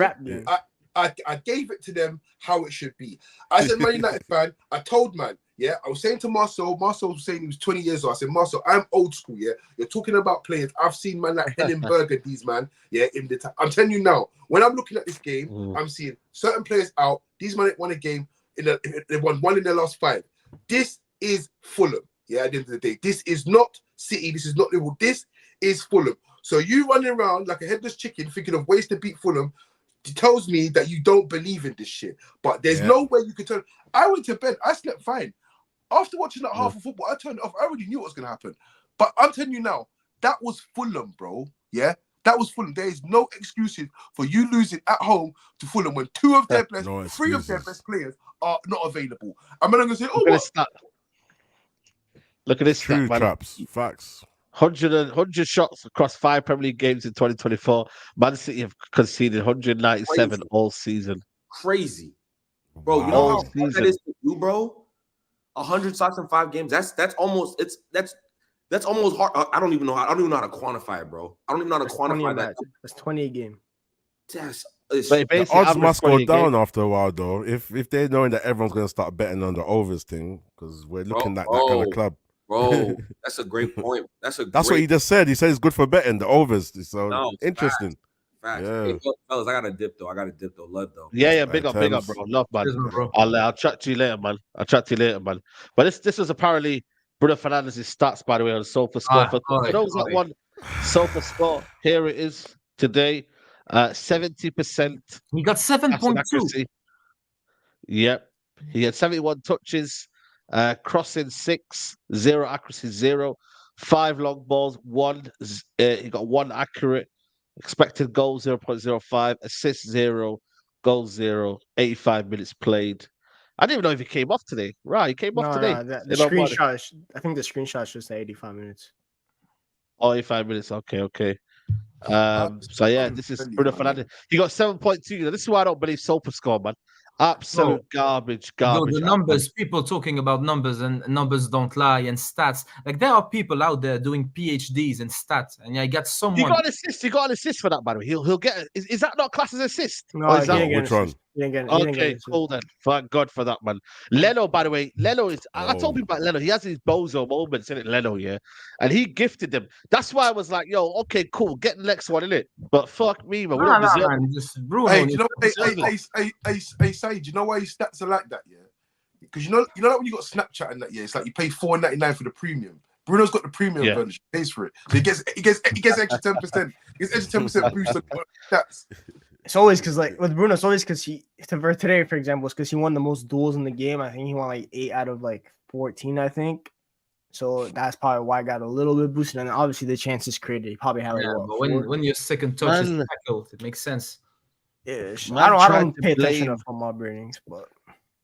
I gave it to them how it should be. As a Man United fan, I told man, yeah, I was saying to Marcel was saying he was 20 years old. I said, Marcel, I'm old school, yeah. You're talking about players. I've seen man like Hellenberger, these man, yeah, in the time. I'm telling you now, when I'm looking at this game, I'm seeing certain players out. These men won a game, they won one in their last 5. This is Fulham, yeah, at the end of the day. This is not City, this is not Liverpool, this is Fulham. So you running around like a headless chicken thinking of ways to beat Fulham, it tells me that you don't believe in this shit. But there's no way you can turn. I went to bed, I slept fine. After watching that half of football, I turned it off. I already knew what was going to happen. But I'm telling you now, that was Fulham, bro. Yeah? That was Fulham. There is no excuses for you losing at home to Fulham when 3 of their best players are not available. I'm not going to say, oh, what? Look at this True traps. Facts. 100 shots across 5 Premier League games in 2024. Man City have conceded 197 all season. Crazy. Bro, you know how hard that is to do, bro? 100 shots in 5 games. That's almost hard. I don't even know how to quantify it, bro. I don't even know how to quantify that. That's 20 a game. The odds must go down after a while, though. If they're knowing that everyone's going to start betting on the overs thing, because we're looking at that kind of club. Bro, that's a great point. That's what he just said. He said it's good for betting the overs. So interesting. Facts. Yeah. Hey, fellas, I got a dip though. Love though. Yeah, big up, bro. Love, man. I'll chat to you later, man. But this was apparently Bruno Fernandes' stats, by the way, on SofaScore. For those that want SofaScore, here it is today. 70%. He got 7.2. Yep. He had 71 touches, crossing 6, 0 accuracy 0, 5 long balls, 1. He got 1 accurate. Expected goal 0.05, assists 0, goals 0, 85 minutes played. I didn't even know if he came off today. Right, he came off today. The screenshot, I think the screenshot should say 85 minutes. Oh, 85 minutes. Okay. So yeah, this is Bruno Fernandes. He got 7.2. This is why I don't believe SofaScore, man. Absolute garbage. The numbers, people talking about numbers and numbers don't lie and stats. Like there are people out there doing PhDs in stats, and I got someone. He got an assist for that, by the way. He'll get. Is that not classed as assist? No, which one? Okay, cool then. Thank God for that, man. Leno, by the way, is. I told people about Leno. He has his bozo moments in it, Leno, yeah, and he gifted them. That's why I was like, yo, okay, cool, get the next one in it. But fuck me, man. Bruno. Hey, do you know? Hey, Sage, you know why his stats are like that, yeah? Because you know that when you got Snapchat and that, yeah, it's like you pay $4.99 for the premium. Bruno's got the premium version, he pays for it. So he gets extra 10%. He gets extra 10% boost on stats. It's always because, like, with Bruno, it's always because for today, for example, it's because he won the most duels in the game. I think he won like 8 out of like 14, I think. So that's probably why I got a little bit boosted. And obviously the chances created. He probably had like but when your second touch is tackled, it makes sense. Yeah, I don't pay attention to football ratings, but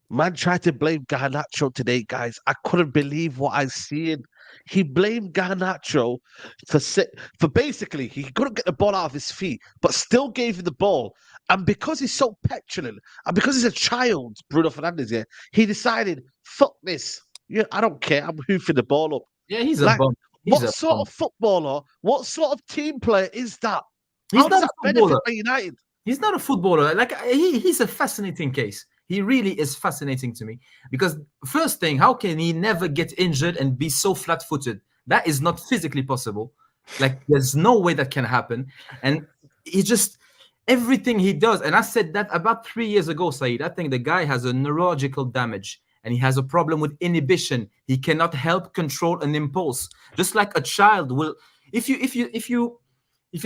man tried to blame Garnacho today, guys. I couldn't believe what I seen. He blamed Garnacho for basically he couldn't get the ball out of his feet, but still gave him the ball. And because he's so petulant, and because he's a child, Bruno Fernandes, he decided, fuck this. Yeah, I don't care. I'm hoofing the ball up. Yeah, he's a bum. What sort of footballer, what sort of team player is that? How does that benefit United? He's not a footballer. Like he's a fascinating case. He really is fascinating to me because first thing, how can he never get injured and be so flat-footed? That is not physically possible. Like there's no way that can happen. And he just everything he does. And I said that about 3 years ago, Saeed. I think the guy has a neurological damage and he has a problem with inhibition. He cannot help control an impulse. Just like a child will, if you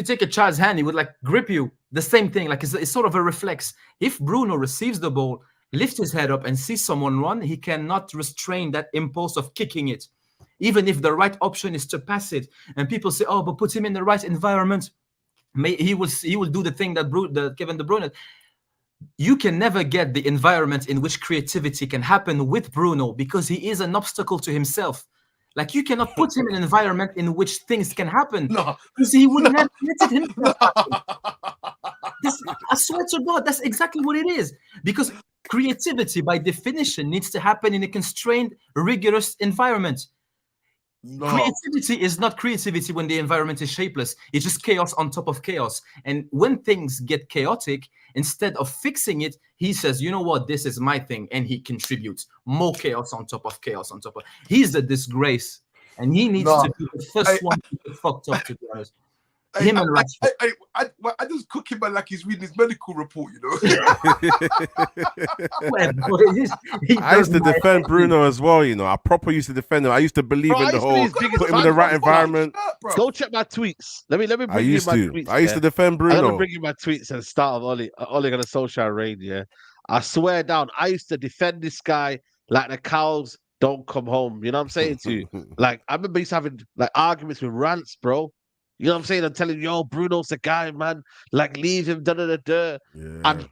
take a child's hand, he would like grip you. The same thing, like it's sort of a reflex. If Bruno receives the ball, lift his head up and see someone run, he cannot restrain that impulse of kicking it, even if the right option is to pass it. And people say, "Oh, but put him in the right environment. He will do the thing that Kevin De Bruyne." You can never get the environment in which creativity can happen with Bruno because he is an obstacle to himself. Like, you cannot put him in an environment in which things can happen because he would never let it himself happen. I swear to God, that's exactly what it is. Because creativity, by definition, needs to happen in a constrained, rigorous environment. Creativity is not creativity when the environment is shapeless. It's just chaos on top of chaos. And when things get chaotic, instead of fixing it, he says, "You know what? This is my thing," and he contributes more chaos on top of chaos on top of. He's a disgrace, and he needs to be the first one to get fucked up. To be honest. Him and Rashford. I just cook him like he's reading his medical report, you know. I used to defend Bruno as well, you know. I proper used to defend him. I used to believe in the whole put him in the right environment. Go check my tweets. Let me bring you my tweets. I used to defend Bruno. I'm gonna bring you my tweets and start of Ollie on a social raid. Yeah, I swear down. I used to defend this guy like the cows don't come home. You know what I'm saying to you? Like, I remember used to having like arguments with rants, bro. You know what I'm saying? I'm telling you, yo, Bruno's the guy, man. Like, leave him, da-da-da-da. Yeah. And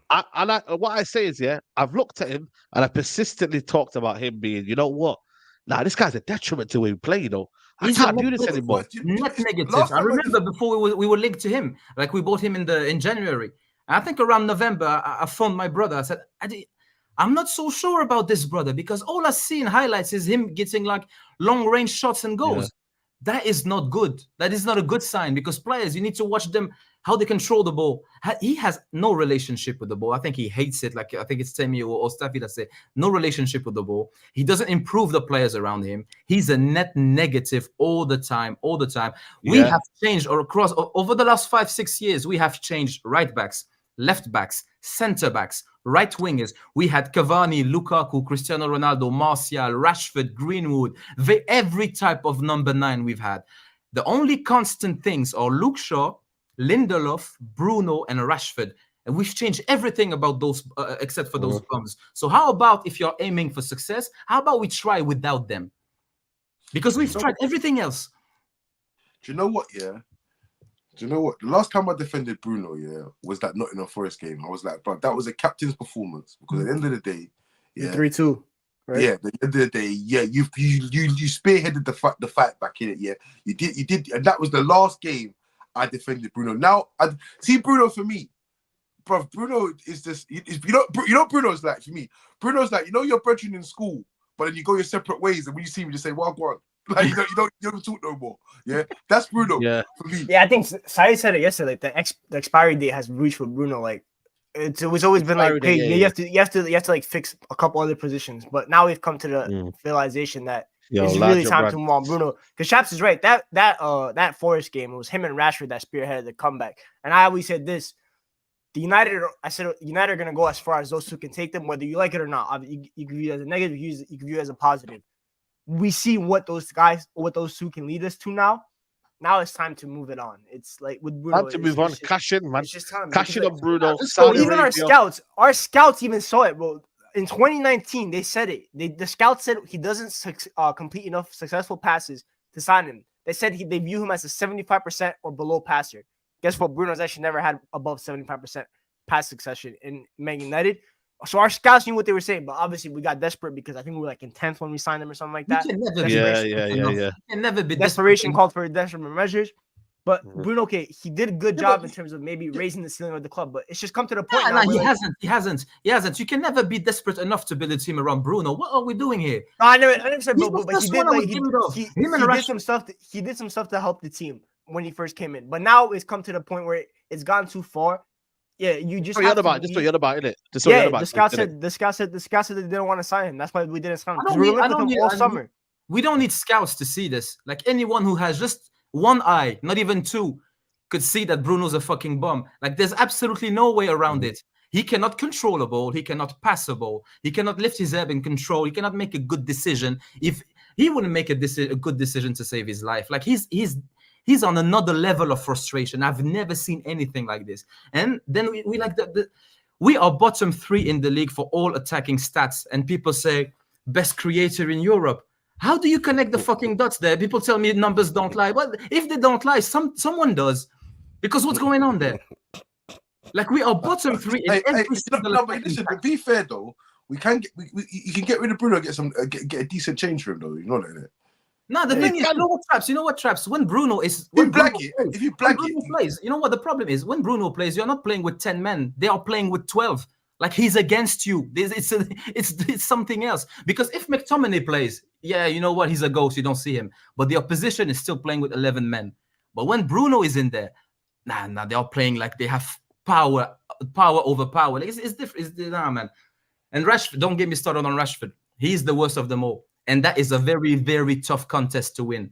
what I say is, yeah, I've looked at him and I persistently talked about him being, you know what? Nah, this guy's a detriment to the way we play, you know. I can't do this anymore. Net negative. I remember before we were linked to him. Like, we bought him in January. I think around November, I phoned my brother. I said, I'm not so sure about this, brother, because all I see in highlights is him getting like long-range shots and goals. Yeah. That is not good. That is not a good sign, because players, you need to watch them, how they control the ball. He has no relationship with the ball. I think he hates it. Like, I think it's Temi or Staffy that say no relationship with the ball. He doesn't improve the players around him. He's a net negative all the time. Yeah. We have changed over the last 5-6 years. We have changed right backs, left backs, center backs, right wingers. We had Cavani, Lukaku, Cristiano Ronaldo, Martial, Rashford, Greenwood, every type of number 9 we've had. The only constant things are Luke Shaw, Lindelof, Bruno, and Rashford. And we've changed everything about those except for those bums. So how about, if you're aiming for success, how about we try without them? Because we've tried everything else. Do you know what, yeah? Do you know what? The last time I defended Bruno, was that Nottingham Forest game. I was like, bro, that was a captain's performance. Because at the end of the day, 3-2. Right? Yeah, at the end of the day, you spearheaded the fight back in it. Yeah, you did, and that was the last game I defended Bruno. Now I see Bruno for me, bro. Bruno is just you know Bruno's like for me. Bruno's like, you know, your brethren in school, but then you go your separate ways, and when you see him, you just say, "Well, go on." Like, you don't talk no more. Yeah, that's Bruno. Yeah, for me. Yeah, I think Saeed said it yesterday. Like, the expiry date has reached for Bruno. Like, it's always been like, hey, you have to like fix a couple other positions. But now we've come to the realization that it's really time to move on Bruno. Because Chaps is right. That Forest game, it was him and Rashford that spearheaded the comeback. And I always said this: United are gonna go as far as those two can take them, whether you like it or not. You can view it as a negative, you can view it as a positive. We see what those two can lead us to now. Now it's time to move it on. It's like with Bruno. Time to move on. Cash in, man. It's just time. Cash in on Bruno. So even our scouts even saw it, bro. In 2019, they said it. The scouts said he doesn't complete enough successful passes to sign him. They said they view him as a 75% or below passer. Guess what? Bruno's actually never had above 75% pass succession in Man United. So our scouts knew what they were saying, but obviously we got desperate because I think we were like in 10th when we signed him or something like that. Yeah. You can never be desperation called for desperate measures. But Bruno, okay, he did a good job in terms of maybe raising the ceiling of the club, but it's just come to the point. He hasn't. You can never be desperate enough to build a team around Bruno. What are we doing here? No, I never said, but he did some stuff. He did some stuff to help the team when he first came in. But now it's come to the point where it's gone too far. Yeah, you just forget about it, innit? The scout said they didn't want to sign him. That's why we didn't sign him. We were with him all summer. We don't need scouts to see this. Like, anyone who has just one eye, not even two, could see that Bruno's a fucking bum. Like, there's absolutely no way around it. He cannot control a ball. He cannot pass a ball. He cannot lift his head and control. He cannot make a good decision. If he wouldn't make a good decision to save his life, like he's on another level of frustration. I've never seen anything like this. And then we like We are bottom 3 in the league for all attacking stats, and people say best creator in Europe. How do you connect the fucking dots there? People tell me numbers don't lie. Well, if they don't lie, someone does, because what's going on there? Like, we are bottom 3 in every single. No, but listen, to be fair though, we can get you can get rid of Bruno, get a decent change for him though. You know that, innit? No, the thing is, you know what traps? When Bruno plays, you know what the problem is? When Bruno plays, you're not playing with 10 men. They are playing with 12. Like, he's against you. It's something else. Because if McTominay plays, yeah, you know what? He's a ghost. You don't see him. But the opposition is still playing with 11 men. But when Bruno is in there, nah, they are playing like they have power over power. Like, it's different. Nah, man. And Rashford, don't get me started on Rashford. He's the worst of them all. And that is a very, very tough contest to win.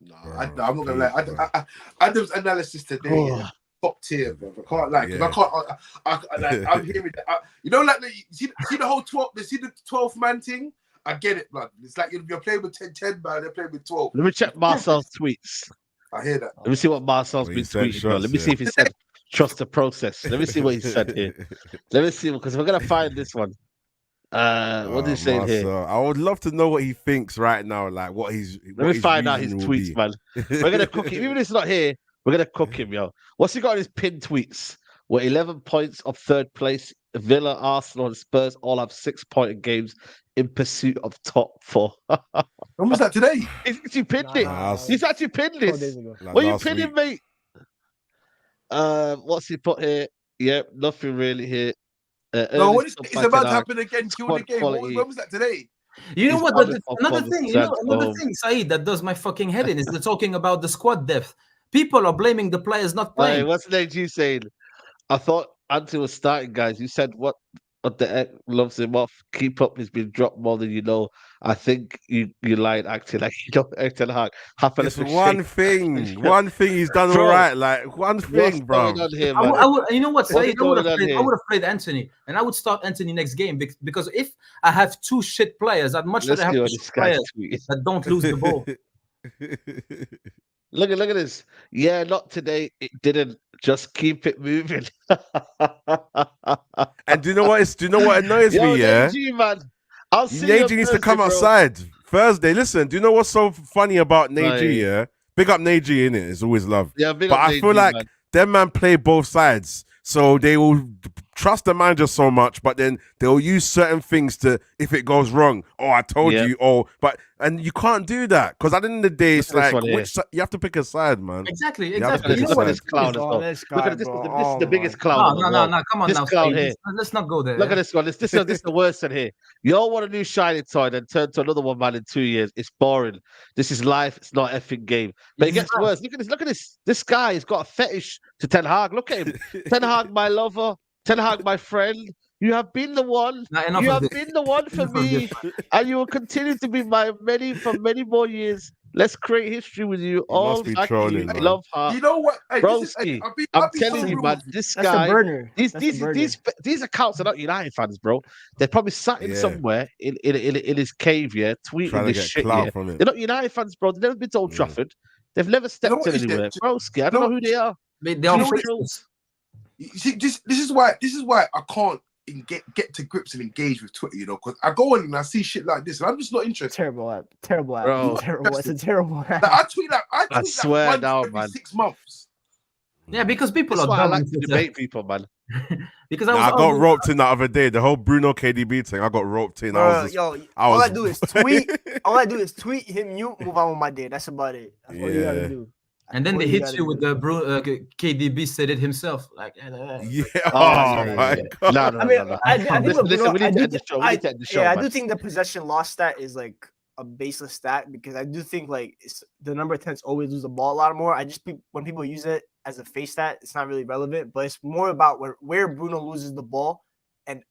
No, I'm not gonna lie. Adam's analysis today, top tier, bro. I can't lie, because I'm hearing that. You know, like see the whole 12. See the 12-man thing. I get it, man. It's like you're playing with 10, man. They're playing with 12. Let me check Marcel's tweets. I hear that. Let me see what Marcel's been tweeting. Bro. Let me see if he said trust the process. Let me see what he said here. Let me see, because we're gonna find this one. What did he say here? I would love to know what he thinks right now. Like what he's. Let me find out his tweets, man. We're gonna cook him. Even if it's not here, we're gonna cook him, yo. What's he got on his pinned tweets? We're 11 points of third place. Villa, Arsenal, and Spurs all have 6-point games in pursuit of top 4. When was that today? He's actually pinned it. He's actually pinned this. What are you pinning, mate? What's he put here? Yeah, nothing really here. No, it's about to happen again. Kill the game. When was that today? You know what? Another thing, Saeed, that does my fucking head in is they're talking about the squad depth. People are blaming the players not playing. Hey, what's Neji saying? I thought Ante was starting, guys. You said what the heck loves him off. Keep up. He's been dropped more than you know. I think you lied acting like you don't act and hard. It's one thing. One thing he's done all right. Like one thing, bro. Here, I would, you know what? Say, I would have played Anthony, and I would start Anthony next game because if I have 2 shit players, I'd much rather have 2 players that don't lose the ball. Look at this. Yeah, not today. It didn't. Just keep it moving. And do you know what annoys me? Yeah, Neji, man. I'll see Neji needs to come outside Thursday. Listen, do you know what's so funny about Neji? Yeah, big up Neji, innit? It's always love. Yeah, big but up I Neji, feel like man. them man play both sides, so they will trust the manager so much, but then they'll use certain things to if it goes wrong. Oh, I told you. And you can't do that because at the end of the day, it's like you have to pick a side, man. Exactly. Look at this clown as well. Look at this. This is the biggest clown. No. Come on, this now. Clown here. Let's not go there. Look at this one. This is the worst one here. You all want a new shiny toy, then turn to another one, man. In 2 years, it's boring. This is life. It's not effing game. But it gets worse. Look at this. Look at this. This guy has got a fetish to Ten Hag. Look at him. Ten Hag, my lover. Ten Hag, my friend. You have been the one. You have been the one for me, and you will continue to be for many more years. Let's create history with you. All back to you. Love heart. You know what, hey, Broski? I'm telling you, man. This guy. These accounts are not United fans, bro. They're probably sat in somewhere in his cave, tweeting this shit. They're not United fans, bro. They've never been to Old Trafford. They've never stepped in anywhere. Broski, I don't know who they are. They are You see, this is why I can't get to grips and engage with Twitter, you know, because I go on and I see shit like this, and I'm just not interested. Terrible app. It's a terrible app. Like, I tweet I swear once now, every man. 6 months. Yeah, because people That's are why dumb. I like to debate people, man. Because I got roped in the other day. The whole Bruno KDB thing, I got roped in. All I do is tweet. All I do is tweet, hit mute, move on with my day. That's about it. That's all you gotta do. And then they hit you with the KDB said it himself. Like, my God. No. I mean, I think listen, we need to end the show. I do think the possession loss stat is like a baseless stat because I do think like the number 10s always lose the ball a lot more. When people use it as a face stat, it's not really relevant, but it's more about where Bruno loses the ball and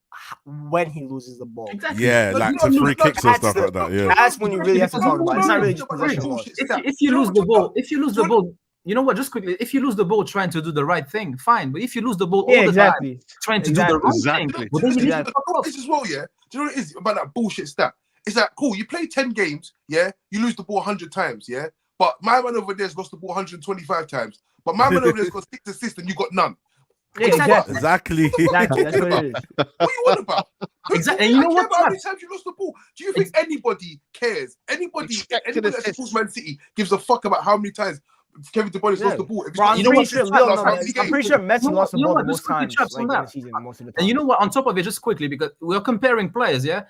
when he loses the ball. Exactly. Yeah, like to free kicks and stuff like that. Yeah, that's when you really have to talk about it. It's not really just possession loss. If you lose the ball, you know what? Just quickly, if you lose the ball trying to do the right thing, fine. But if you lose the ball all the time trying to do the wrong thing, well, then you need to fuck off. This as well, yeah. Do you know what it is about that bullshit stat? It's like, cool, you play 10 games, yeah, you lose the ball 100 times, yeah. But my man over there's lost the ball 125 times. But my man over there's got 6 assists and you got none. Yeah, Exactly. Exactly. That's what it is. What are you on about? Exactly. And you know what? How many times you lost the ball? Do you think anybody cares? Anybody that supports Man City gives a fuck about how many times Kevin De Bruyne lost the ball? Bro, I'm pretty sure Messi lost the ball the most times in the season, most of the time. And you know what? On top of it, just quickly, because we're comparing players, yeah,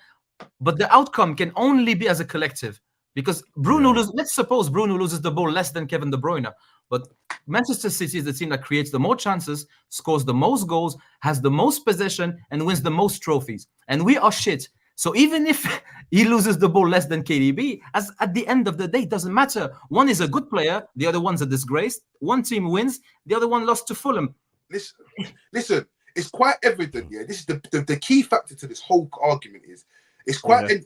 but the outcome can only be as a collective. Because Bruno let's suppose Bruno loses the ball less than Kevin De Bruyne, but Manchester City is the team that creates the most chances, scores the most goals, has the most possession, and wins the most trophies. And we are shit. So even if he loses the ball less than KDB, as at the end of the day, it doesn't matter. One is a good player, the other one's a disgrace. One team wins, the other one lost to Fulham. Listen, it's quite evident. Yeah, this is the key factor to this whole argument is it's quite. And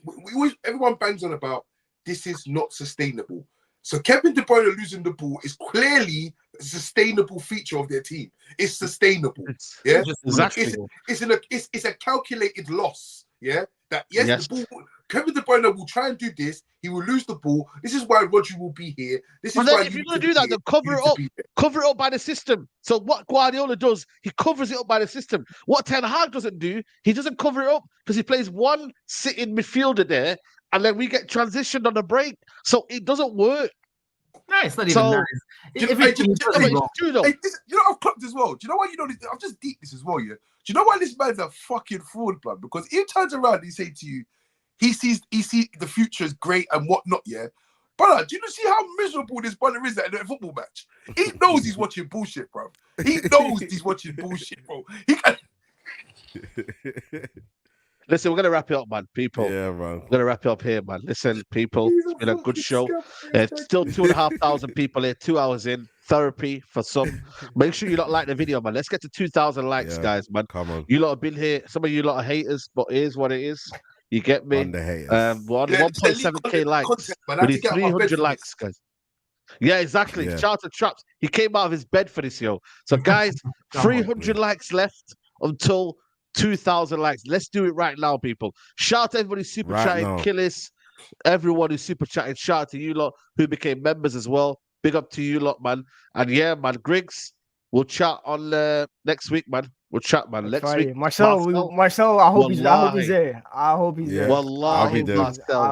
everyone bangs on about this is not sustainable. So Kevin De Bruyne losing the ball is clearly a sustainable feature of their team. It's sustainable. Yeah, exactly. It's a calculated loss. Yeah, that the ball. Kevin De Bruyne will try and do this. He will lose the ball. This is why Rodri will be here. This is why if you're going to do that, then cover it up by the system. So what Guardiola does, he covers it up by the system. What Ten Hag doesn't do, he doesn't cover it up because he plays one sitting midfielder there, and then we get transitioned on the break. So it doesn't work. No, it's not even nice. You know, I've clocked as well. Do you know why you know this? I've just deep this as well, yeah. Do you know why this man's a fucking fraud, blood? Because he turns around and he say to you, he sees the future is great and whatnot, yeah. Brother, do you see how miserable this brother is at a football match? He knows he's watching bullshit, bro. He knows he's watching bullshit, bro. Listen, we're going to wrap it up, man, people. Yeah, man. We're going to wrap it up here, man. Listen, people, it's been a good show. Still 2,500 people here, 2 hours in. Therapy for some. Make sure you lot like the video, man. Let's get to 2,000 likes, guys, man. Come on. You lot have been here. Some of you lot are haters, but it is what it is. You get me? 1.7k likes. We need 300 likes, guys. Yeah, exactly. Yeah. Shout out to Traps. He came out of his bed for this, yo. So, guys, 300 likes left until 2,000 likes. Let's do it right now, people. Shout out to everybody super chatting, Killis, everyone who's super chatting. Shout out to you lot who became members as well. Big up to you lot, man. And yeah, man, Griggs, we'll chat on next week, man. We'll chat, man. Next week. Marcel, I hope he's there. I hope he's there. I'll be there. I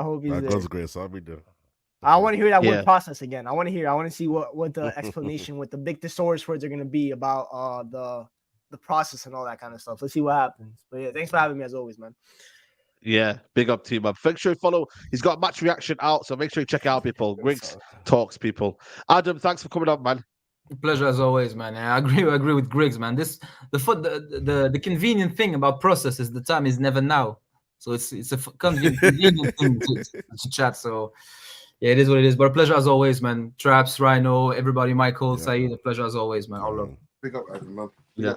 hope he's there. God's grace, I'll be there. I want to hear that word process again. I want to see what the explanation, what the big thesaurus words are going to be about the process and all that kind of stuff. Let's see what happens. But yeah, thanks for having me as always, man. Yeah, big up to you, man. Make sure you follow. He's got match reaction out, so make sure you check out, people. Griggs talks, people. Adam, thanks for coming on, man. Pleasure as always, man. I agree with Griggs, man. The convenient thing about process is the time is never now. So it's a convenient thing to chat. So yeah, it is what it is. But a pleasure as always, man. Traps, Rhino, everybody, Michael, Saeed, a pleasure as always, man. All love. Big up, Adam, man. Yeah,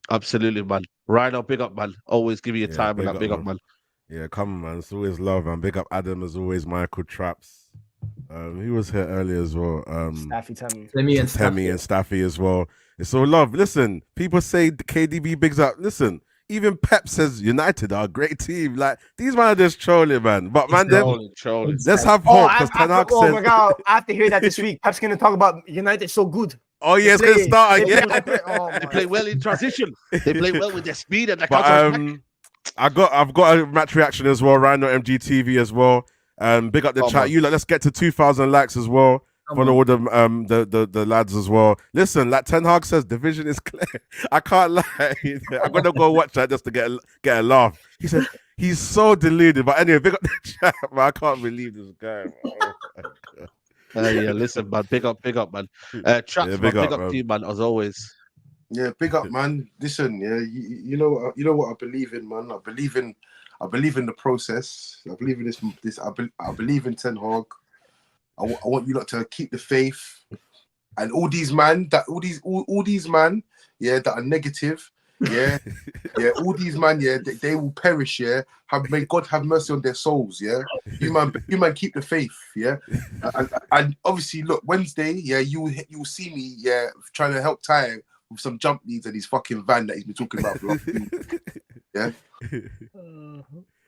absolutely, man. Rhino, big up, man. Always give you your time, and big up, man. Yeah, come on, man. It's always love, man. Big up Adam as always. Michael Traps. He was here earlier as well. Temmie and Staffy as well. It's all love. Listen, people say KDB bigs up. Listen, even Pep says United are a great team. Like, these men are just trolling, man. But man, trolling. Let's have hope. Because Ten Hag says, oh my God, I have to hear that this week. Pep's going to talk about United so good. Oh yeah, it's going to start again. They play well in transition. They play well with their speed and their I've got a match reaction as well. Rhino MGTV as well. Big up the chat. You let's get to 2,000 likes as well. Follow all the lads as well. Listen, like Ten Hag says, division is clear. I can't lie. I'm gonna go watch that just to get a laugh. He said he's so deluded. But anyway, big up the chat, man. I can't believe this guy. Yeah, listen, man. Big up, man. Traps, big up to you, man, as always. Yeah, big up, man. Listen, yeah, you know what I believe in, man. I believe in the process. I believe in this. I believe in Ten Hag. I want you lot to keep the faith. And all these man, that are negative, all these man, they will perish, may God have mercy on their souls, You man, keep the faith, and obviously, look, Wednesday, you will see me, trying to help Ty with some jump leads and his fucking van that he's been talking about for last week. Yeah.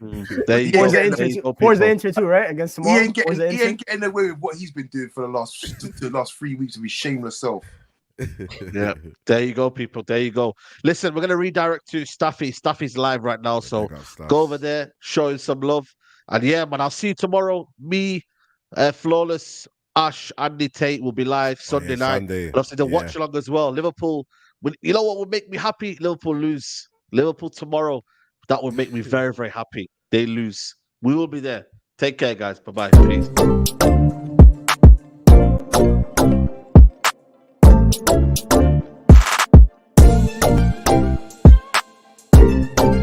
Pours the intro too, right? Against tomorrow. He ain't getting away with what he's been doing for the last 3 weeks of his shameless self. Yeah, there you go, people. There you go. Listen, we're gonna redirect to Staffy. Staffy's live right now, so go over there, show him some love, and yeah, man, I'll see you tomorrow. Me, Flawless, Ash, Andy Tate will be live Sunday night. Sunday. And obviously the watch along as well. Liverpool. You know what would make me happy? Liverpool lose. Liverpool tomorrow. That would make me very, very happy. They lose. We will be there. Take care, guys. Bye bye. Peace.